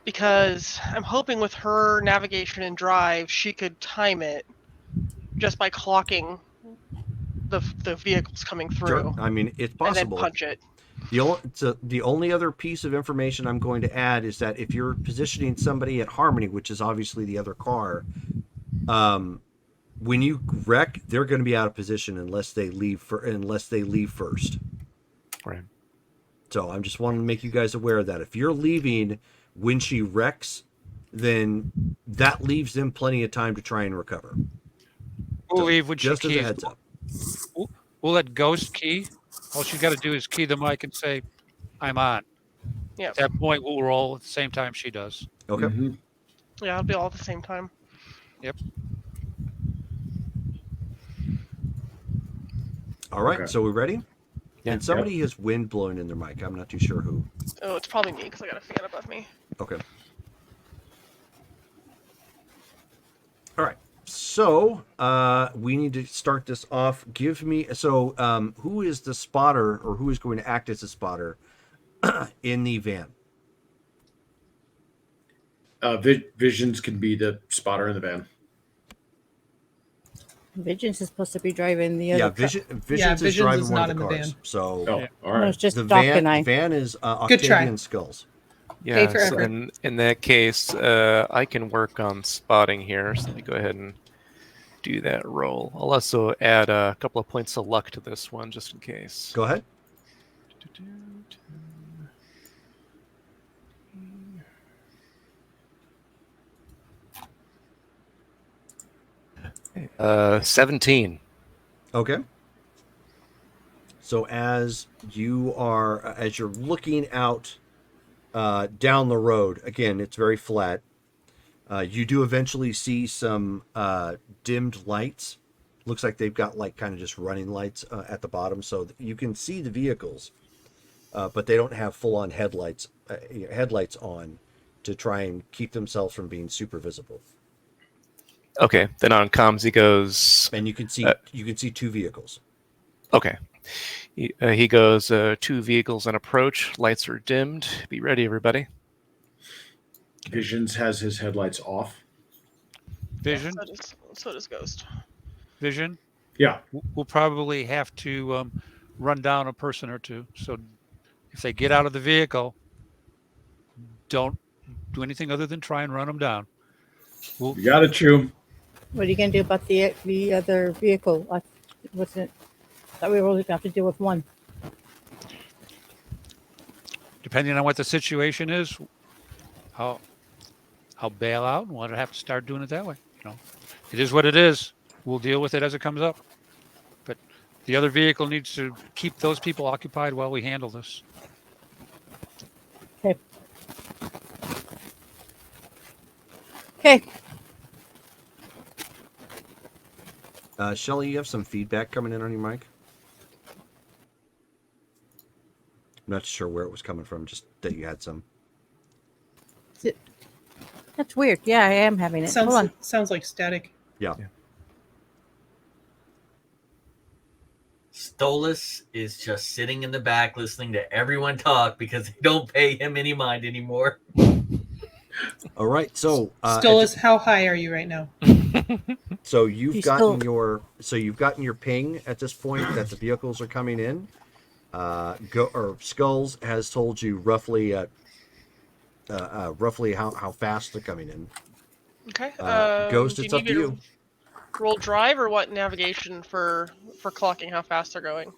Because I'm hoping with her navigation and drive, she could time it just by clocking the vehicles coming through Sure. I mean, it's and then possible. punch it. The only other piece of information I'm going to add is that if you're positioning somebody at Harmony, which is obviously the other car, when you wreck, they're going to be out of position unless they leave first. Right. So I'm just wanting to make you guys aware of that. If you're leaving when she wrecks, then that leaves them plenty of time to try and recover. We'll leave when she Just as a keys. heads up. We'll let Ghost key. All she's got to do is key the mic and say, I'm on. Yeah. At that point, we'll roll at the same time she does. Okay. Mhm. Yeah, it'll be all at the same time. All right. Okay. So we ready? Yeah. And somebody has wind blowing in their mic. I'm not too sure who. Oh, it's probably me because I got a fan above me. Okay. All right. So we need to start this off. Give me who is the spotter, or who is going to act as a spotter in the van? Visions can be the spotter in the van. Visions is supposed to be driving the other. Yeah, Visions is driving is one not of the in the cars. van. So Oh, Yeah. all No, right. it's just the Doc and I. van is Good try. Octavian Skulls. Pay for Yes, effort. and in that case, I can work on spotting here. So let me go ahead and do that roll. I'll also add a couple of points of luck to this one, just in case. Go ahead. 17. Okay. So as you're looking out down the road, again, it's very flat. You do eventually see some dimmed lights. Looks like they've got like kind of just running lights at the bottom, so you can see the vehicles, but they don't have full-on headlights on to try and keep themselves from being super visible. Okay, then on comms he goes. And you can see two vehicles. Okay, he goes. 2 vehicles on approach. Lights are dimmed. Be ready, everybody. Visions has his headlights off. Vision, So does Ghost. Vision. Yeah. We'll probably have to run down a person or two. So if they get out of the vehicle, don't do anything other than try and run them down. You got it, Chew. What are you going to do about the other vehicle? What's it? Thought we were only going to have to deal with one. Depending on what the situation is, I'll bail out and we'll have to start doing it that way. It is what it is. We'll deal with it as it comes up. But the other vehicle needs to keep those people occupied while we handle this. Okay. Okay. Shelly, you have some feedback coming in on your mic. I'm not sure where it was coming from, just that you had some. That's weird. Yeah, I am having it. Hold on. Sounds like static. Yeah. Stolas is just sitting in the back listening to everyone talk because they don't pay him any mind anymore. All right. So Stolas, how high are you right now? So you've gotten your ping at this point that the vehicles are coming in. Skulls has told you roughly how fast they're coming in. Okay. Ghost, do it's you up need to me you. roll drive or what navigation for clocking how fast they're going?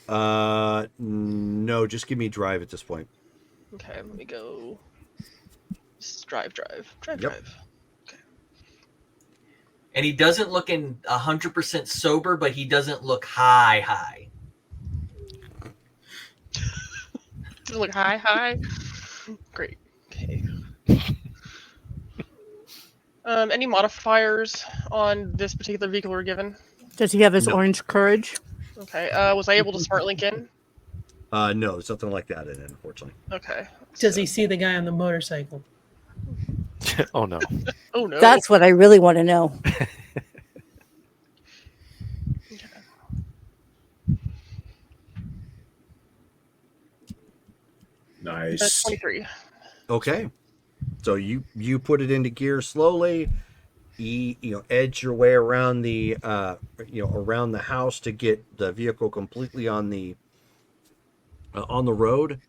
No, just give me drive at this point. Okay, let me go. Drive. Yep. Drive. And he doesn't look 100% sober, but he doesn't look high. Does it look high? Great. Okay. Any modifiers on this particular vehicle we're given? Does he have his No. orange courage? Okay. Was I able to smart link in? No, there's nothing like that in it, unfortunately. Okay. Does he see the guy on the motorcycle? Oh no. Oh no. That's what I really want to know. Nice. 23. Okay. So you put it into gear slowly. Edge your way around the around the house to get the vehicle completely on the road,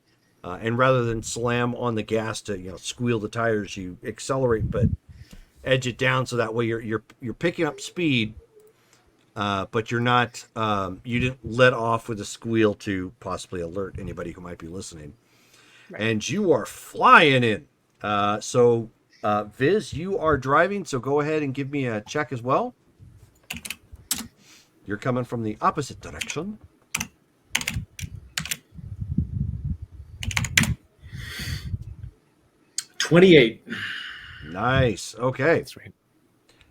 and rather than slam on the gas to squeal the tires, you accelerate but edge it down so that way you're picking up speed, but you're not you didn't let off with a squeal to possibly alert anybody who might be listening. Right. And you are flying in. So Viz, you are driving, so go ahead and give me a check as well. You're coming from the opposite direction. $28. Nice. Okay. That's right.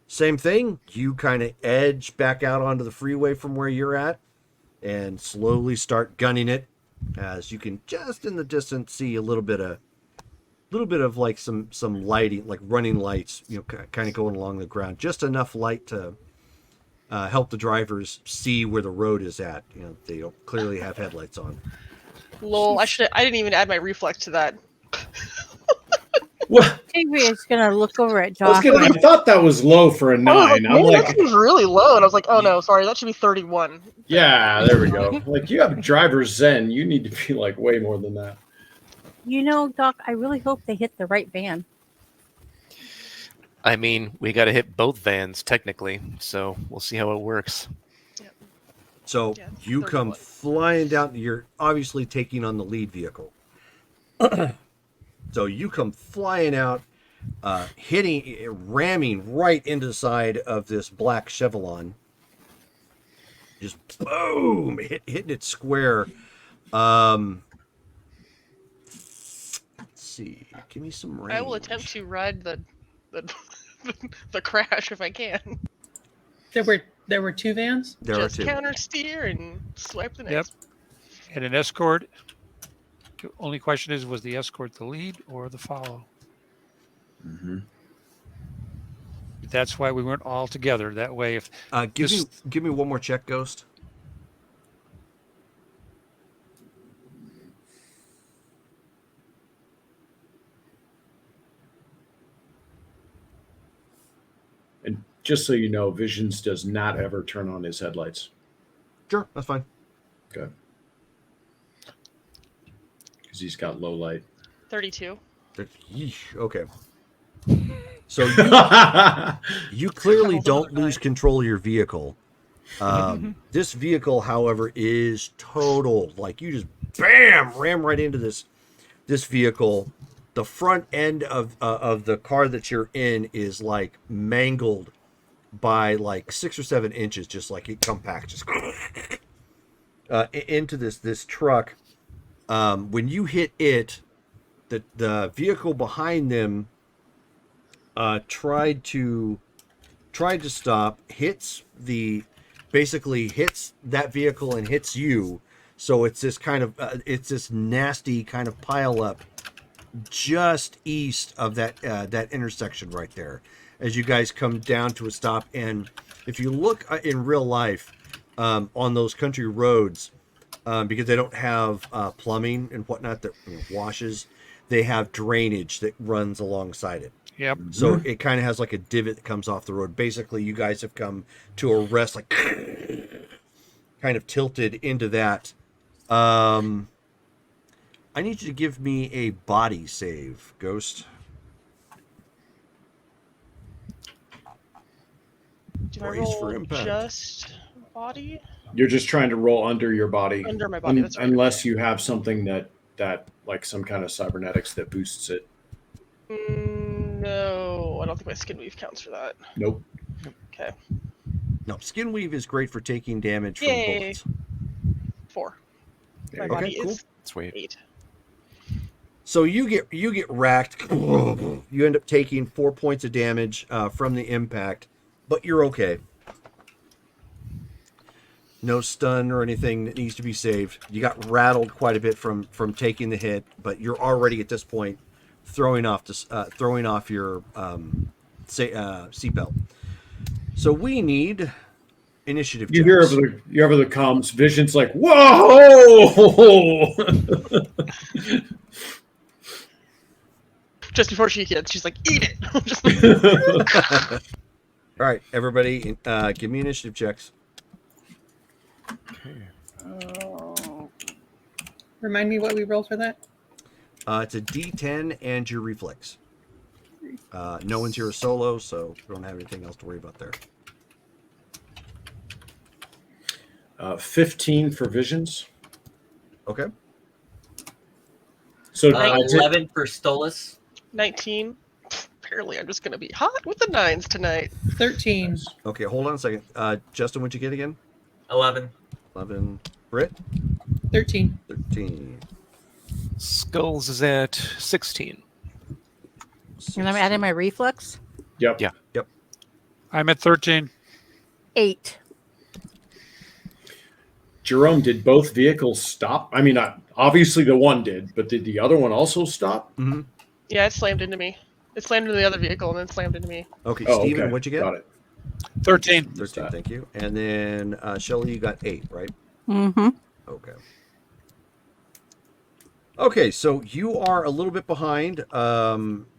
Same thing. You kind of edge back out onto the freeway from where you're at and slowly start gunning it, as you can just in the distance see a little bit of little bit of like some lighting, like running lights, kind of going along the ground, just enough light to help the drivers see where the road is at. They don't clearly have headlights on. Lol, I didn't even add my reflex to that. Well, Avery is gonna look over at I Josh. thought that was low for a I was like, 9. I'm man, that like, seems really low. And I was like, oh no, sorry, that should be 31. yeah, there we go. Like, you have driver's zen. You need to be like way more than that. Doc, I really hope they hit the right van. I mean, we got to hit both vans technically, so we'll see how it works. So Yeah, it's you come 31. flying down. You're obviously taking on the lead vehicle. So you come flying out, ramming right into the side of this black Chevrolet. Just boom, hitting it square. Let's see. Give me some range. I will attempt to ride the the crash if I can. There were 2 vans. There Just are 2. counter steer and swipe the next. And an escort. The only question is, was the escort the lead or the follow? Mm-hmm. That's why we weren't all together. That way, if Give me one more check, Ghost. And just so you know, Visions does not ever turn on his headlights. Sure, that's fine. Okay. Because he's got low light. 32. Yeesh, okay. So you clearly don't lose control of your vehicle. This vehicle, however, is totaled. Like, you just ram right into this vehicle. The front end of the car that you're in is like mangled by like 6 or 7 inches, just like it compact, just into this truck. When you hit it, the vehicle behind them tried to stop, basically hits that vehicle and hits you. So it's this kind of it's this nasty kind of pile up just east of that intersection right there, as you guys come down to a stop. And if you look in real life on those country roads, because they don't have plumbing and whatnot that washes, they have drainage that runs alongside it. Yep. So it kind of has like a divot that comes off the road. Basically, you guys have come to a rest, like kind of tilted into that. I need you to give me a body save, Ghost. Do I Brace roll for impact. just body? You're just trying to roll under your body. Under my body, that's right. Unless you have something that like some kind of cybernetics that boosts it. No, I don't think my skin weave counts for that. Nope. Okay. No, skin weave is great for taking damage from Yay. bullets. 4. My Okay, body cool. is Sweet. 8. So you get racked. You end up taking 4 points of damage from the impact, but you're okay. No stun or anything that needs to be saved. You got rattled quite a bit from taking the hit, but you're already at this point throwing off your seatbelt. So we need initiative. You checks. hear over the comms, Vision's like, whoa! Just before she hits, she's like, eat it! All right, everybody, give me initiative checks. Remind me what we roll for that. It's a D10 and your reflex. No one's here solo, so we don't have anything else to worry about there. 15 for Visions. Okay. So 11 for Stolas. 19. Apparently, I'm just going to be hot with the 9s tonight. 13. Okay, hold on a second. Justin, what'd you get again? 11. 11. Britt? 13. 13. Skulls is at 16. And I'm adding my reflex. Yep. Yeah. Yep. I'm at 13. 8. Jerome, did both vehicles stop? I mean, obviously the one did, but did the other one also stop? Mm-hmm. Yeah, it slammed into me. It slammed into the other vehicle and then slammed into me. Okay, Oh, Steven, okay. what'd you get? Got it. 13. 13, that. thank you. And then Shelly, you got 8, right? Mm-hmm. Okay. Okay, so you are a little bit behind,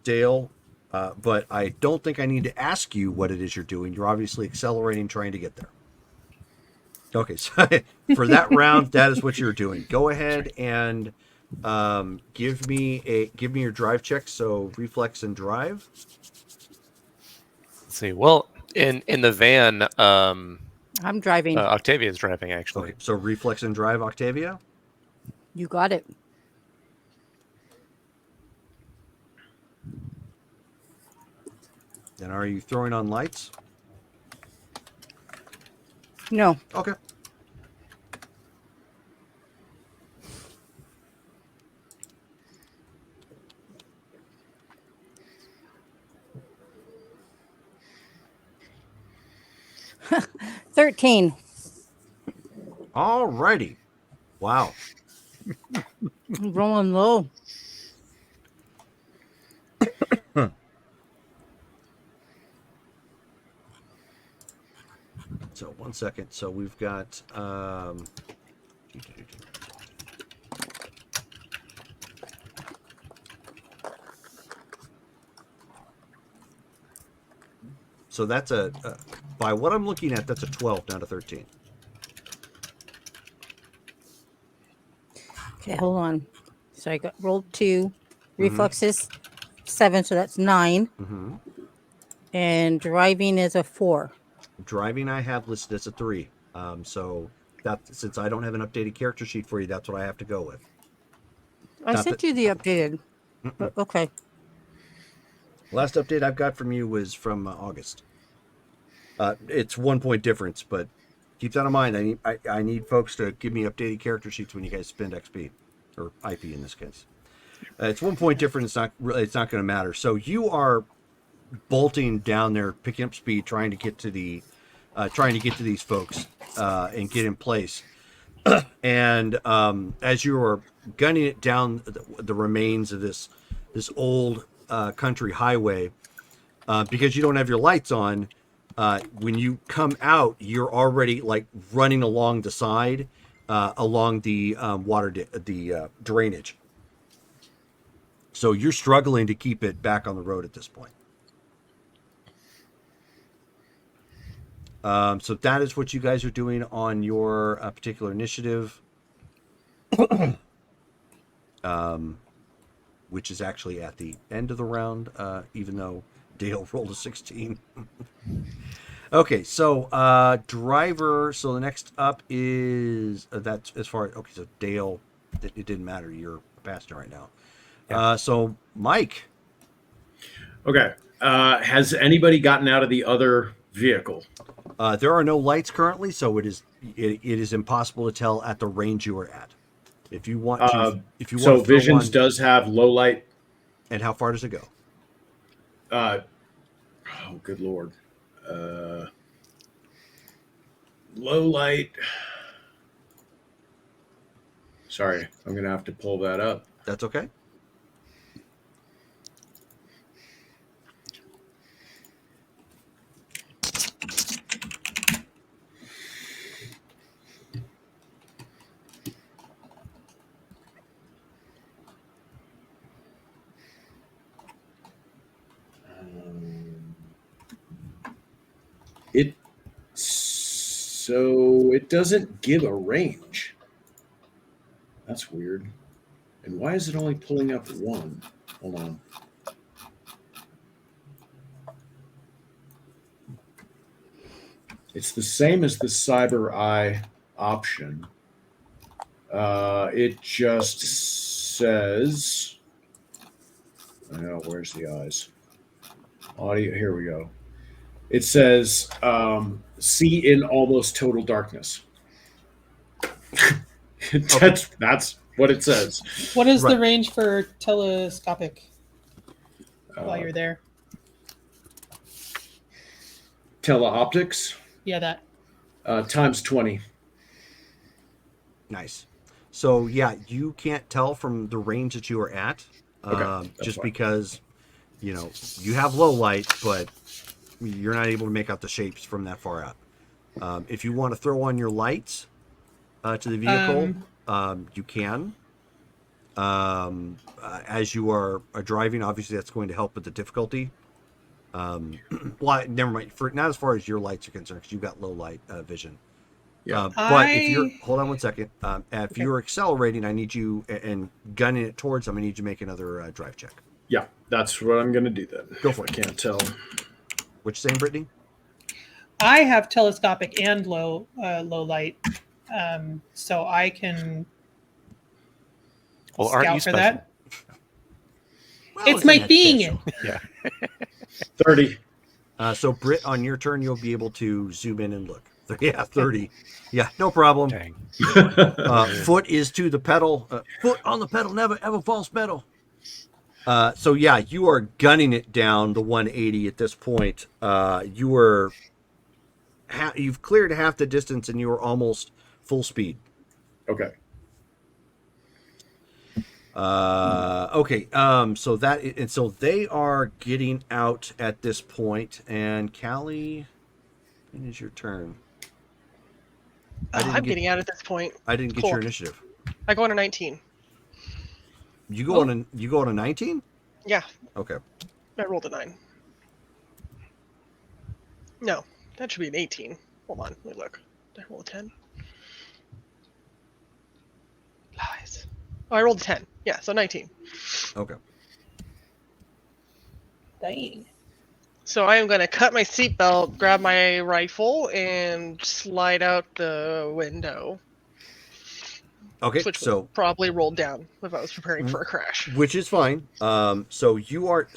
Dale, but I don't think I need to ask you what it is you're doing. You're obviously accelerating, trying to get there. Okay, so for that round, that is what you're doing. Go ahead and give me your drive check. So reflex and drive. Let's see. Well, in the van, I'm driving. Octavia's driving actually. Okay, so reflex and drive, Octavia. You got it. And are you throwing on lights? No. Okay. $13. All righty. Wow. I'm rolling low. So 1 second. So we've got so that's by what I'm looking at, that's a 12, not a 13. Okay, hold on. So I got rolled 2. Reflexes 7, so that's 9. Mm-hmm. And driving is a 4. Driving I have listed as a 3. So that since I don't have an updated character sheet for you, that's what I have to go with. I Not sent that- you the updated. But okay. Last update I've got from you was from August. It's 1 point difference, but keep that in mind. I need folks to give me updated character sheets when you guys spend XP or IP in this case. It's 1 point difference. It's not going to matter. So you are bolting down there, picking up speed, trying to get to these folks and get in place. And as you are gunning it down the remains of this old country highway, because you don't have your lights on, when you come out, you're already like running along the side, along the drainage. So you're struggling to keep it back on the road at this point. So that is what you guys are doing on your particular initiative, which is actually at the end of the round, even though Dale rolled a 16. Okay, so driver. So the next up is that's as far as okay. So Dale, it didn't matter. You're a passenger right now. Yeah. So Mike. Okay. Has anybody gotten out of the other vehicle? There are no lights currently, so it is impossible to tell at the range you are at. If you want to, So throw Visions one, does have low light. and how far does it go? Oh, good lord. Low light. Sorry, I'm gonna have to pull that up. That's okay. It doesn't give a range. That's weird. And why is it only pulling up 1? Hold on. It's the same as the Cyber Eye option. It just says, oh, where's the eyes? Audio, here we go. It says, see in almost total darkness. That's what it says. What is Right. the range for telescopic while you're there? Teleoptics, Yeah, that. times 20. Nice. So yeah, you can't tell from the range that you are at. that's just fine. because you have low light, but you're not able to make out the shapes from that far out. If you want to throw on your lights to the vehicle, you can. As you are driving, obviously that's going to help with the difficulty. Well, never mind. For not as far as your lights are concerned, because you've got low light vision. Yeah. But if you're hold on one second, if Okay. you're accelerating, I need you and gunning it towards them. I need you to make another drive check. Yeah, that's what I'm going to do then. Go for I it. can't tell. Which same, Brittany? I have telescopic and low light, so I can Well, aren't you scout for special? that. Well, It's my isn't that being special? it. Yeah. 30. So Britt, on your turn, you'll be able to zoom in and look. Yeah, 30. Yeah, no problem. Dang. Foot is to the pedal. Foot on the pedal, never ever false pedal. So yeah, you are gunning it down the 180 at this point. You've cleared half the distance and you are almost full speed. Okay. Okay. So they are getting out at this point, and Callie, when is your turn? I'm getting out at this point. I didn't get Cool. your initiative. I go on a 19. You go on a 19? Yeah, Okay. I rolled a 9. No, that should be an 18. Hold on, let me look. Did I roll a 10? Lies. Oh, I rolled a 10. Yeah, so 19. Okay. Dang. So I am going to cut my seatbelt, grab my rifle, and slide out the window. Okay. Which So would probably rolled down if I was preparing for a crash. which is fine. So you are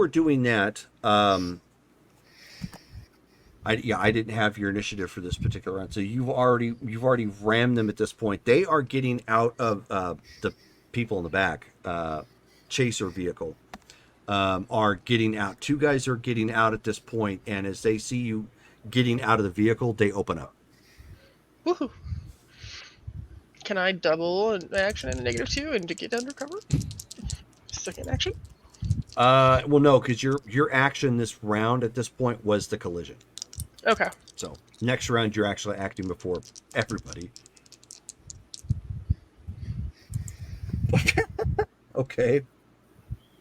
doing that. I didn't have your initiative for this particular round. So you've already rammed them at this point. They are getting out of the people in the back chaser vehicle. Are getting out. Two guys are getting out at this point, and as they see you getting out of the vehicle, they open up. Woohoo! Can I double an action and a -2 and to get undercover? Second action? Well, no, because your action this round at this point was the collision. Okay. So next round, you're actually acting before everybody. Okay.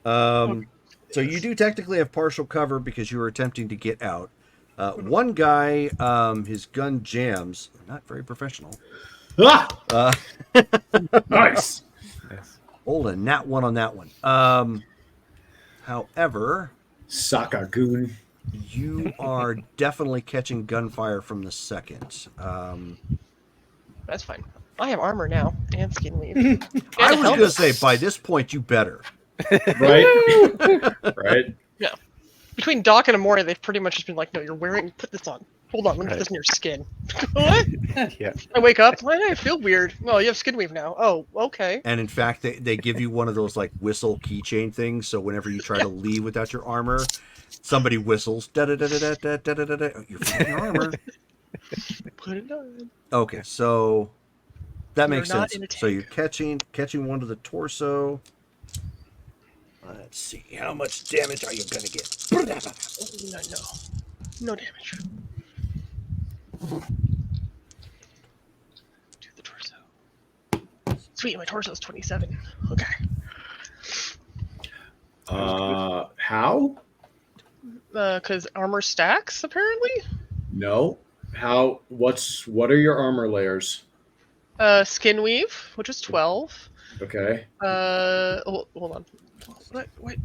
So you do technically have partial cover because you were attempting to get out. One guy, his gun jams. Not very professional. Ah! Nice. Old a nat 1 on that one. However, Sakagoon. you are definitely catching gunfire from the second. That's fine. I have armor now and skin weave. I was going to say, by this point, you better. Right? Right? Yeah. Between Doc and Amori, they've pretty much just been like, no, you're wearing, put this on. Hold on, let me put this in your skin. What? Yeah. I wake up, I feel weird. Well, you have skin weave now. Oh, okay. And in fact, they give you one of those like whistle keychain things. So whenever you try to leave without your armor, somebody whistles. Da da da da da da da da da. You're fitting your armor. Put it on. Okay, so that You're makes not sense. in a So you're catching one to the torso. Let's see, how much damage are you gonna get? No damage. To the torso. Sweet, my torso is 27. Okay. How? Because armor stacks, apparently? No. How? What are your armor layers? Skin weave, which is 12. Okay. Hold on. Wait.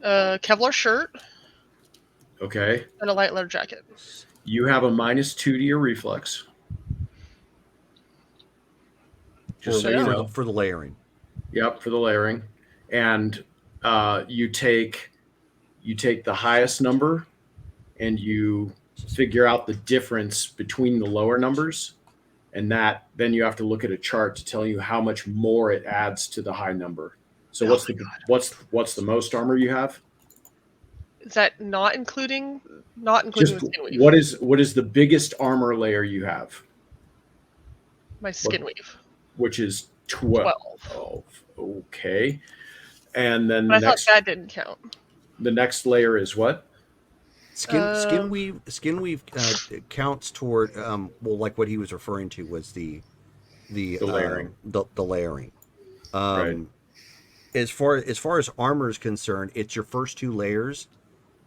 Kevlar shirt Okay. and a light leather jacket. You have a -2 to your reflex. Just so you know. For the layering. Yep, for the layering. And you take the highest number and you figure out the difference between the lower numbers, and then you have to look at a chart to tell you how much more it adds to the high number. So what's the most armor you have? Is that not including Just the skin weave? what is the biggest armor layer you have? My skin weave. Which is 12. Okay. And then But I thought that didn't count. the next layer is what? Skin weave counts toward well, like what he was referring to was the layering. The layering. Right. As far as armor is concerned, it's your first two layers.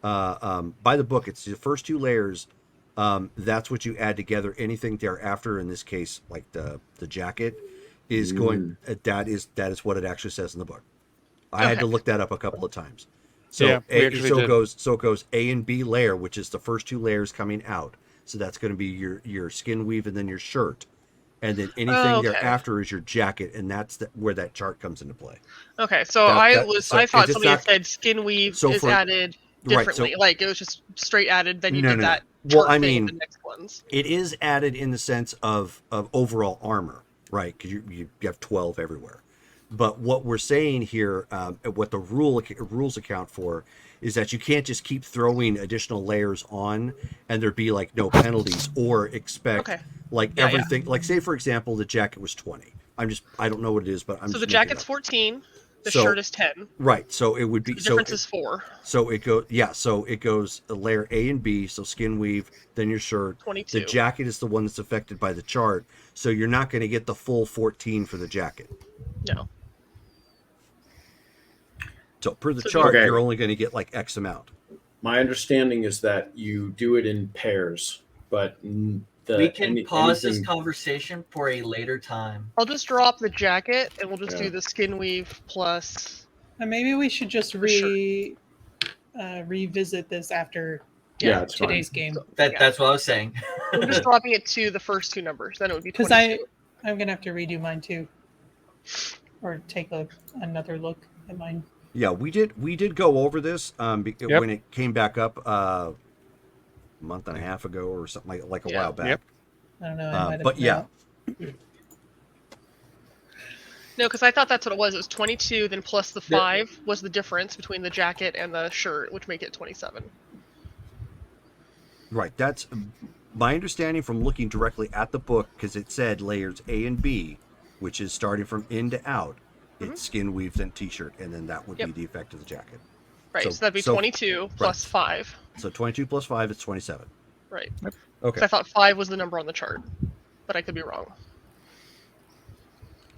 By the book, it's your first two layers. That's what you add together. Anything thereafter, in this case, like the jacket, is going. That is what it actually says in the book. I had to look that up a couple of times. So Yeah, we actually did. it goes A and B layer, which is the first two layers coming out. So that's going to be your skin weave and then your shirt, and then anything thereafter is your jacket, and that's where that chart comes into play. Okay, so I thought somebody had said skin weave is added differently. Like it was just straight added. Then you did that chart thing in the next ones. It is added in the sense of overall armor, right? Because you have 12 everywhere. But what we're saying here, what the rules account for, is that you can't just keep throwing additional layers on and there'd be like no penalties or expect everything. Like say for example, the jacket was 20. I don't know what it is, but so the jacket's 14. The shirt is 10. Right. So it would be the difference is 4. So it goes So it goes layer A and B. So skin weave, then your shirt. 22. The jacket is the one that's affected by the chart. So you're not going to get the full 14 for the jacket. No. So per the chart, you're only going to get like X amount. My understanding is that you do it in pairs, but we can pause this conversation for a later time. I'll just drop the jacket, and we'll just do the skin weave plus. And maybe we should just revisit this after today's game. That's what I was saying. We're just dropping it to the first two numbers. Then it would be 22. Because I'm going to have to redo mine too. Or take another look at mine. Yeah, we did go over this when it came back up a month and a half ago or something like a while back. Yep. I don't know. But yeah. No, because I thought that's what it was. It was 22, then plus the 5 was the difference between the jacket and the shirt, which make it 27. Right. That's my understanding from looking directly at the book, because it said layers A and B, which is starting from in to out. It's skin weave and t-shirt, and then that would be the effect of the jacket. Right, so that'd be 22 plus 5. So 22 plus 5 is 27. Right. Okay. So I thought 5 was the number on the chart, but I could be wrong.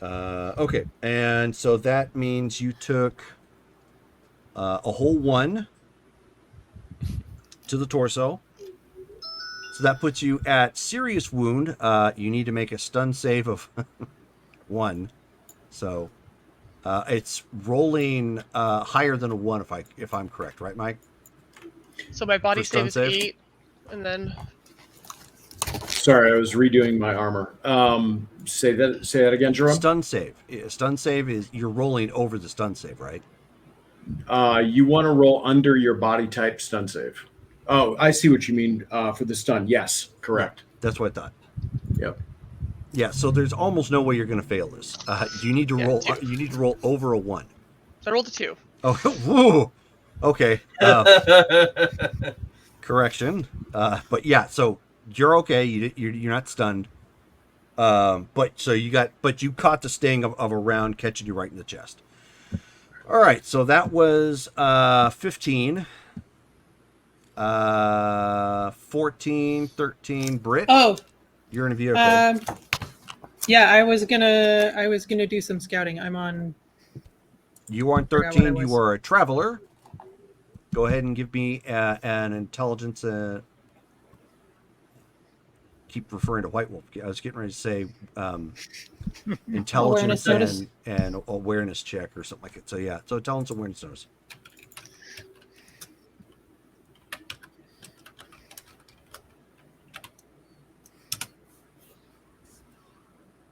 Okay, and so that means you took a whole 1 to the torso. So that puts you at serious wound. You need to make a stun save of 1. So it's rolling higher than a 1 if I'm correct, right, Mike? So my body save is 8, and then. Sorry, I was redoing my armor. Say that again, Jerome. Stun save. Stun save is you're rolling over the stun save, right? You want to roll under your body type stun save. Oh, I see what you mean for the stun. Yes, correct. Yeah, that's what I thought. Yep. Yeah, so there's almost no way you're going to fail this. You need to roll. You need to roll over a 1. So I rolled a 2. Oh, woo. Okay. Correction. But yeah, so you're okay. You're not stunned. But you caught the sting of a round catching you right in the chest. All right, so that was 15. 14, 13. Britt. Oh, you're in a vehicle. Yeah, I was gonna do some scouting. I'm on. You are on 13. You are a traveler. Go ahead and give me an intelligence. Keep referring to White Wolf. I was getting ready to say intelligence and awareness check or something like that. So yeah, so intelligence awareness notice.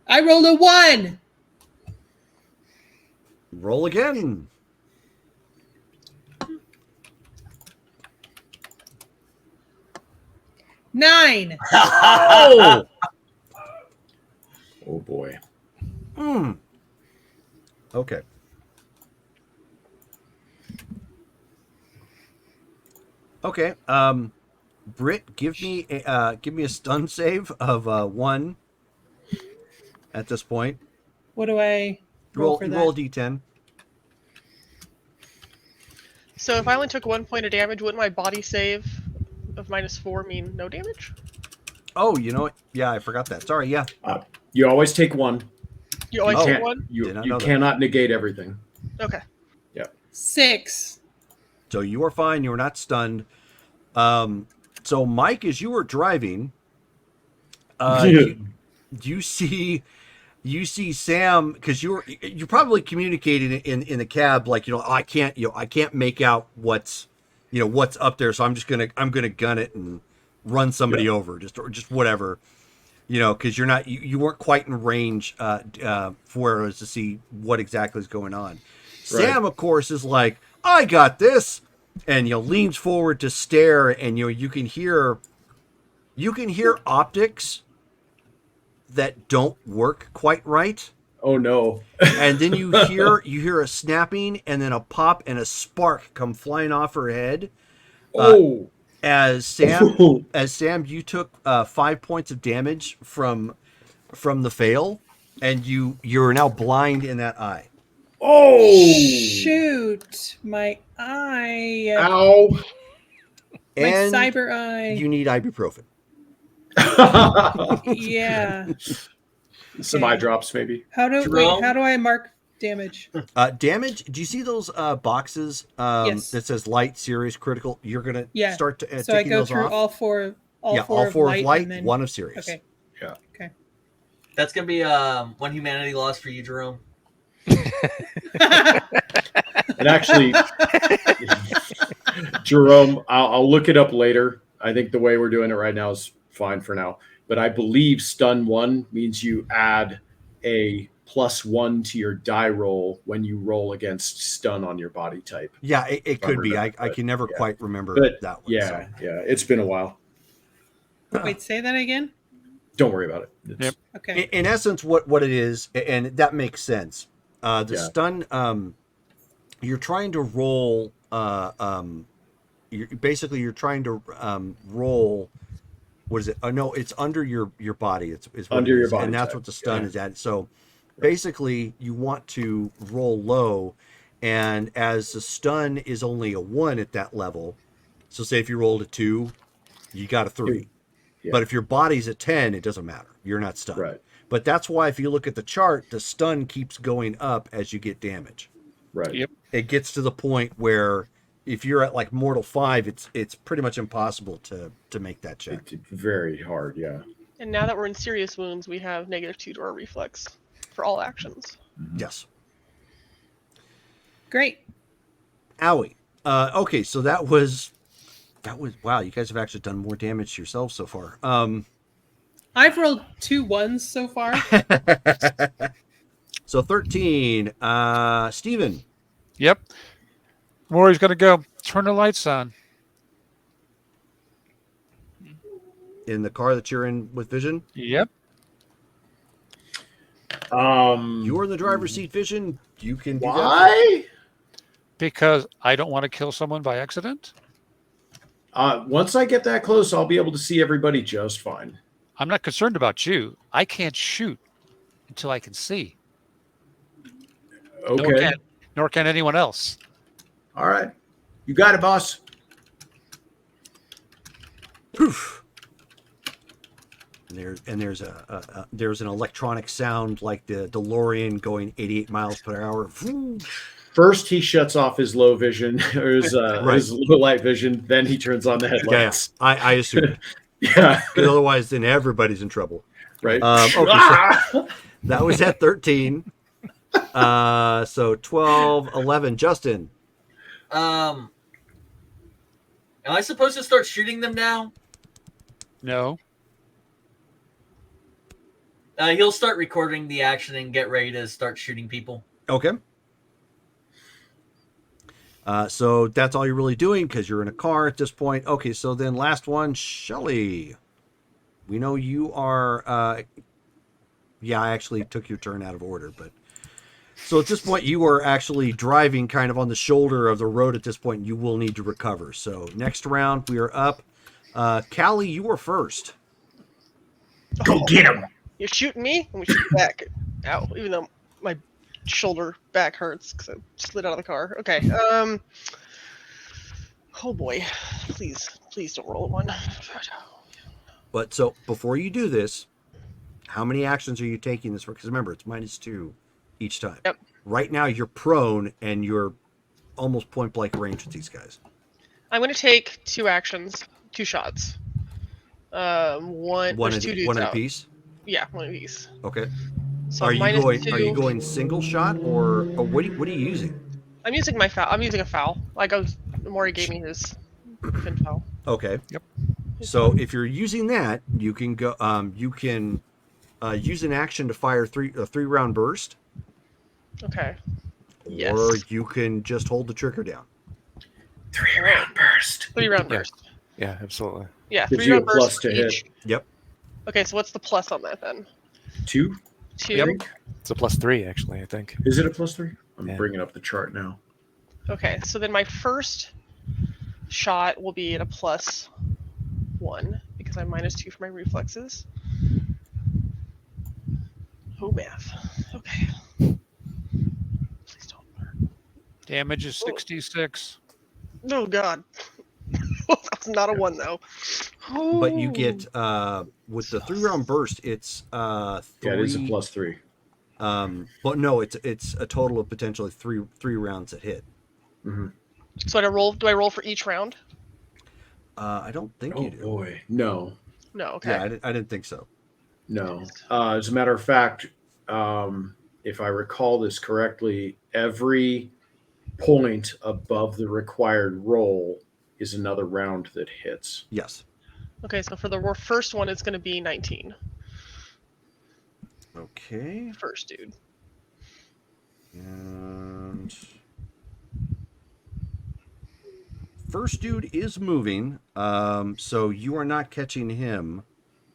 I rolled a 1. Roll again. Nine. Oh! Oh boy. Okay. Okay. Britt, give me a stun save of 1 at this point. What do I roll for that? Roll a d10. So if I only took 1 point of damage, wouldn't my body save of -4 mean no damage? Oh, you know what? Yeah, I forgot that. Sorry. Yeah. You always take one. You always Oh. take Can't- one? You, Did not you know that. cannot negate everything. Okay. 6. So you are fine. You are not stunned. So Mike, as you were driving, you see Sam, because you're probably communicating in the cab, like, I can't make out what's up there, so I'm gonna gun it and run somebody over, just whatever, because you weren't quite in range for us to see what exactly is going on. Sam, of course, is like, I got this, and leans forward to stare, and you can hear optics that don't work quite right. Oh no. And then you hear a snapping, and then a pop, and a spark come flying off her head. As Sam, you took 5 points of damage from the fail, and you're now blind in that eye. Shoot, my eye. Ow. My And cyber eye. you need ibuprofen. Yeah. Some eye drops, maybe. How do Jerome? I mark damage? Damage. Do you see those boxes Yes. that says light, serious, critical? You're gonna Yeah. start to So I taking go those through off. all four all of four light, of light, and then... one of serious. Okay. Yeah. Okay. That's gonna be one humanity loss for you, Jerome. And actually, Jerome, I'll look it up later. I think the way we're doing it right now is fine for now. But I believe stun 1 means you add a +1 to your die roll when you roll against stun on your body type. Yeah, it could be. I can never quite remember that one. Yeah, it's been a while. Wait, say that again? Don't worry about it. Yep. Okay. In essence, what it is, and that makes sense. The stun, you're trying to roll. You're trying to roll. What is it? No, it's under your body. It's what Under it your is, body and that's type, what the stun is at. So basically, you want to roll low, and as the stun is only a 1 at that level, so say if you rolled a 2, you got a 3. Yeah. But if your body's at 10, it doesn't matter. You're not stunned. Right. But that's why if you look at the chart, the stun keeps going up as you get damage. Right. Yep. It gets to the point where if you're at like Mortal 5, it's pretty much impossible to make that check. It's very hard, yeah. And now that we're in serious wounds, we have -2 to our reflex for all actions. Yes. Great. Owie. Okay, so that was wow, you guys have actually done more damage to yourselves so far. I've rolled 2 1s so far. So 13. Steven. Yep. Rory's gonna go. Turn the lights on. In the car that you're in with Vision? Yep. You're in the driver's seat, Vision. You can do that. Why? Because I don't want to kill someone by accident. Once I get that close, I'll be able to see everybody just fine. I'm not concerned about you. I can't shoot until I can see. Okay. Nor can anyone else. All right. You got it, boss. Poof. And there's an electronic sound like the DeLorean going 88 miles per hour. First, he shuts off his low vision, or his low light vision. Then he turns on the headlights. Yeah, I assume. Yeah. Because otherwise, then everybody's in trouble. Right. Okay, so that was at 13. So 12, 11. Justin. Am I supposed to start shooting them now? No. He'll start recording the action and get ready to start shooting people. Okay. So that's all you're really doing because you're in a car at this point. Okay, so then last one, Shelly. We know you are... yeah, I actually took your turn out of order, but... So at this point, you are actually driving kind of on the shoulder of the road at this point, and you will need to recover. So next round, we are up. Callie, you are first. Go get him. You're shooting me, and we shoot back. Ow! Even though my shoulder back hurts because I slid out of the car. Okay. Oh boy. Please don't roll a 1. But so before you do this, how many actions are you taking this for? Because remember, it's -2 each time. Yep. Right now, you're prone and you're almost point blank range with these guys. I'm going to take 2 actions, 2 shots. There's 2 dudes one at a out. piece. Yeah, one of these. Okay. So Are you going? Are you -2. going single shot or what? What are you using? I'm using my foul. I'm using a foul. Like Maury gave me his fin foul. Okay. Yep. So if you're using that, you can go. You can use an action to fire a 3-round burst, Okay. or Yes. you can just hold the trigger down. 3-round burst. 3-round Yeah. burst. Yeah, absolutely. Yeah, Gives 3-round you a plus burst to for hit. each. Yep. Okay, so what's the plus on that then? 2. 2. Yep. It's a +3 actually, I think. Is it a +3? I'm Yeah. bringing up the chart now. Okay, so then my first shot will be at a +1 because I'm -2 for my reflexes. Oh, math. Okay. Please don't. Damage is 66. Oh God. That's not a 1 though. But you get with the 3-round burst, it's 3. Yeah, it is a +3. But no, it's a total of potentially three rounds that hit. Mm-hmm. So do I roll for each round? I don't think Oh you do. boy, no, No. Okay. Yeah, I didn't think so. no. As a matter of fact, if I recall this correctly, every point above the required roll is another round that hits. Yes. Okay, so for the first one, it's going to be 19. Okay. First dude. And first dude is moving, so you are not catching him.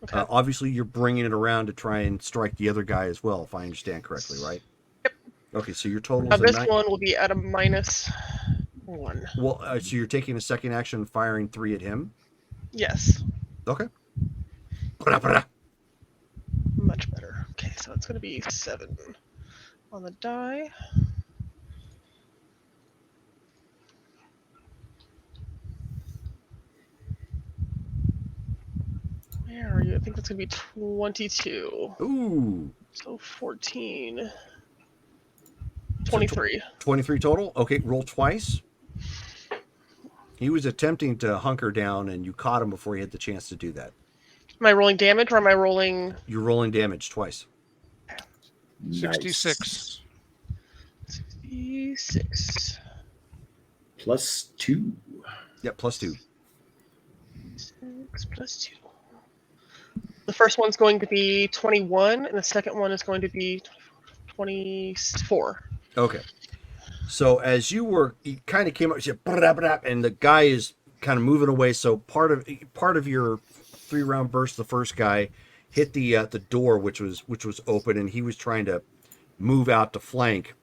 Okay. Obviously, you're bringing it around to try and strike the other guy as well, if I understand correctly, right? Yep. Okay, so your total Now is a this 9. one will be at a -1. Well, so you're taking a second action, firing 3 at him. Yes. Okay. Much better. Okay, so it's going to be 7 on the die. Where are you? I think that's going to be 22. Ooh. So 14. 23. 23 total. Okay, roll twice. He was attempting to hunker down, and you caught him before he had the chance to do that. Am I rolling damage or am I rolling? You're rolling damage twice. 66. 66. +2. Yep, +2. 6 plus 2. The first one's going to be 21, and the second one is going to be 24. Okay. So as you kind of came up, you said, and the guy is kind of moving away. So part of your 3-round burst, the first guy hit the door, which was open, and he was trying to move out to flank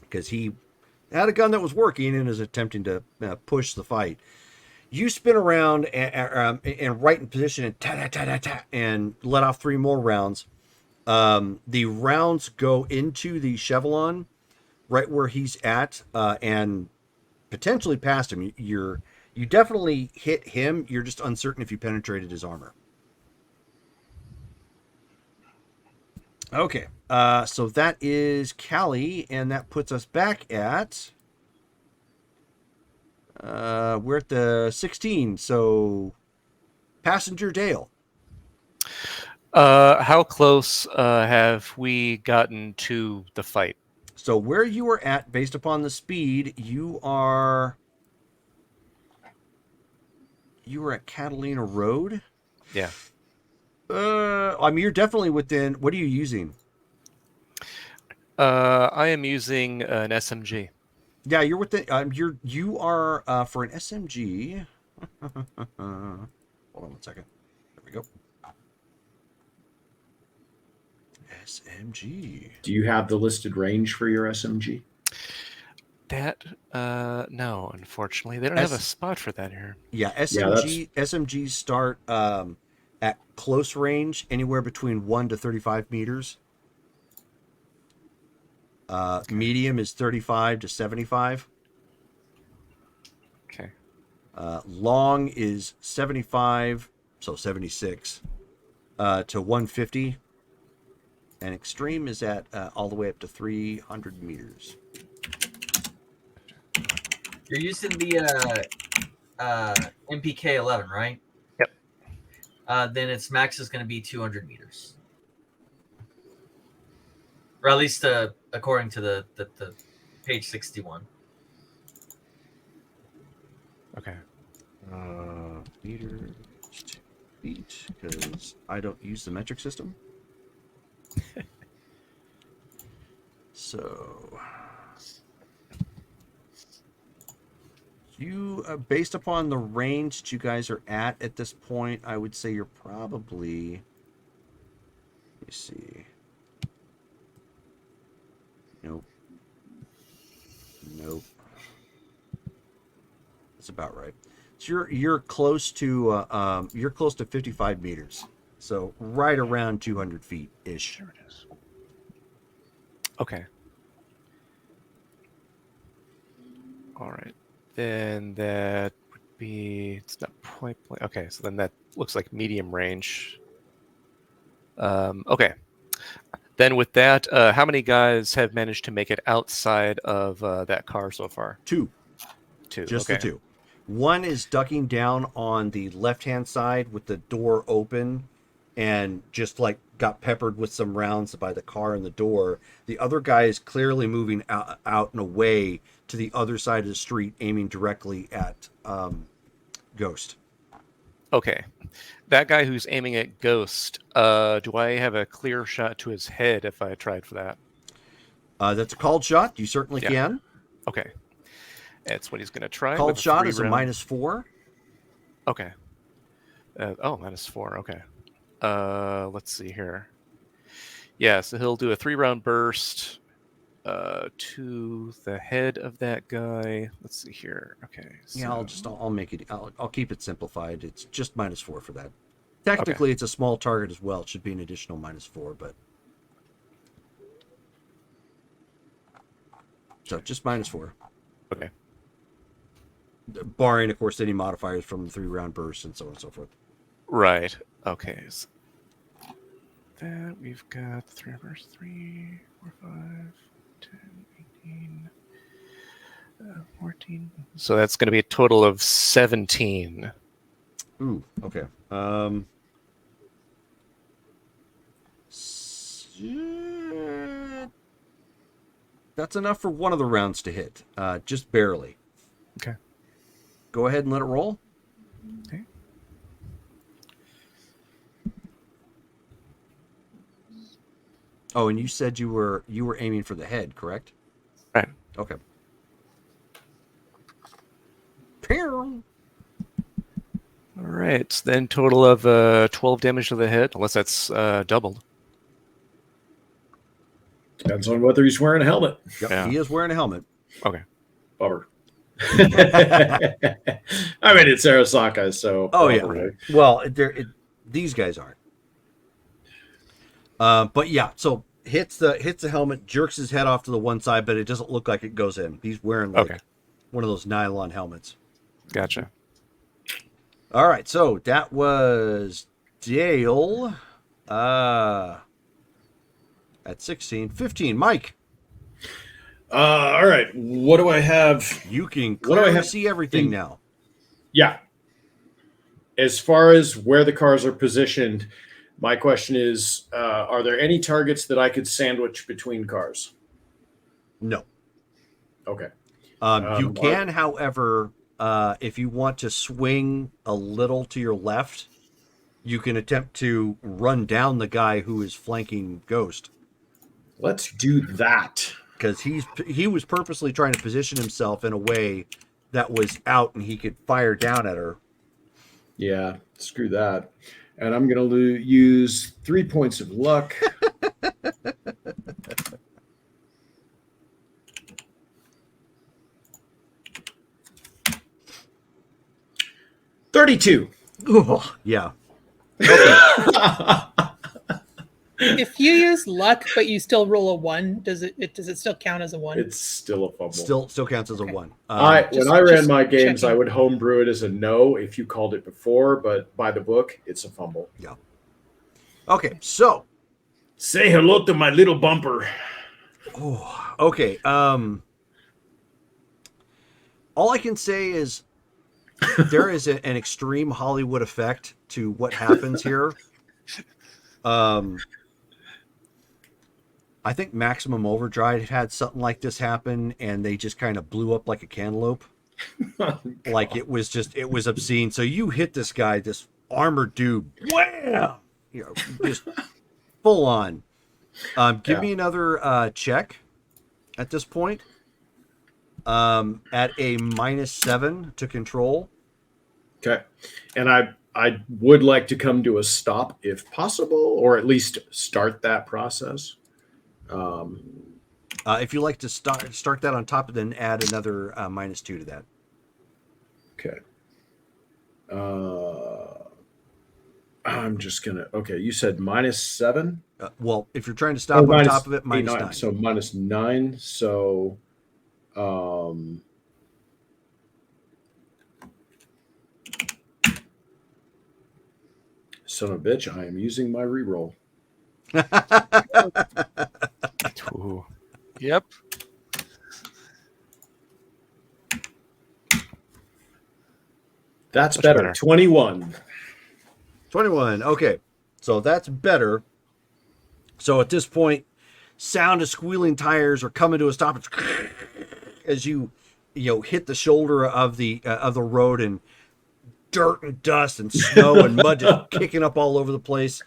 because he had a gun that was working and is attempting to push the fight. You spin around and right in position and and let off 3 more rounds. The rounds go into the Chevelon right where he's at, and potentially past him. You definitely hit him. You're just uncertain if you penetrated his armor. Okay, so that is Callie, and that puts us back at we're at the 16. So Passenger Dale. How close have we gotten to the fight? So where you were at, based upon the speed, you were at Catalina Road. Yeah. I mean, you're definitely within. What are you using? I am using an SMG. Yeah, you're within. You are for an SMG. Hold on 1 second. There we go. SMG. Do you have the listed range for your SMG? That no, unfortunately, they don't have a spot for that here. Yeah, SMGs start at close range, anywhere between 1 to 35 meters. Medium is 35 to 75. Okay. Long is 75, so 76 to 150. And extreme is at all the way up to 300 meters. You're using the MPK 11, right? Yep. Then its max is going to be 200 meters. Or at least according to the page 61. Okay. Meters to feet, because I don't use the metric system. So you, based upon the range that you guys are at this point, I would say you're probably. Let me see. Nope. Nope. That's about right. So you're close to 55 meters. So right around 200 feet ish. There it is. Okay. All right. Then that would be, it's not point blank. Okay, so then that looks like medium range. Okay. Then with that, how many guys have managed to make it outside of that car so far? Two. Just the two. One is ducking down on the left-hand side with the door open and just like got peppered with some rounds by the car and the door. The other guy is clearly moving out and away to the other side of the street, aiming directly at Ghost. Okay. That guy who's aiming at Ghost, do I have a clear shot to his head if I tried for that? That's a called shot. You certainly can. Okay. That's what he's going to try. Called shot is a -4. Okay. -4. Okay. Let's see here. Yeah, so he'll do a 3-round burst to the head of that guy. Let's see here. Okay. So... Yeah, I'll make it. I'll keep it simplified. It's just -4 for that. Technically, It's a small target as well. It should be an additional -4, but so just -4. Okay. Barring, of course, any modifiers from the 3-round burst and so on and so forth. Right. Okay. So that we've got 3 verse 3, 4, 5, 10, 18, 14. So that's going to be a total of 17. Ooh, okay. That's enough for one of the rounds to hit. Just barely. Okay. Go ahead and let it roll. Okay. Oh, and you said you were aiming for the head, correct? Right. Okay. Pew! All right. Then total of 12 damage to the head, unless that's doubled. Depends on whether he's wearing a helmet. Yep, Yeah. he is wearing a helmet. Okay. Bummer. I mean, it's Arasaka, so. Oh, yeah. probably. Well, these guys aren't. But yeah, so hits the helmet, jerks his head off to the one side, but it doesn't look like it goes in. He's wearing like one of those nylon helmets. Gotcha. All right, so that was Dale. At 16, 15, Mike. All right. What do I have? You can What do I clearly have see everything in- now. Yeah. As far as where the cars are positioned, my question is, are there any targets that I could sandwich between cars? No. Okay. You can, however, if you want to swing a little to your left, you can attempt to run down the guy who is flanking Ghost. Let's do that. Because he was purposely trying to position himself in a way that was out and he could fire down at her. Yeah, screw that. And I'm going to use 3 points of luck. $32. Yeah. If you use luck, but you still roll a 1, does it still count as a 1? It's still a fumble. Still counts as a Okay. 1. When I ran my games, checking. I would homebrew it as a no if you called it before, but by the book, it's a fumble. Yeah. Okay, so say hello to my little bumper. Oh, okay. All I can say is there is an extreme Hollywood effect to what happens here. I think Maximum Overdrive had something like this happen, and they just kind of blew up like a cantaloupe. Like it was obscene. So you hit this guy, this armored dude, wham! Just full on. Give me another check at this point. At a -7 to control. Okay, and I would like to come to a stop if possible, or at least start that process. If you like to start that on top, then add another -2 to that. Okay. I'm just gonna. Okay, you said -7. Well, if you're trying to stop on top of it, -9. So -9. So, son of a bitch, I am using my reroll. Yep. That's better. 21. 21. Okay. So that's better. So at this point, sound of squealing tires are coming to a stop as you hit the shoulder of the road, and dirt and dust and snow and mud just kicking up all over the place.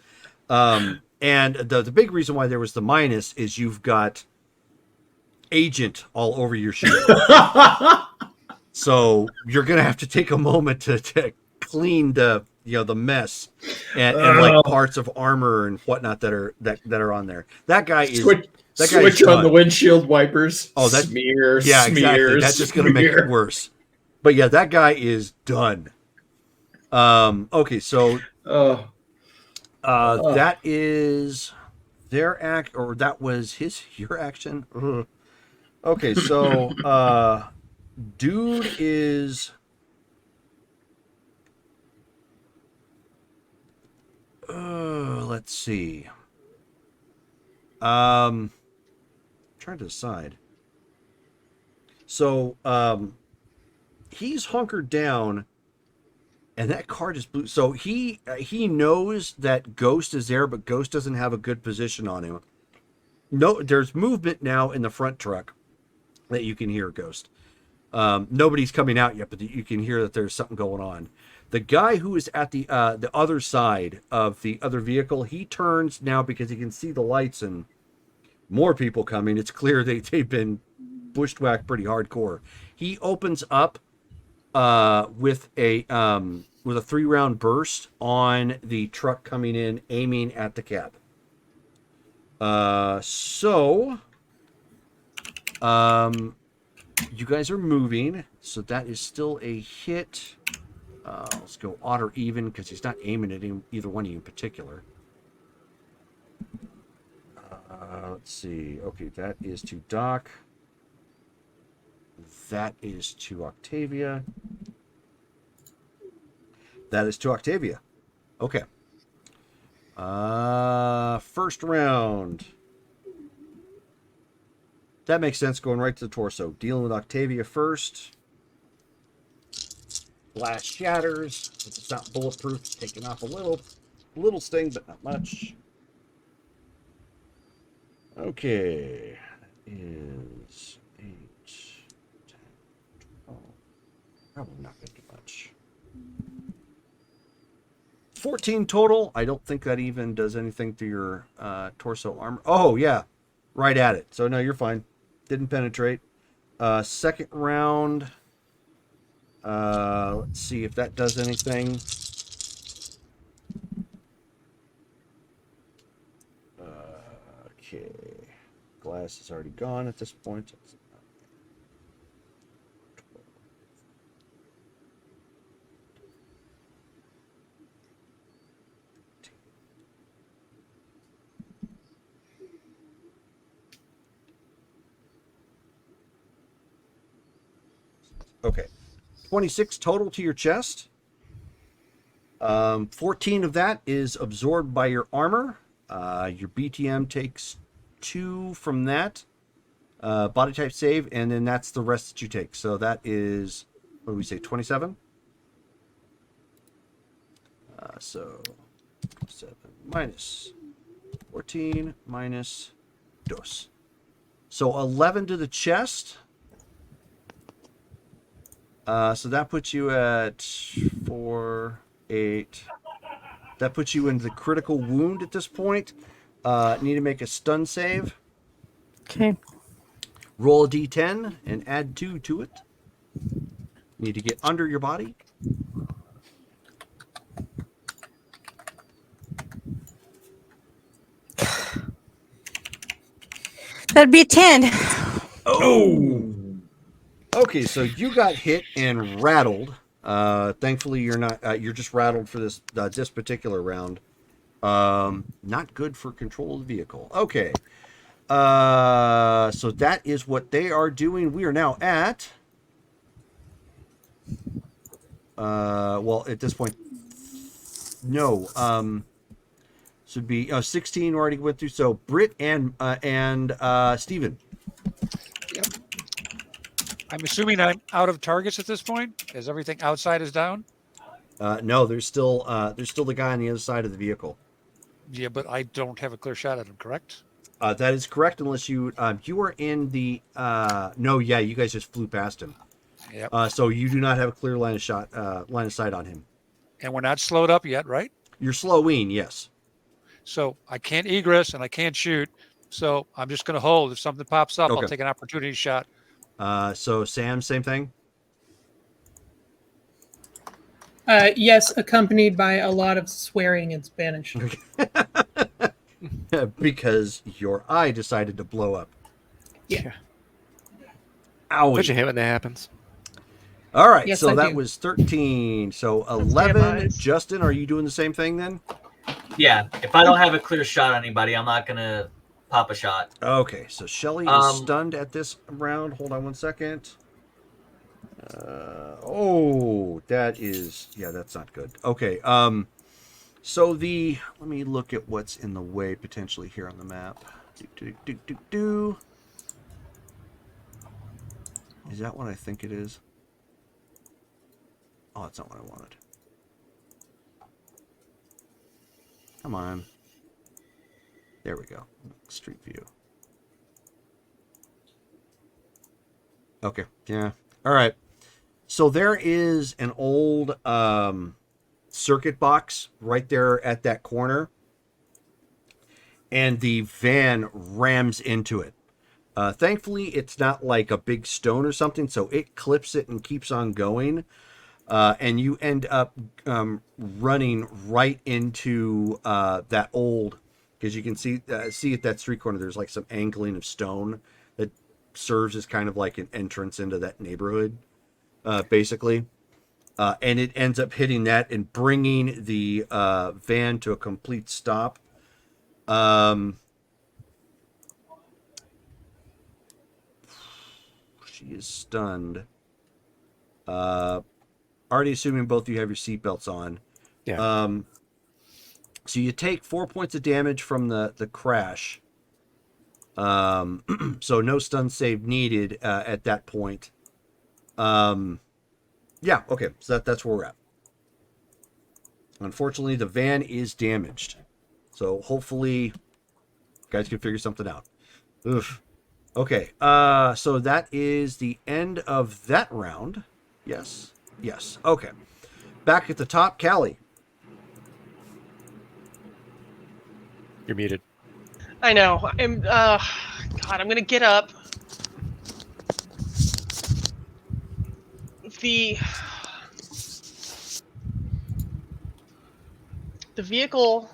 And the big reason why there was the minus is you've got agent all over your shield. So you're gonna have to take a moment to clean the mess and like parts of armor and whatnot that are on there. That guy is switch on the windshield wipers. Oh, that smear. Exactly. That's just gonna make it worse. But yeah, that guy is done. Okay, so that is their act, or that was your action. Ugh. Okay, so dude is let's see. Trying to decide. So he's hunkered down, and that card is blue. So he knows that Ghost is there, but Ghost doesn't have a good position on him. No, there's movement now in the front truck that you can hear, Ghost. Nobody's coming out yet, but you can hear that there's something going on. The guy who is at the other side of the other vehicle, he turns now because he can see the lights and more people coming. It's clear they've been bushwhacked pretty hardcore. He opens up with a 3-round burst on the truck coming in, aiming at the cab. You guys are moving, so that is still a hit. Let's go odd or even, because he's not aiming at either one of you in particular. Let's see. Okay, that is to Doc. That is to Octavia. That is to Octavia. Okay. First round. That makes sense, going right to the torso. Dealing with Octavia first. Glass shatters. Since it's not bulletproof, it's taking off a little sting, but not much. Okay. That is 8, 10, 12. Probably not going to do much. 14 total. I don't think that even does anything to your torso armor. Oh, yeah. Right at it. So, no, you're fine. Didn't penetrate. Second round. Let's see if that does anything. Okay. Glass is already gone at this point. Okay. 26 total to your chest. 14 of that is absorbed by your armor. Your BTM takes 2 from that. Body type save, and then that's the rest that you take. So that is, what do we say, 27? So 7 minus 14 minus dos. So 11 to the chest. So that puts you at 4, 8. That puts you into the critical wound at this point. Need to make a stun save. Okay. Roll a d10 and add 2 to it. Need to get under your body. That'd be a 10. Oh! Okay, so you got hit and rattled. Thankfully, you're not. You're just rattled for this particular round. Not good for control of the vehicle. Okay. So that is what they are doing. We are now at. Well, at this point, no. Should be 16 already went through. So Britt and Steven. Yep. I'm assuming I'm out of targets at this point, as everything outside is down. No, there's still the guy on the other side of the vehicle. Yeah, but I don't have a clear shot at him, correct? That is correct, unless you are in the no, yeah, you guys just flew past him. Yep. So you do not have a clear line of sight on him. And we're not slowed up yet, right? You're slowing, yes. So I can't egress and I can't shoot. So I'm just going to hold. If something pops up, Okay. I'll take an opportunity shot. So Sam, same thing. Yes, accompanied by a lot of swearing in Spanish. Because your eye decided to blow up. Yeah. Owie. Don't you hate when that happens? All right, Yes, so I that do. was 13. So damn 11. eyes. Justin, are you doing the same thing then? Yeah, if I don't have a clear shot on anybody, I'm not gonna pop a shot. Okay, so Shelly is stunned at this round. Hold on one second. That's not good. Okay, so let me look at what's in the way potentially here on the map. Is that what I think it is? Oh, that's not what I wanted. Come on. There we go. Street view. Okay, yeah. All right. So there is an old circuit box right there at that corner, and the van rams into it. Thankfully, it's not like a big stone or something, so it clips it and keeps on going. And you end up running right into that old, because you can see at that street corner, there's like some angling of stone that serves as kind of like an entrance into that neighborhood, basically. And it ends up hitting that and bringing the van to a complete stop. She is stunned. Already assuming both of you have your seatbelts on. Yeah. So you take 4 points of damage from the crash. So no stun save needed at that point. Yeah, okay. So that's where we're at. Unfortunately, the van is damaged. So hopefully, you guys can figure something out. Oof. Okay. So that is the end of that round. Yes. Yes. Okay. Back at the top, Callie. You're muted. I know. I'm. God, I'm gonna get up. The vehicle.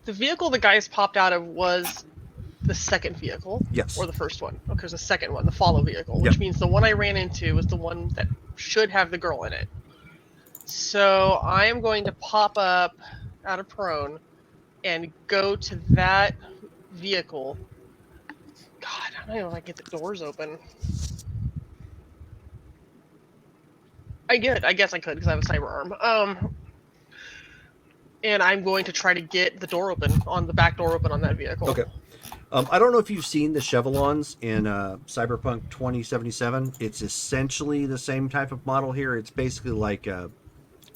The vehicle the guys popped out of was the second vehicle. Yes. Or the first one. Okay, there's a second one, the follow vehicle, which Yep. means the one I ran into was the one that should have the girl in it. So I am going to pop up out of prone and go to that vehicle. God, I don't know if I can get the doors open. I guess I could because I have a cyber arm. And I'm going to try to get the door open on the back door open on that vehicle. Okay. I don't know if you've seen the Chevelons in Cyberpunk 2077. It's essentially the same type of model here. It's basically like a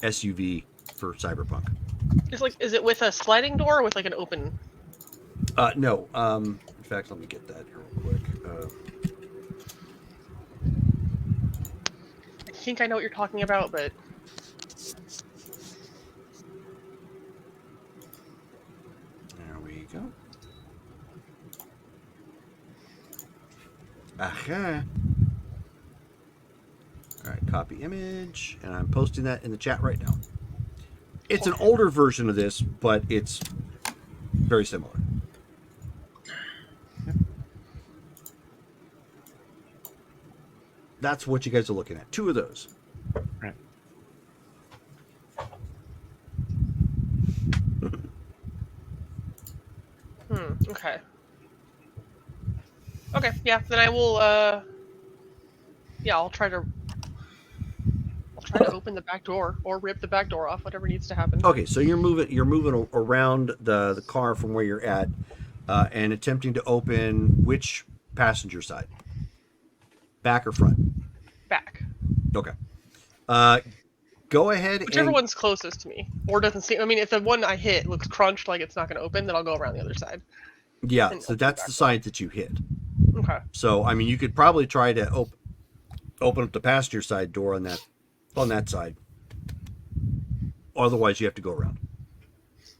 SUV for Cyberpunk. Is it with a sliding door or with like an open? No. In fact, let me get that here real quick. I think I know what you're talking about, but There we go. Aha. All right, copy image, and I'm posting that in the chat right now. It's an older version of this, but it's very similar. That's what you guys are looking at. 2 of those. Right. Okay. Okay, yeah, then I will I'll try to open the back door or rip the back door off, whatever needs to happen. Okay, so you're moving around the car from where you're at, and attempting to open which passenger side? Back or front? Back. Okay. Go ahead Whichever and one's closest to me. Or doesn't seem if the one I hit looks crunched like it's not gonna open, then I'll go around the other side. yeah. and So open that's back the side that you hit. Okay. So I mean, you could probably try to open up the passenger side door on that side. Otherwise, you have to go around.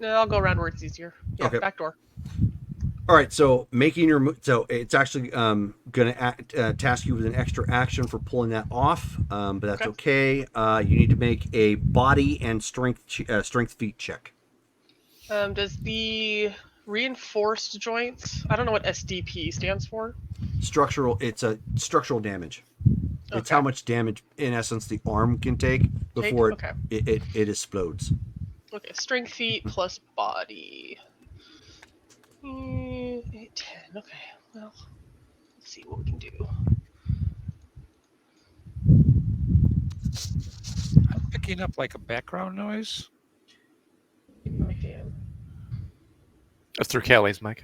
No, I'll go around where it's easier. Yeah, Okay. back door. All right, so so it's actually going to task you with an extra action for pulling that off, but that's okay. You need to make a body and strength feat check. Does the reinforced joints? I don't know what SDP stands for. It's a structural damage. It's Okay. how much damage, in essence, the arm can take before Okay. it explodes. Okay, strength feat plus body. 8, 10. Okay, well, let's see what we can do. I'm picking up like a background noise. My fan. That's through Kelly's mic.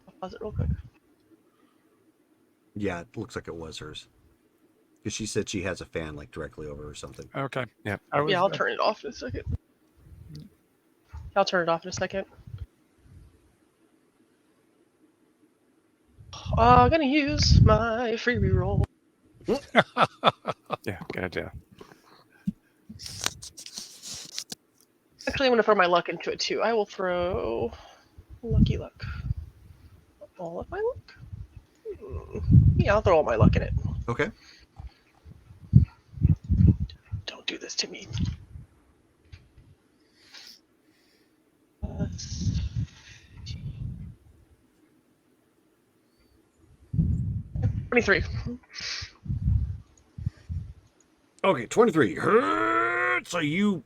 I'll pause it real quick. Yeah, it looks like it was hers. Because she said she has a fan like directly over or something. Okay. Yeah. Yeah, I'll turn it off in a second. I'll turn it off in a second. I'm gonna use my free reroll. Yeah, good idea. Actually, I'm gonna throw my luck into it too. I will throw lucky luck. All of my luck? Yeah, I'll throw all my luck in it. Okay. Don't do this to me. 23. Okay, 23. So you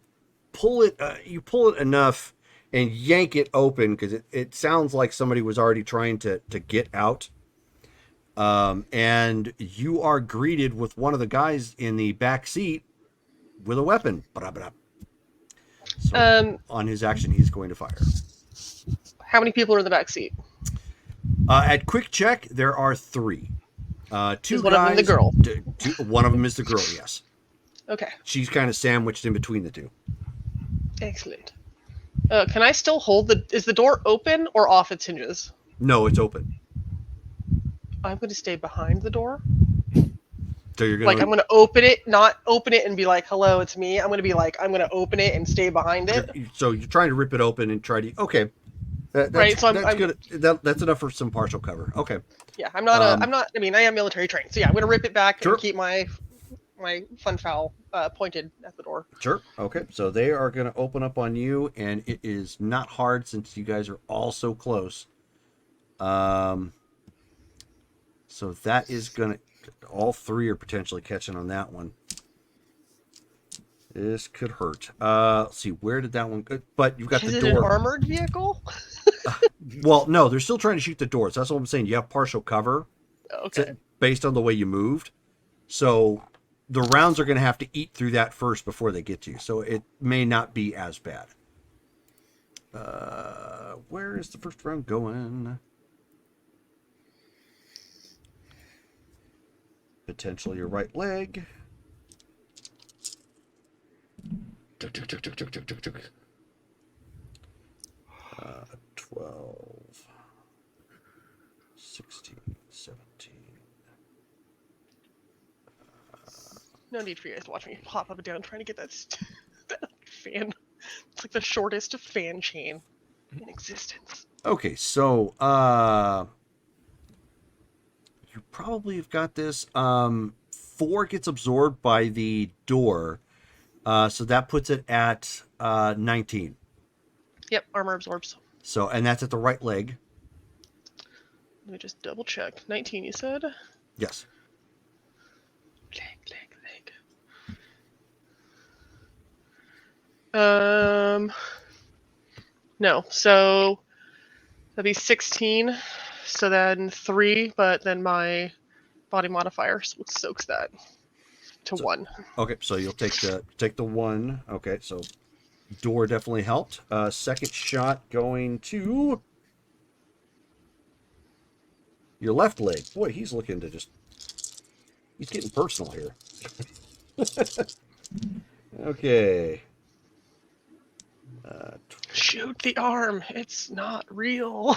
pull it enough and yank it open because it sounds like somebody was already trying to get out. And you are greeted with one of the guys in the back seat with a weapon. So on his action, he's going to fire. How many people are in the back seat? At quick check, there are 3. 2 Is one of them the girl? One of them is the girl, yes. Okay, She's kind of sandwiched in between the 2. excellent. Can I still hold is the door open or off its hinges? No, it's open. I'm going to stay behind the door. So you're I'm going to open it, not open it and be like, hello, it's me. I'm going to be like, I'm going to open it and stay behind it. So you're trying to rip it open and try to. Okay. That's, Right, so that's I'm good. That's enough for some partial cover. Okay. Yeah, I'm not I am military trained. So yeah, I'm going to rip it back Sure. and keep my fun foul pointed at the door. Sure. Okay. So they are going to open up on you, and it is not hard since you guys are all so close. So that is going to. All 3 are potentially catching on that one. This could hurt. Let's see. Where did that one go? But you've got Is the it door. an armored vehicle? Well, no, they're still trying to shoot the doors. That's what I'm saying. You have partial cover. Okay. based on the way you moved. So the rounds are going to have to eat through that first before they get to you. So it may not be as bad. Where is the first round going? Potentially your right leg. 12, 16, 17. No need for you guys to watch me hop up and down trying to get that fan. It's like the shortest fan chain in existence. Okay, so you probably have got this. 4 gets absorbed by the door, so that puts it at 19. Yep, armor absorbs. So, and that's at the right leg. Let me just double check. 19, you said? Yes. Leg. No, so that'd be 16. So then 3, but then my body modifier soaks that to 1. Okay, so you'll take the 1. Okay, so door definitely helped. Second shot going to your left leg. Boy, he's looking to he's getting personal here. Okay. Shoot the arm. It's not real.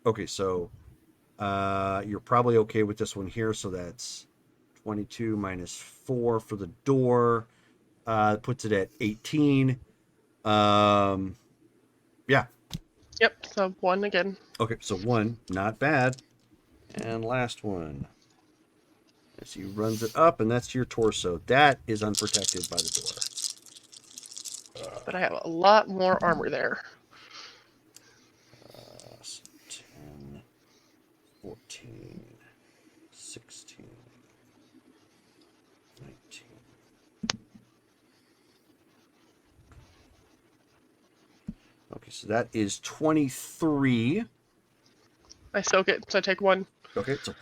Okay, so you're probably okay with this one here. So that's 22 minus 4 for the door. Puts it at 18. Yeah. Yep, so 1 again. Okay, so 1, not bad. And last one. As he runs it up, and that's your torso. That is unprotected by the door. But I have a lot more armor there. 10, 14, 16, 19. Okay, so that is 23. I soak it, so I take 1. Okay, so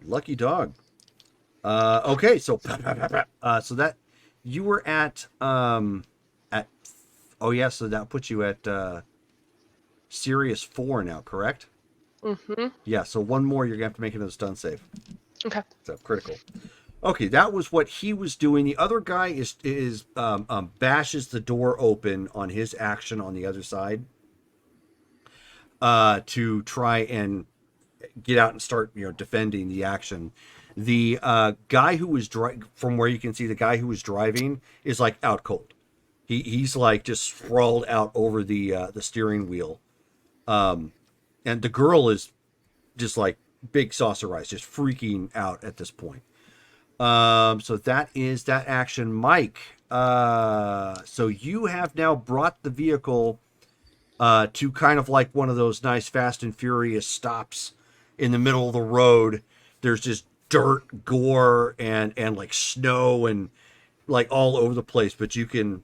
lucky dog. Okay, so so that you were at oh yeah, so that puts you at serious 4 now, correct? Mm-hmm. Yeah, so 1 more, you're gonna have to make another stun save. Okay. So critical. Okay, that was what he was doing. The other guy is bashes the door open on his action on the other side to try and get out and start defending the action. The guy who was from where you can see, the guy who was driving is like out cold. He's like just sprawled out over the steering wheel, and the girl is just like big saucer eyes, just freaking out at this point. So that is that action. Mike, so you have now brought the vehicle to kind of like one of those nice Fast and Furious stops in the middle of the road. There's just dirt, gore, and like snow and like all over the place, but you can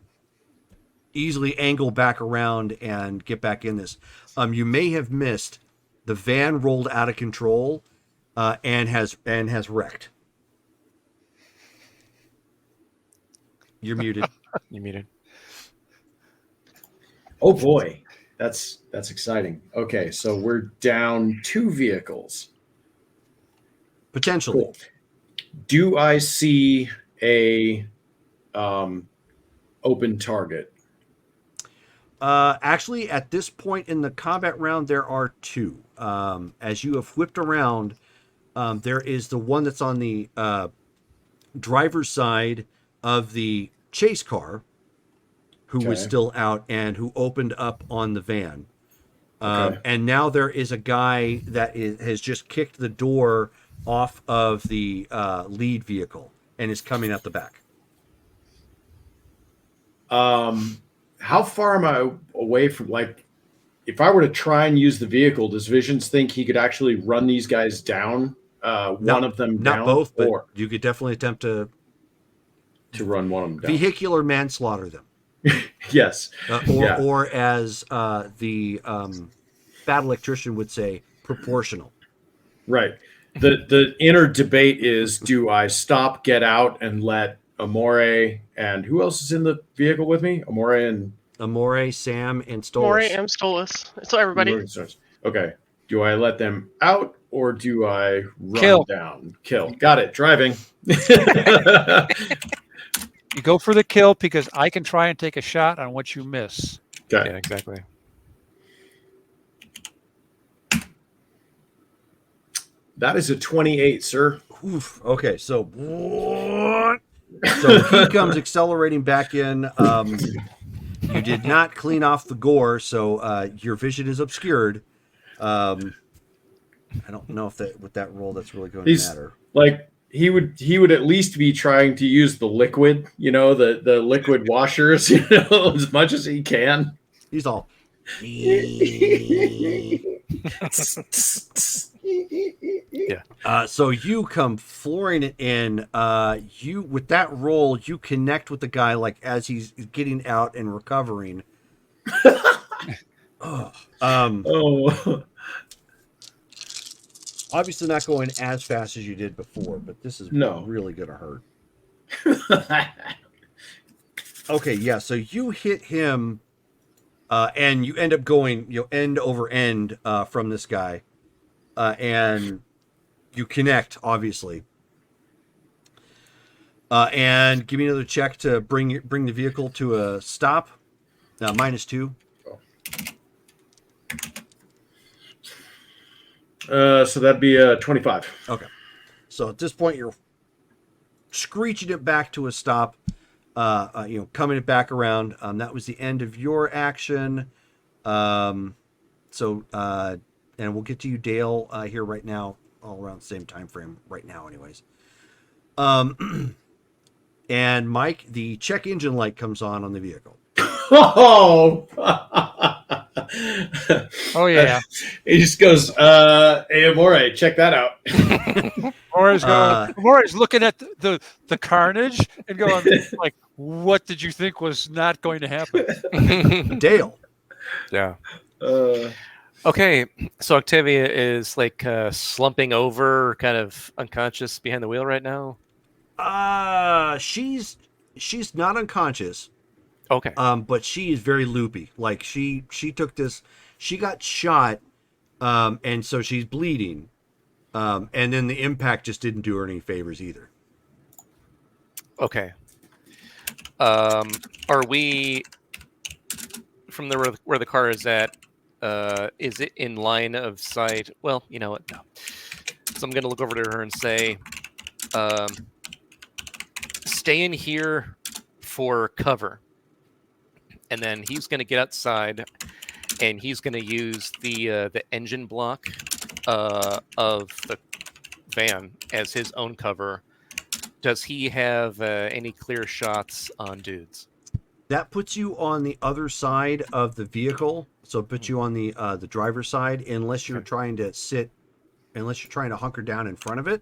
easily angle back around and get back in this. You may have missed the van rolled out of control and has wrecked. You're muted. You muted. Oh boy, that's exciting. Okay, so we're down 2 vehicles. Potentially. Cool. Do I see a open target? Actually, at this point in the combat round, there are 2. As you have whipped around, there is the one that's on the driver's side of the chase car, who was still out and who opened up on the van. And now there is a guy that has just kicked the door off of the lead vehicle and is coming out the back. How far am I away from, like, if I were to try and use the vehicle, does Visions think he could actually run these guys down? One of them down? Not both, but you could definitely attempt to run one of them down. vehicular manslaughter them. Yes. Yeah. or as the bad electrician would say, proportional. Right. The inner debate is: do I stop, get out, and let Amore and who else is in the vehicle with me? Amore, Sam, and Maury Stolas. and Stolas. So everybody. Okay. Do I let them out or do I run Kill. down? Kill. Got it. Driving. You go for the kill because I can try and take a shot on what you miss. Okay. Yeah, exactly. That is a 28, sir. Oof. Okay, so he comes accelerating back in. You did not clean off the gore, so your vision is obscured. I don't know if that with that roll that's really going to matter. Like he would at least be trying to use the liquid, the liquid washers, as much as he can. He's all. Yeah. So you come flooring it in. You with that roll, you connect with the guy like as he's getting out and recovering. Oh. Obviously not going as fast as you did before, but this is really gonna hurt. Okay, yeah. So you hit him, and you end up going, end over end from this guy, and you connect, obviously. And give me another check to bring the vehicle to a stop. -2. So that'd be a 25. Okay. So at this point, you're screeching it back to a stop. Coming it back around. That was the end of your action. And we'll get to you, Dale, here right now, all around the same time frame right now, anyways. And Mike, the check engine light comes on the vehicle. Oh. Oh yeah. He just goes, "Hey, Amore, check that out." Mora's looking at the carnage and going like, "What did you think was not going to happen?" Dale. Yeah. Okay, so Octavia is like slumping over, kind of unconscious behind the wheel right now. She's not unconscious. Okay. But she is very loopy. Like she took this, she got shot, and so she's bleeding. And then the impact just didn't do her any favors either. Okay. Are we from where the car is at? Is it in line of sight? Well, you know what? No. So I'm gonna look over to her and say, "Stay in here for cover." And then he's going to get outside, and he's going to use the engine block of the van as his own cover. Does he have any clear shots on dudes? That puts you on the other side of the vehicle, so it puts you on the driver's side, unless you're trying to hunker down in front of it.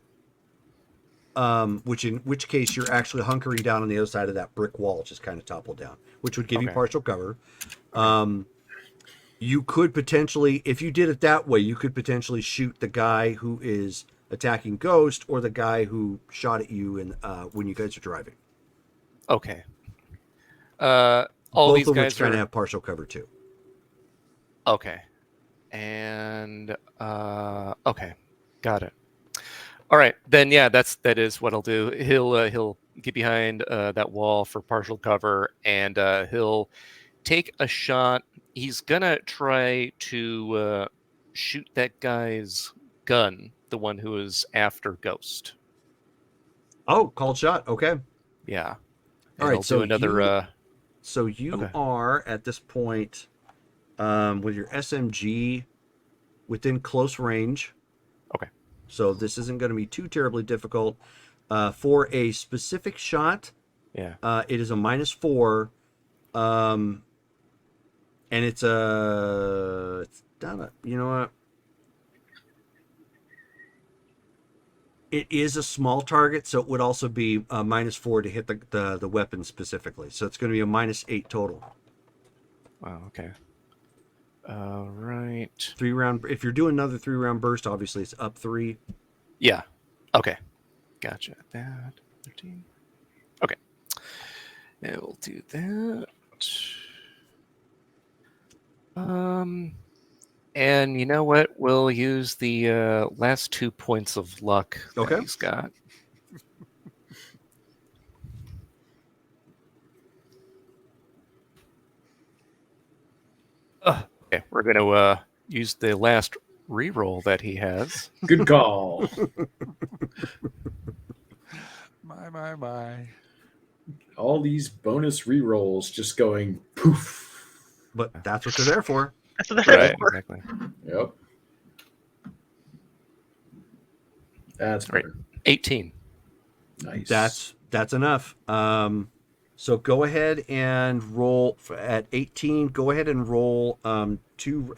In which case you're actually hunkering down on the other side of that brick wall, just kind of toppled down, which would give you partial cover. You could potentially, if you did it that way, you could potentially shoot the guy who is attacking Ghost or the guy who shot at you when you guys are driving. Okay. Both These of guys which kind of have partial cover too. Okay. And okay, got it. All right, then yeah, that is what I'll do. He'll get behind that wall for partial cover, and he'll take a shot. He's gonna try to shoot that guy's gun, the one who is after Ghost. Oh, called shot. Okay. Yeah. All right. So another. You are at this point with your SMG within close range. Okay. So this isn't going to be too terribly difficult. For a specific shot, yeah, it is a -4, and it's down. You know what? It is a small target, so it would also be -4 to hit the weapon specifically. So it's going to be a -8 total. Wow. Okay. All right. 3-round. If you're doing another 3-round burst, obviously it's up 3. Yeah. Okay. Gotcha. That 13. Okay. Yeah, we'll do that. And you know what? We'll use the last 2 points of luck that Okay. he's got. Okay, we're going to use the last reroll that he has. Good call. My. All these bonus rerolls just going poof. But that's what they're there for. That's what they're Right, for. exactly. Yep. That's Right. better. 18. Nice. That's enough. So go ahead and roll at 18. Go ahead and roll 2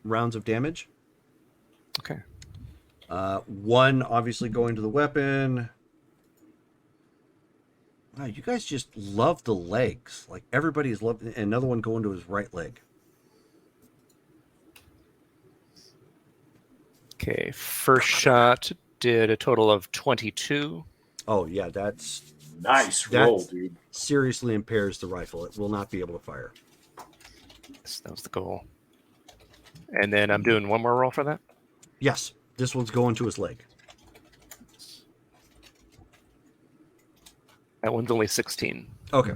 rounds of damage. Okay. 1 obviously going to the weapon. Wow, you guys just love the legs. Like everybody's loved. Another one going to his right leg. Okay, first shot did a total of 22. Oh yeah, that's Nice roll, dude. seriously impairs the rifle. It will not be able to fire. Yes, that was the goal. And then I'm doing one more roll for that. Yes, this one's going to his leg. That one's only 16. Okay.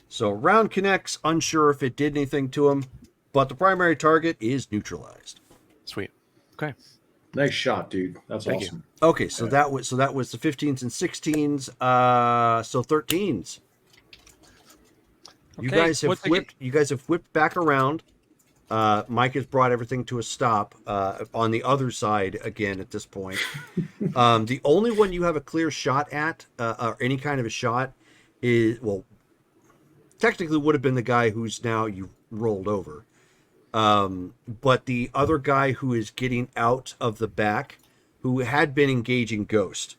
So round connects, unsure if it did anything to him, but the primary target is neutralized. Sweet. Okay. Nice shot, dude. That's Thank you. awesome. Okay, so that was the 15s and 16s. So 13s. You Okay, guys have what's the- whipped back around. Mike has brought everything to a stop on the other side again at this point. The only one you have a clear shot at, or any kind of a shot, is, well, technically would have been the guy who's now you rolled over. But the other guy who is getting out of the back, who had been engaging Ghost,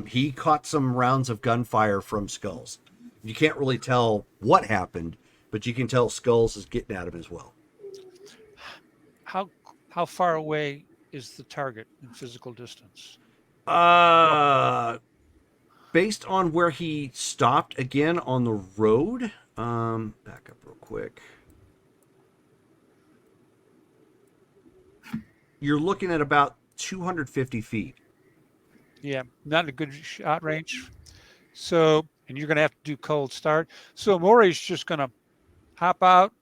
he caught some rounds of gunfire from Skulls. You can't really tell what happened, but you can tell Skulls is getting at him as well. How far away is the target in physical distance? Based on where he stopped again on the road, back up real quick. You're looking at about 250 feet. Yeah, not a good shot range. So, and you're going to have to do cold start. So Maury's just going to hop out,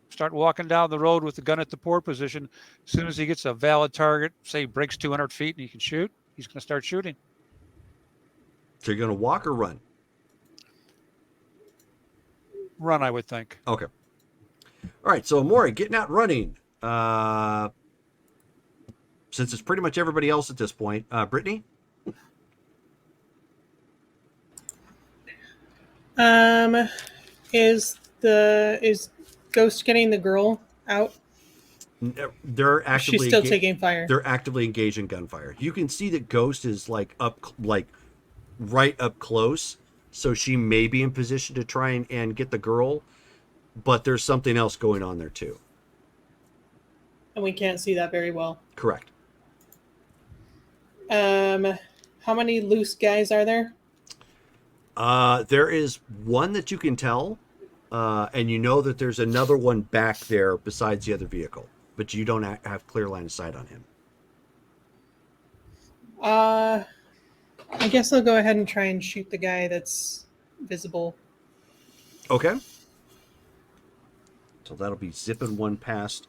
start walking down the road with the gun at the port position. As soon as he gets a valid target, say breaks 200 feet and he can shoot, he's going to start shooting. So you're going to walk or run? Run, I would think. Okay. All right, so Maury, getting out running. Since it's pretty much everybody else at this point, Brittany? Is Ghost getting the girl out? They're actively She's still taking fire. They're actively engaged in gunfire. You can see that Ghost is right up close, so she may be in position to try and get the girl, but there's something else going on there too. And we can't see that very well. Correct. How many loose guys are there? There is one that you can tell, and you know that there's another one back there besides the other vehicle, but you don't have clear line of sight on him. I guess I'll go ahead and try and shoot the guy that's visible. Okay. So that'll be zipping one past.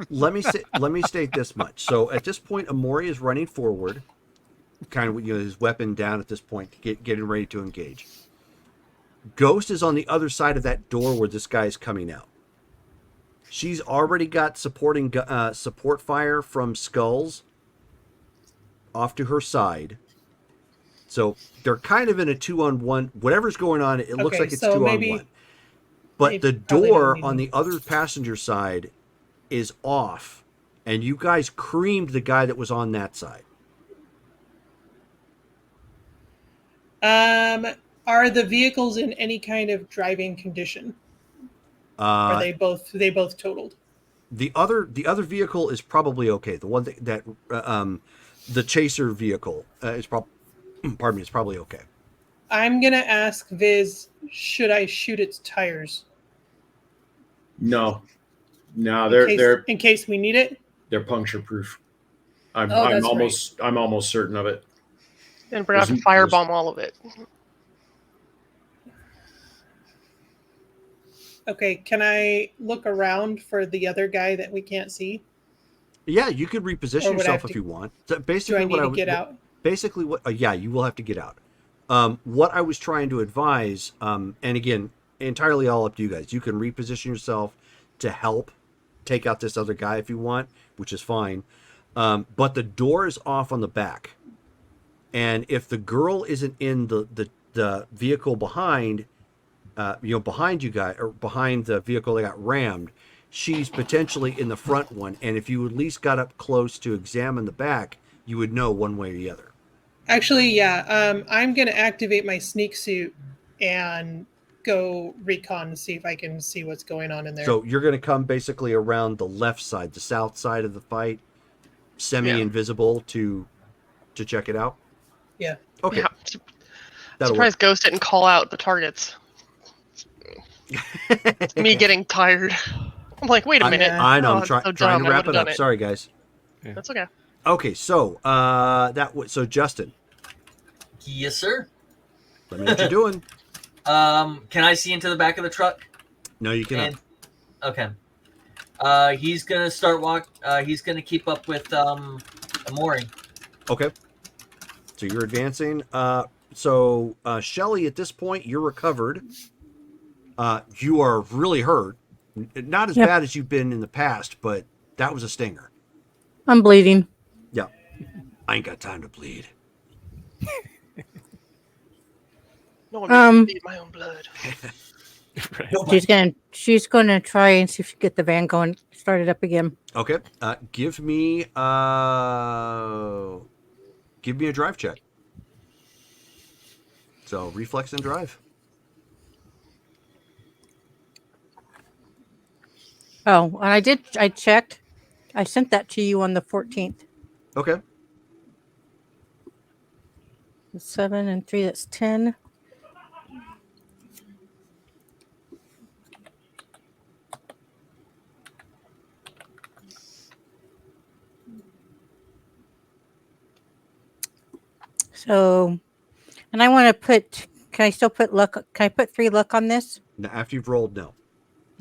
Let me state this much. So at this point, Amori is running forward, kind of his weapon down at this point, getting ready to engage. Ghost is on the other side of that door where this guy's coming out. She's already got support fire from Skulls off to her side. So they're kind of in a 2-on-1. Whatever's going on, it looks like it's so 2-on-1. But the door on the other passenger side is off, and you guys creamed the guy that was on that side. Are the vehicles in any kind of driving condition? Are they both totaled? The other vehicle is probably okay. The one the chaser vehicle is probably pardon me, it's probably okay. I'm gonna ask Viz, should I shoot its tires? No, In case we need it. they're puncture proof. I'm that's almost certain of it. And we're gonna have to firebomb all of it. Okay, can I look around for the other guy that we can't see? Yeah, you could reposition yourself if you want. So basically, do I need to get out? Basically, yeah, you will have to get out. What I was trying to advise, and again, entirely all up to you guys. You can reposition yourself to help take out this other guy if you want, which is fine. But the door is off on the back, and if the girl isn't in the vehicle behind, behind you guys or behind the vehicle that got rammed, she's potentially in the front one. And if you at least got up close to examine the back, you would know one way or the other. Actually, yeah. I'm gonna activate my sneak suit and go recon and see if I can see what's going on in there. So you're going to come basically around the left side, the south side of the fight, semi-invisible to check it out. Yeah. Okay. Yeah. Surprised Ghost didn't call out the targets. It's me getting tired. I'm like, wait a minute. I know. I'm trying to wrap it up. It. Sorry, guys. Yeah. That's okay. Okay, so so Justin. Yes, sir. Let me know what you're doing. Can I see into the back of the truck? No, you cannot. Okay. He's gonna start he's gonna keep up with Amori. Okay. So you're advancing. So Shelly, at this point, you're recovered. You are really hurt. Not as bad as you've been in the past, but that was a stinger. I'm bleeding. Yeah. I ain't got time to bleed. No one makes me bleed my own blood. Right. She's gonna try and see if she can get the van going, start it up again. Okay. Give me a drive check. So reflex and drive. Oh, and I checked. I sent that to you on the 14th. Okay. 7 and 3, that's 10. So, and I want to put, can I still put luck? Can I put 3 luck on this? Now, after you've rolled, no.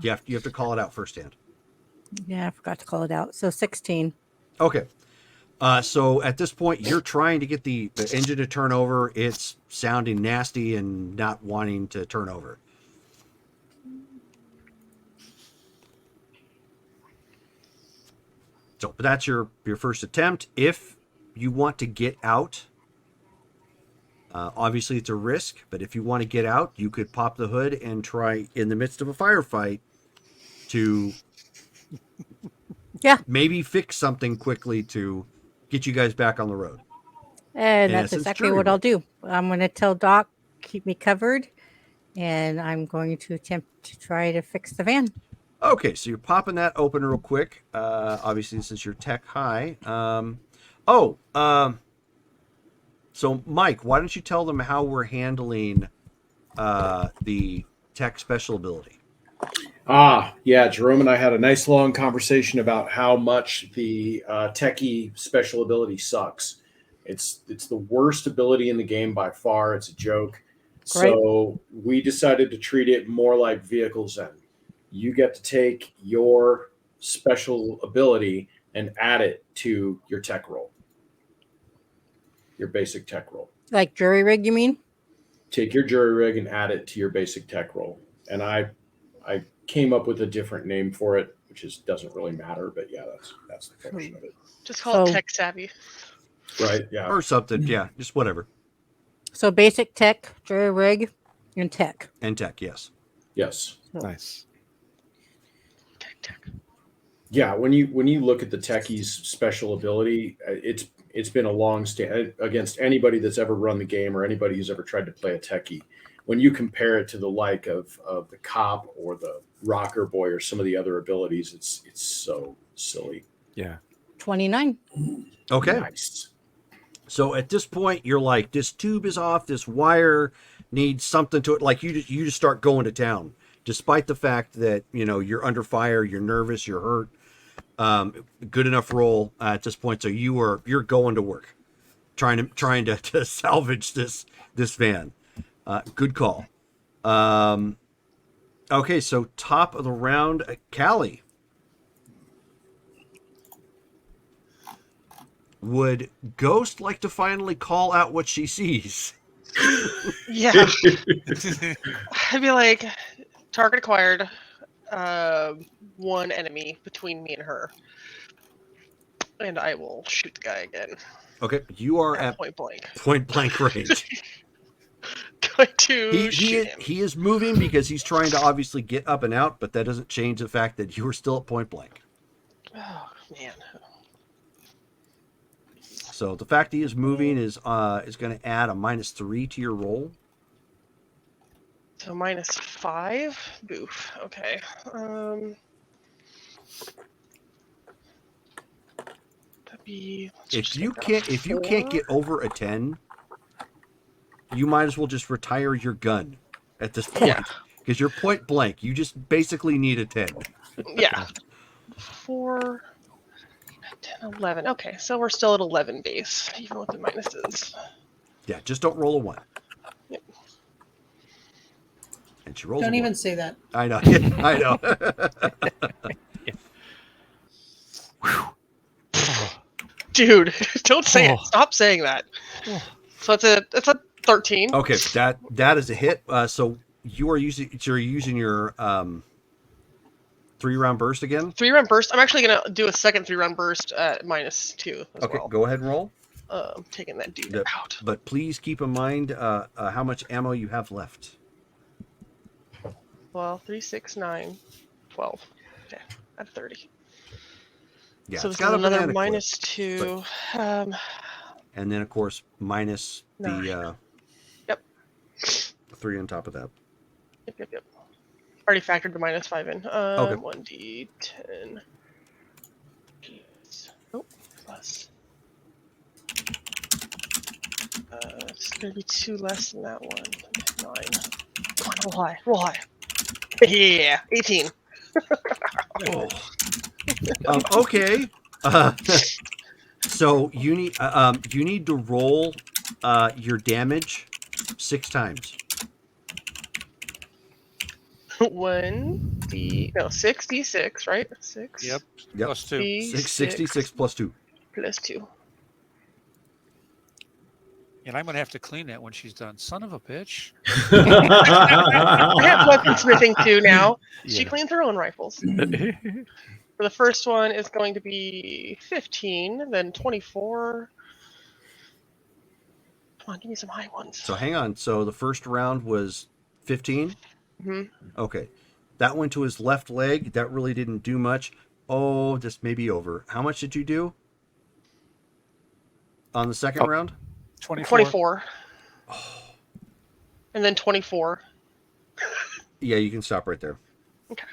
You have to call it out first hand. Yeah, I forgot to call it out. So 16. Okay. So at this point, you're trying to get the engine to turn over. It's sounding nasty and not wanting to turn over. So, but that's your first attempt. If you want to get out, obviously it's a risk, but if you want to get out, you could pop the hood and try in the midst of a firefight to maybe fix something quickly to get you guys back on the road. And that's exactly what I'll do. I'm going to tell Doc, keep me covered, and I'm going to attempt to try to fix the van. Okay, so you're popping that open real quick. Obviously, this is your tech high. So Mike, why don't you tell them how we're handling the tech special ability? Yeah, Jerome and I had a nice long conversation about how much the techie special ability sucks. It's the worst ability in the game by far. It's a joke. Great. So we decided to treat it more like Vehicle Zen. You get to take your special ability and add it to your tech roll. Your basic tech roll. Like jury rig, you mean? Take your jury rig and add it to your basic tech roll. And I came up with a different name for it, which doesn't really matter, but yeah, that's the function of it. Just call it tech savvy. Right, yeah. Or something, yeah, just whatever. So basic tech, jury rig, and tech. And tech, yes. Yes. Nice. Tech. Yeah, when you look at the techie's special ability, it's been a long stand against anybody that's ever run the game or anybody who's ever tried to play a techie. When you compare it to the like of the cop or the rocker boy or some of the other abilities, it's so silly. Yeah. 29. Okay. Nice. So at this point, you're like, this tube is off. This wire needs something to it. Like you just start going to town, despite the fact that you're under fire, you're nervous, you're hurt. Good enough roll at this point. So you're going to work, trying to salvage this van. Good call. Okay, so top of the round, Callie. Would Ghost like to finally call out what she sees? Yeah. I'd be like, target acquired. One enemy between me and her. And I will shoot the guy again. Okay, you are at point blank. Point blank range. Going to shoot him. He is moving because he's trying to obviously get up and out, but that doesn't change the fact that you are still at point blank. Oh, man. So the fact he is moving is going to add a -3 to your roll. So -5. Boof. Okay. That'd be. If you can't get over a 10, you might as well just retire your gun at this point. Because you're point blank. You just basically need a 10. Yeah. 4, 10, 11. Okay, so we're still at 11 base, even with the minuses. Yeah, just don't roll a 1. Yep. And she rolls Don't a 1. even say that. I know. I know. Dude, don't say it. Stop saying that. So it's a 13. Okay, that is a hit. So you're using your 3-round burst again? 3-round burst. I'm actually gonna do a second 3-round burst at -2 as Okay, well. go ahead and roll. I'm taking that dude out. But please keep in mind how much ammo you have left. Well, 3, 6, 9, 12. Okay, at 30. Yeah, so it's this got is a another banana clip, -2. and then of course minus 9. the Yep. 3 on top of that. Yep. Already factored the -5 in. Okay. 1d10. Oh, plus. It's gonna be 2 less than that one. 9. Come on, roll high. Yeah, 18. Okay. So you need to roll your damage 6 times. 6d6, right? 6. Yep. Yep. Plus 2. 66 plus 2. Plus 2. And I'm going to have to clean that when she's done. Son of a bitch. I have weaponsmithing too now. She Yeah. cleans her own rifles. For the first one, it's going to be 15, then 24. Come on, give me some high ones. So hang on. So the first round was 15? Mm-hmm. Okay. That went to his left leg. That really didn't do much. Oh, this may be over. How much did you do on the second round? 24. And then 24. Yeah, you can stop right there. Okay.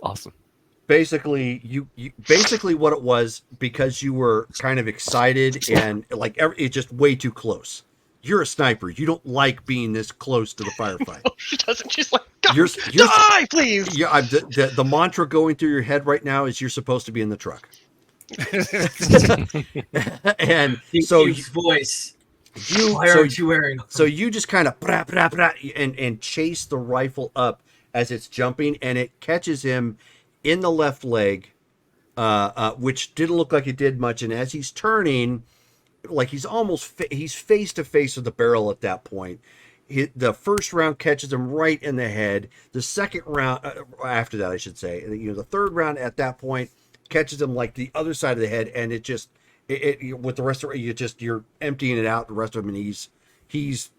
Awesome. Basically, you basically what it was, because you were kind of excited and it's just way too close. You're a sniper. You don't like being this close to the firefight. No, she doesn't. She's like, die, You're- die, please. Yeah, the mantra going through your head right now is you're supposed to be in the truck. And so His voice. you Why aren't you wearing? So you just kind of and chase the rifle up as it's jumping, and it catches him in the left leg, which didn't look like it did much. And as he's turning, like he's face to face with the barrel at that point. The first round catches him right in the head. The second round, after that, I should say, the third round at that point catches him like the other side of the head, and it just with the rest of it, you're emptying it out the rest of him, and he's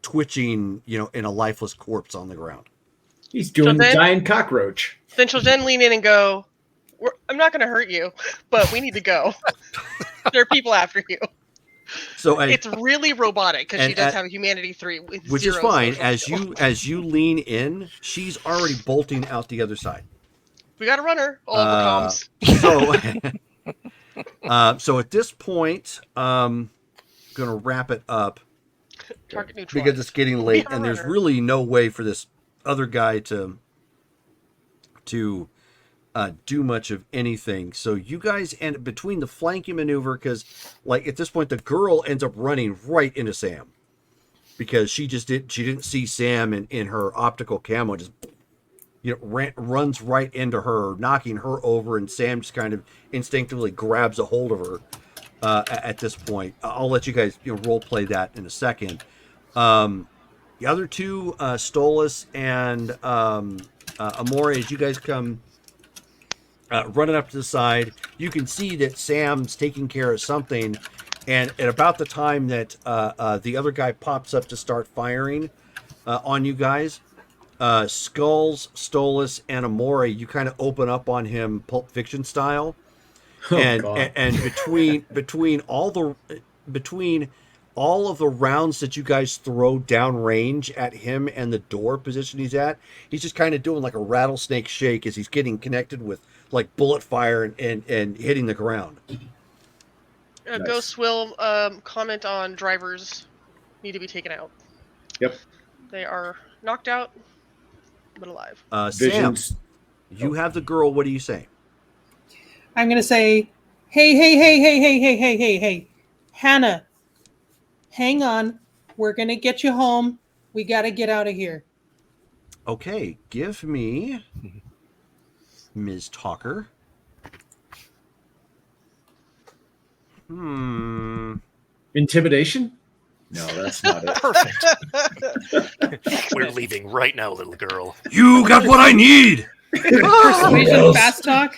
twitching, in a lifeless corpse on the ground. He's doing the giant cockroach. Then she'll lean in and go, I'm not going to hurt you, but we need to go. There are people after you. So It's really robotic because she and does at- have Humanity 3 with which is zero fine. social skills. As you lean in, she's already bolting out the other side. We got a runner. Over comms. So at this point, gonna wrap it up Target neutralized. because it's getting We late have a and there's runner. really no way for this other guy to do much of anything. So you guys end between the flanking maneuver, because like at this point the girl ends up running right into Sam because she didn't see Sam in her optical camo, just runs right into her, knocking her over, and Sam just kind of instinctively grabs a hold of her. At this point, I'll let you guys role play that in a second. The other two, Stolas and Amore, as you guys come running up to the side, you can see that Sam's taking care of something, and at about the time that the other guy pops up to start firing on you guys, Skulls, Stolas, and Amore, you kind of open up on him Pulp Fiction style. And between all of the rounds that you guys throw downrange at him and the door position he's at, he's just kind of doing like a rattlesnake shake as he's getting connected with like bullet fire and hitting the ground. Nice. Ghost will comment on drivers need to be taken out. Yep. They are knocked out, but alive. Sam, Visions. you have the girl. What do you say? I'm gonna say, hey, Hannah, hang on. We're gonna get you home. We gotta get out of here. Okay, give me Ms. Talker. Intimidation? No, that's not it. Perfect. We're leaving right now, little girl. You got what I need. Persuasion, fast talk.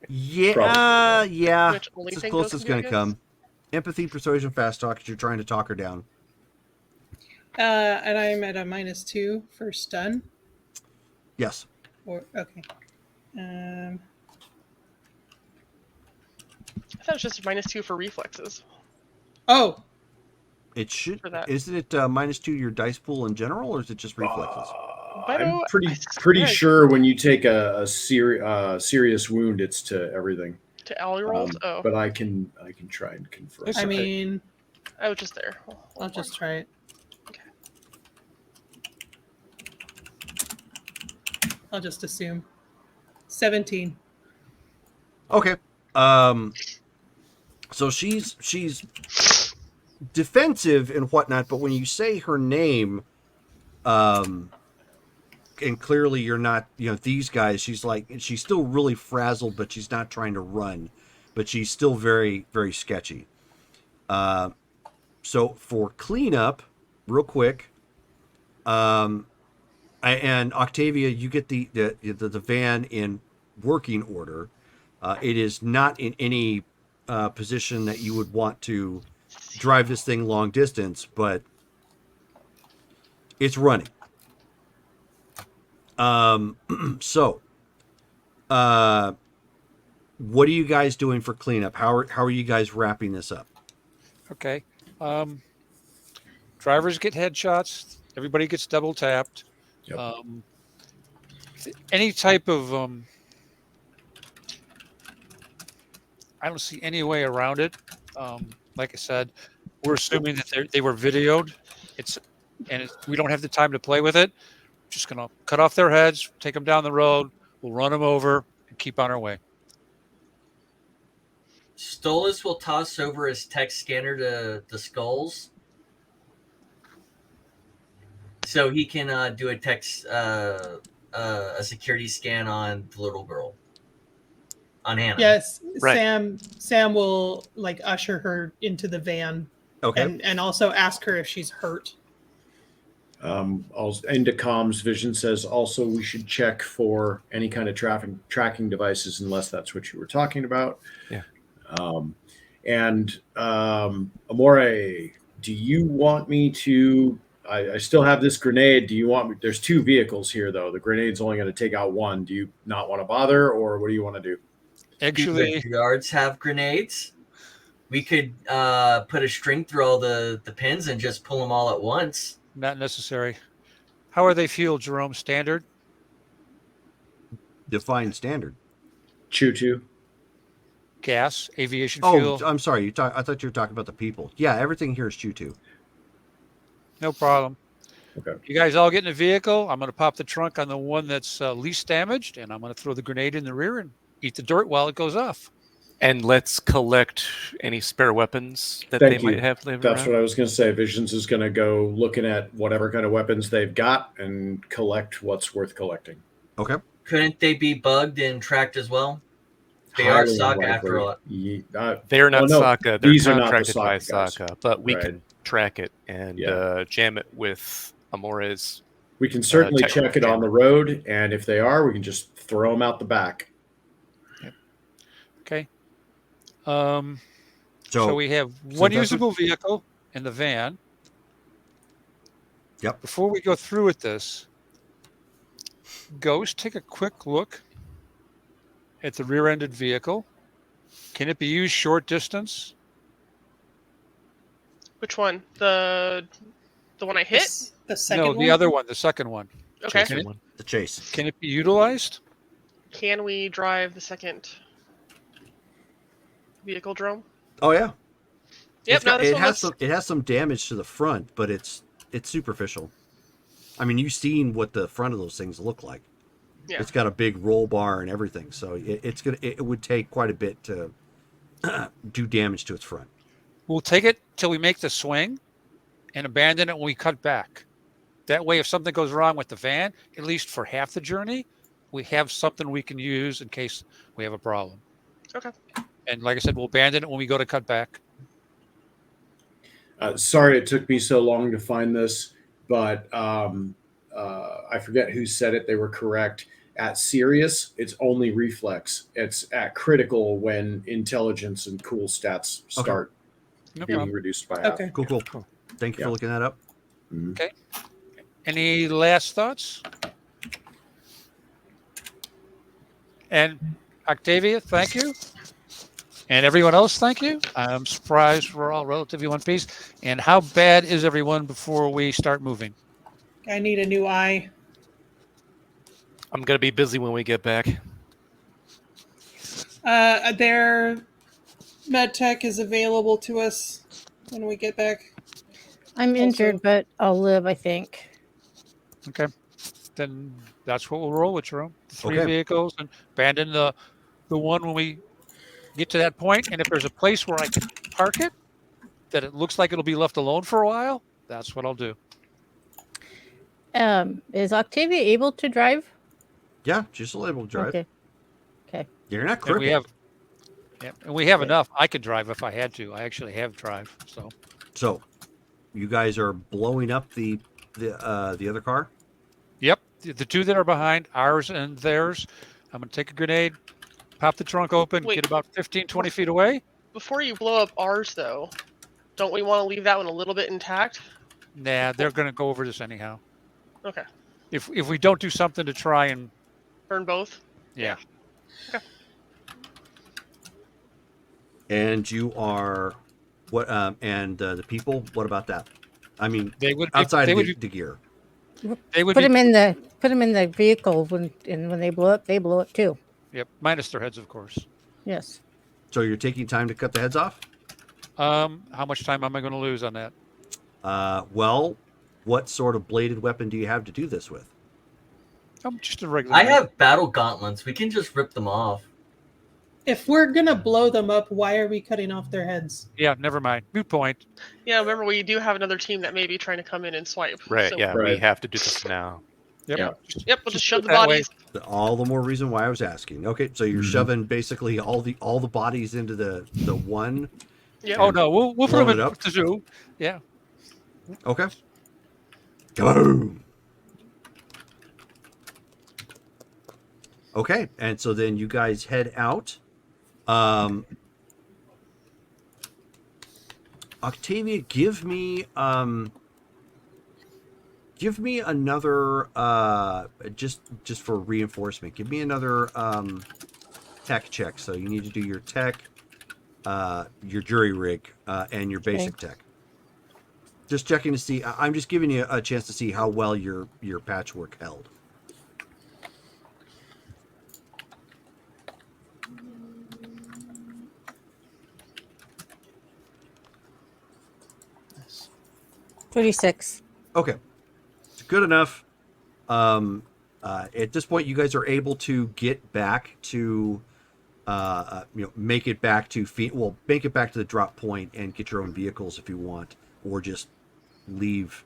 Yeah, yeah. Which only It's as thing close Ghost as can do, I going to come. Empathy, persuasion, fast talk, because you're trying to talk her down. And I'm at a -2 for stun. Yes. Or okay. I thought it was just -2 for reflexes. Oh, It should. For that. Isn't it -2 to your dice pool in general, or is it just reflexes? I'm I pretty swear- sure when you take a serious wound, it's to everything. To alley rolls? But I can try and confirm. It's I okay. mean, I was just there. I'll just try it. Okay. I'll just assume 17. Okay. So she's defensive and whatnot, but when you say her name, and clearly you're not, these guys, she's still really frazzled, but she's not trying to run, but she's still very, very sketchy. So for cleanup, real quick, and Octavia, you get the van in working order. It is not in any position that you would want to drive this thing long distance, but it's running. So, what are you guys doing for cleanup? How are you guys wrapping this up? Okay. Drivers get headshots. Everybody gets double tapped. Yep. Any type of I don't see any way around it. Like I said, we're assuming that they were videoed. We don't have the time to play with it. Just gonna cut off their heads, take them down the road. We'll run them over and keep on our way. Stolas will toss over his text scanner to the Skulls, so he can do a text a security scan on the little girl, on Hannah. Yes, Right. Sam will usher her into the van. Okay. And also ask her if she's hurt. Also, into comms, Vision says also we should check for any kind of tracking devices, unless that's what you were talking about. Yeah. Amore, do you want me to I still have this grenade. Do you want me? There's 2 vehicles here, though. The grenade's only going to take out one. Do you not want to bother, or what do you want to do? Actually, Do yards have grenades? We could put a string through all the pins and just pull them all at once. not necessary. How are they fueled, Jerome? Standard? Define standard. Choo-choo. Gas? Aviation Oh, fuel? I'm sorry. I thought you were talking about the people. Yeah, everything here is Choo-2. No problem. Okay. You guys all get in a vehicle. I'm going to pop the trunk on the one that's least damaged, and I'm going to throw the grenade in the rear and eat the dirt while it goes off. And let's collect any spare weapons that Thank they you. might have living That's around. what I was going to say. Visions is going to go looking at whatever kind of weapons they've got and collect what's worth collecting. Okay. Couldn't they be bugged and tracked as well? They are Highly Sokka after all. They're not no, Sokka. They're these are not the contracted by Sokka guys. Sokka, but we Right. can track it and jam it with Amore's. We can certainly technical check it on the road, and if they are, we can just throw them out the back. Okay. So So we have so one that's usable vehicle in the van. Yep. Before we go through with this, Ghost, take a quick look at the rear-ended vehicle. Can it be used short distance? Which one? The one I hit? The second No, one? the other one, the second one. Okay. Chaser one. the chase. Can it be utilized? Can we drive the second vehicle drone? Oh yeah. Yep. No, this it one has looks. some damage to the front, but it's superficial. I mean, you've seen what the front of those things look like. Yeah. It's got a big roll bar and everything, so it would take quite a bit to do damage to its front. We'll take it till we make the swing and abandon it when we cut back. That way, if something goes wrong with the van, at least for half the journey, we have something we can use in case we have a problem. Okay. And like I said, we'll abandon it when we go to cut back. Sorry it took me so long to find this, but I forget who said it. They were correct. At serious, it's only reflex. It's at critical when intelligence and cool stats start No being problem. reduced by half. Okay. Cool. Thank you for looking that up. Mhm. Okay. Any last thoughts? And Octavia, thank you. And everyone else, thank you. I'm surprised we're all relatively one piece. And how bad is everyone before we start moving? I need a new eye. I'm gonna be busy when we get back. Their med tech is available to us when we get back. I'm injured, but I'll live, I think. Okay. Then that's what we'll roll with, Jerome. The three Okay. vehicles and abandon the one when we get to that point. And if there's a place where I can park it, that it looks like it'll be left alone for a while, that's what I'll do. Is Octavia able to drive? Yeah, she's still able to drive. Okay. Okay. You're not And crippled. we have Okay. enough. I could drive if I had to. I actually have drive. So, you guys are blowing up the other car. Yep. The two that are behind, ours and theirs. I'm going to take a grenade, pop the trunk open, Wait. get about 15, 20 feet away. Before you blow up ours, though, don't we want to leave that one a little bit intact? Nah, they're going to go over this anyhow. Okay. If we don't do something to try and, Burn both. yeah. And you are what? And the people. What about that? I mean, They would outside they of would, the gear. they would Put be, them in the vehicle when they blow up too. yep, minus their heads, of course. Yes. So you're taking time to cut the heads off. How much time am I going to lose on that? Well, what sort of bladed weapon do you have to do this with? Just a regular. I have battle gauntlets. We can just rip them off. If we're gonna blow them up, why are we cutting off their heads? Yeah, never mind. Good point. Yeah, remember we do have another team that may be trying to come in and swipe. Right. So, Yeah. We Right. have to do this now. Yep. Yeah. Yep, we'll just shove do the it that way. bodies. All the more reason why I was asking. Okay, so you're Mhm. shoving basically all the bodies into the one. Yep. Oh no, we'll put Blow them it in up? the zoo. Yeah. Okay. Go. Okay, and so then you guys head out. Octavia, give me give me another just for reinforcement. Give me another tech check. So you need to do your tech, your jury rig, and your basic tech. Just checking to see. I'm just giving you a chance to see how well your patchwork held. Nice. 36. Okay, it's good enough. At this point, you guys are able to get back to, make it back to make it back to the drop point and get your own vehicles if you want, or just leave,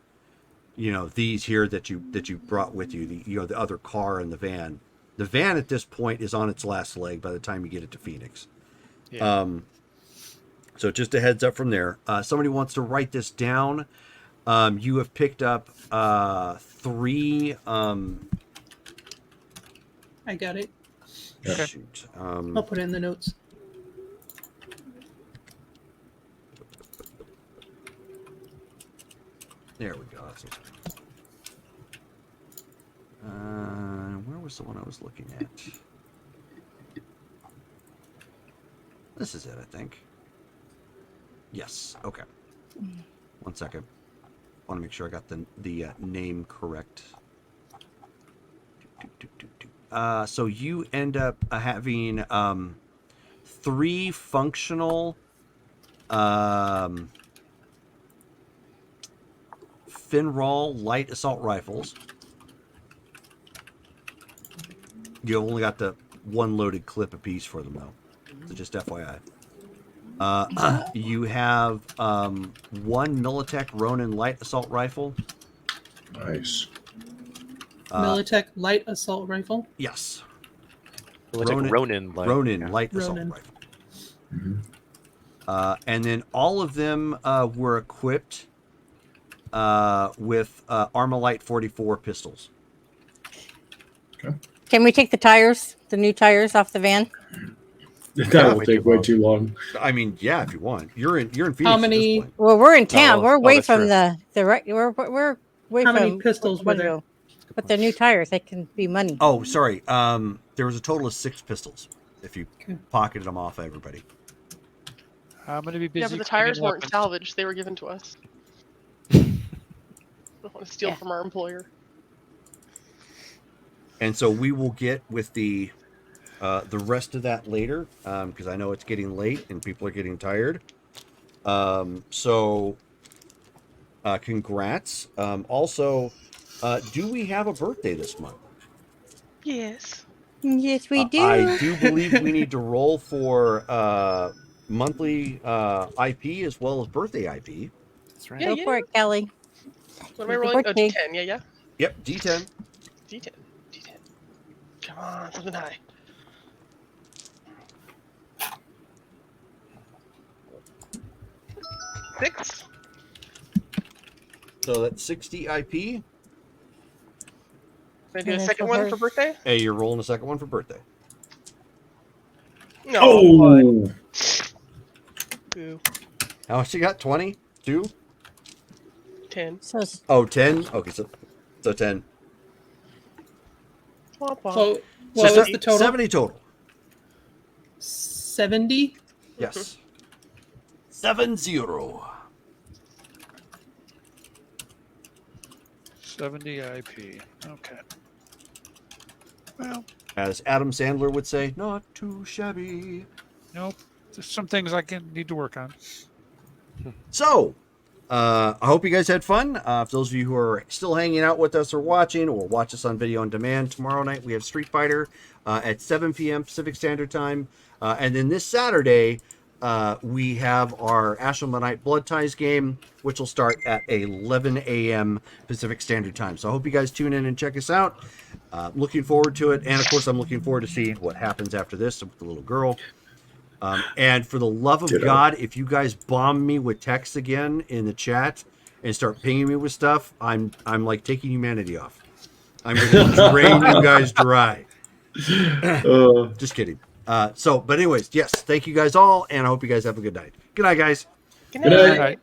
these here that you brought with you, the other car and the van. The van at this point is on its last leg by the time you get it to Phoenix. Yeah. So just a heads up from there. Somebody wants to write this down. You have picked up 3. I got it. Shoot. I'll put it in the notes. There we go. Where was the one I was looking at? This is it, I think. Yes. Okay. 1 second. Want to make sure I got the name correct. So you end up having 3 functional Finral light assault rifles. You only got the 1 loaded clip apiece for them, though. So just FYI. You have 1 Militech Ronin light assault rifle. Nice. Militech light assault rifle. Yes. Ronin light assault rifle. Mm-hmm. And then all of them were equipped with Armalite 44 pistols. Okay. Can we take the new tires off the van? That will take way too long. I mean, yeah, if you want. You're in Phoenix. How many? At this point. Well, we're in town. Oh, we're away that's from true. we're away How from many pistols were there? Woodville. But they're new tires. They can be money. Oh, sorry. There was a total of 6 pistols. If you Okay. pocketed them off everybody. I'm going to be busy. Yeah, but the cleaning tires weren't weapons. salvaged; they were given to us. I don't want to steal from our employer. And so we will get with the rest of that later, because I know it's getting late and people are getting tired. So congrats. Also, do we have a birthday this month? Yes. Yes, we do. I do believe we need to roll for monthly IP as well as birthday IP. That's right. Yeah, Go for it, Kelly. What am I Happy rolling? Oh, birthday. D10. Yeah. Yep, D10. D10. Come on, something high. Six. So that's 60 IP. Can I do And a then second for one her- for birthday? Hey, you're rolling a second one for birthday. No. Oh, Boo. How much you got? 20? 2? 10. So it's- Oh, 10? Okay, so 10. Womp womp. So, So what was the total? 70 total. 70? Yes. 70. 70 IP. Okay. Well, As Adam Sandler would say, not too shabby. nope. There's some things I need to work on. So, I hope you guys had fun. For those of you who are still hanging out with us or watching, or watch us on video on demand, tomorrow night we have Street Fighter at 7 p.m. Pacific Standard Time. And then this Saturday, we have our Ashland Blood Ties game, which will start at 11 a.m. Pacific Standard Time. So I hope you guys tune in and check us out. Looking forward to it. And, of course, I'm looking forward to seeing what happens after this with the little girl. And for the love of God, if you guys bomb me with text again in the chat and start pinging me with stuff, I'm like taking humanity off. I'm going to drain you guys dry. Just kidding. But anyways, yes, thank you guys all, and I hope you guys have a good night. Good night, guys. Good Good night. night. All right.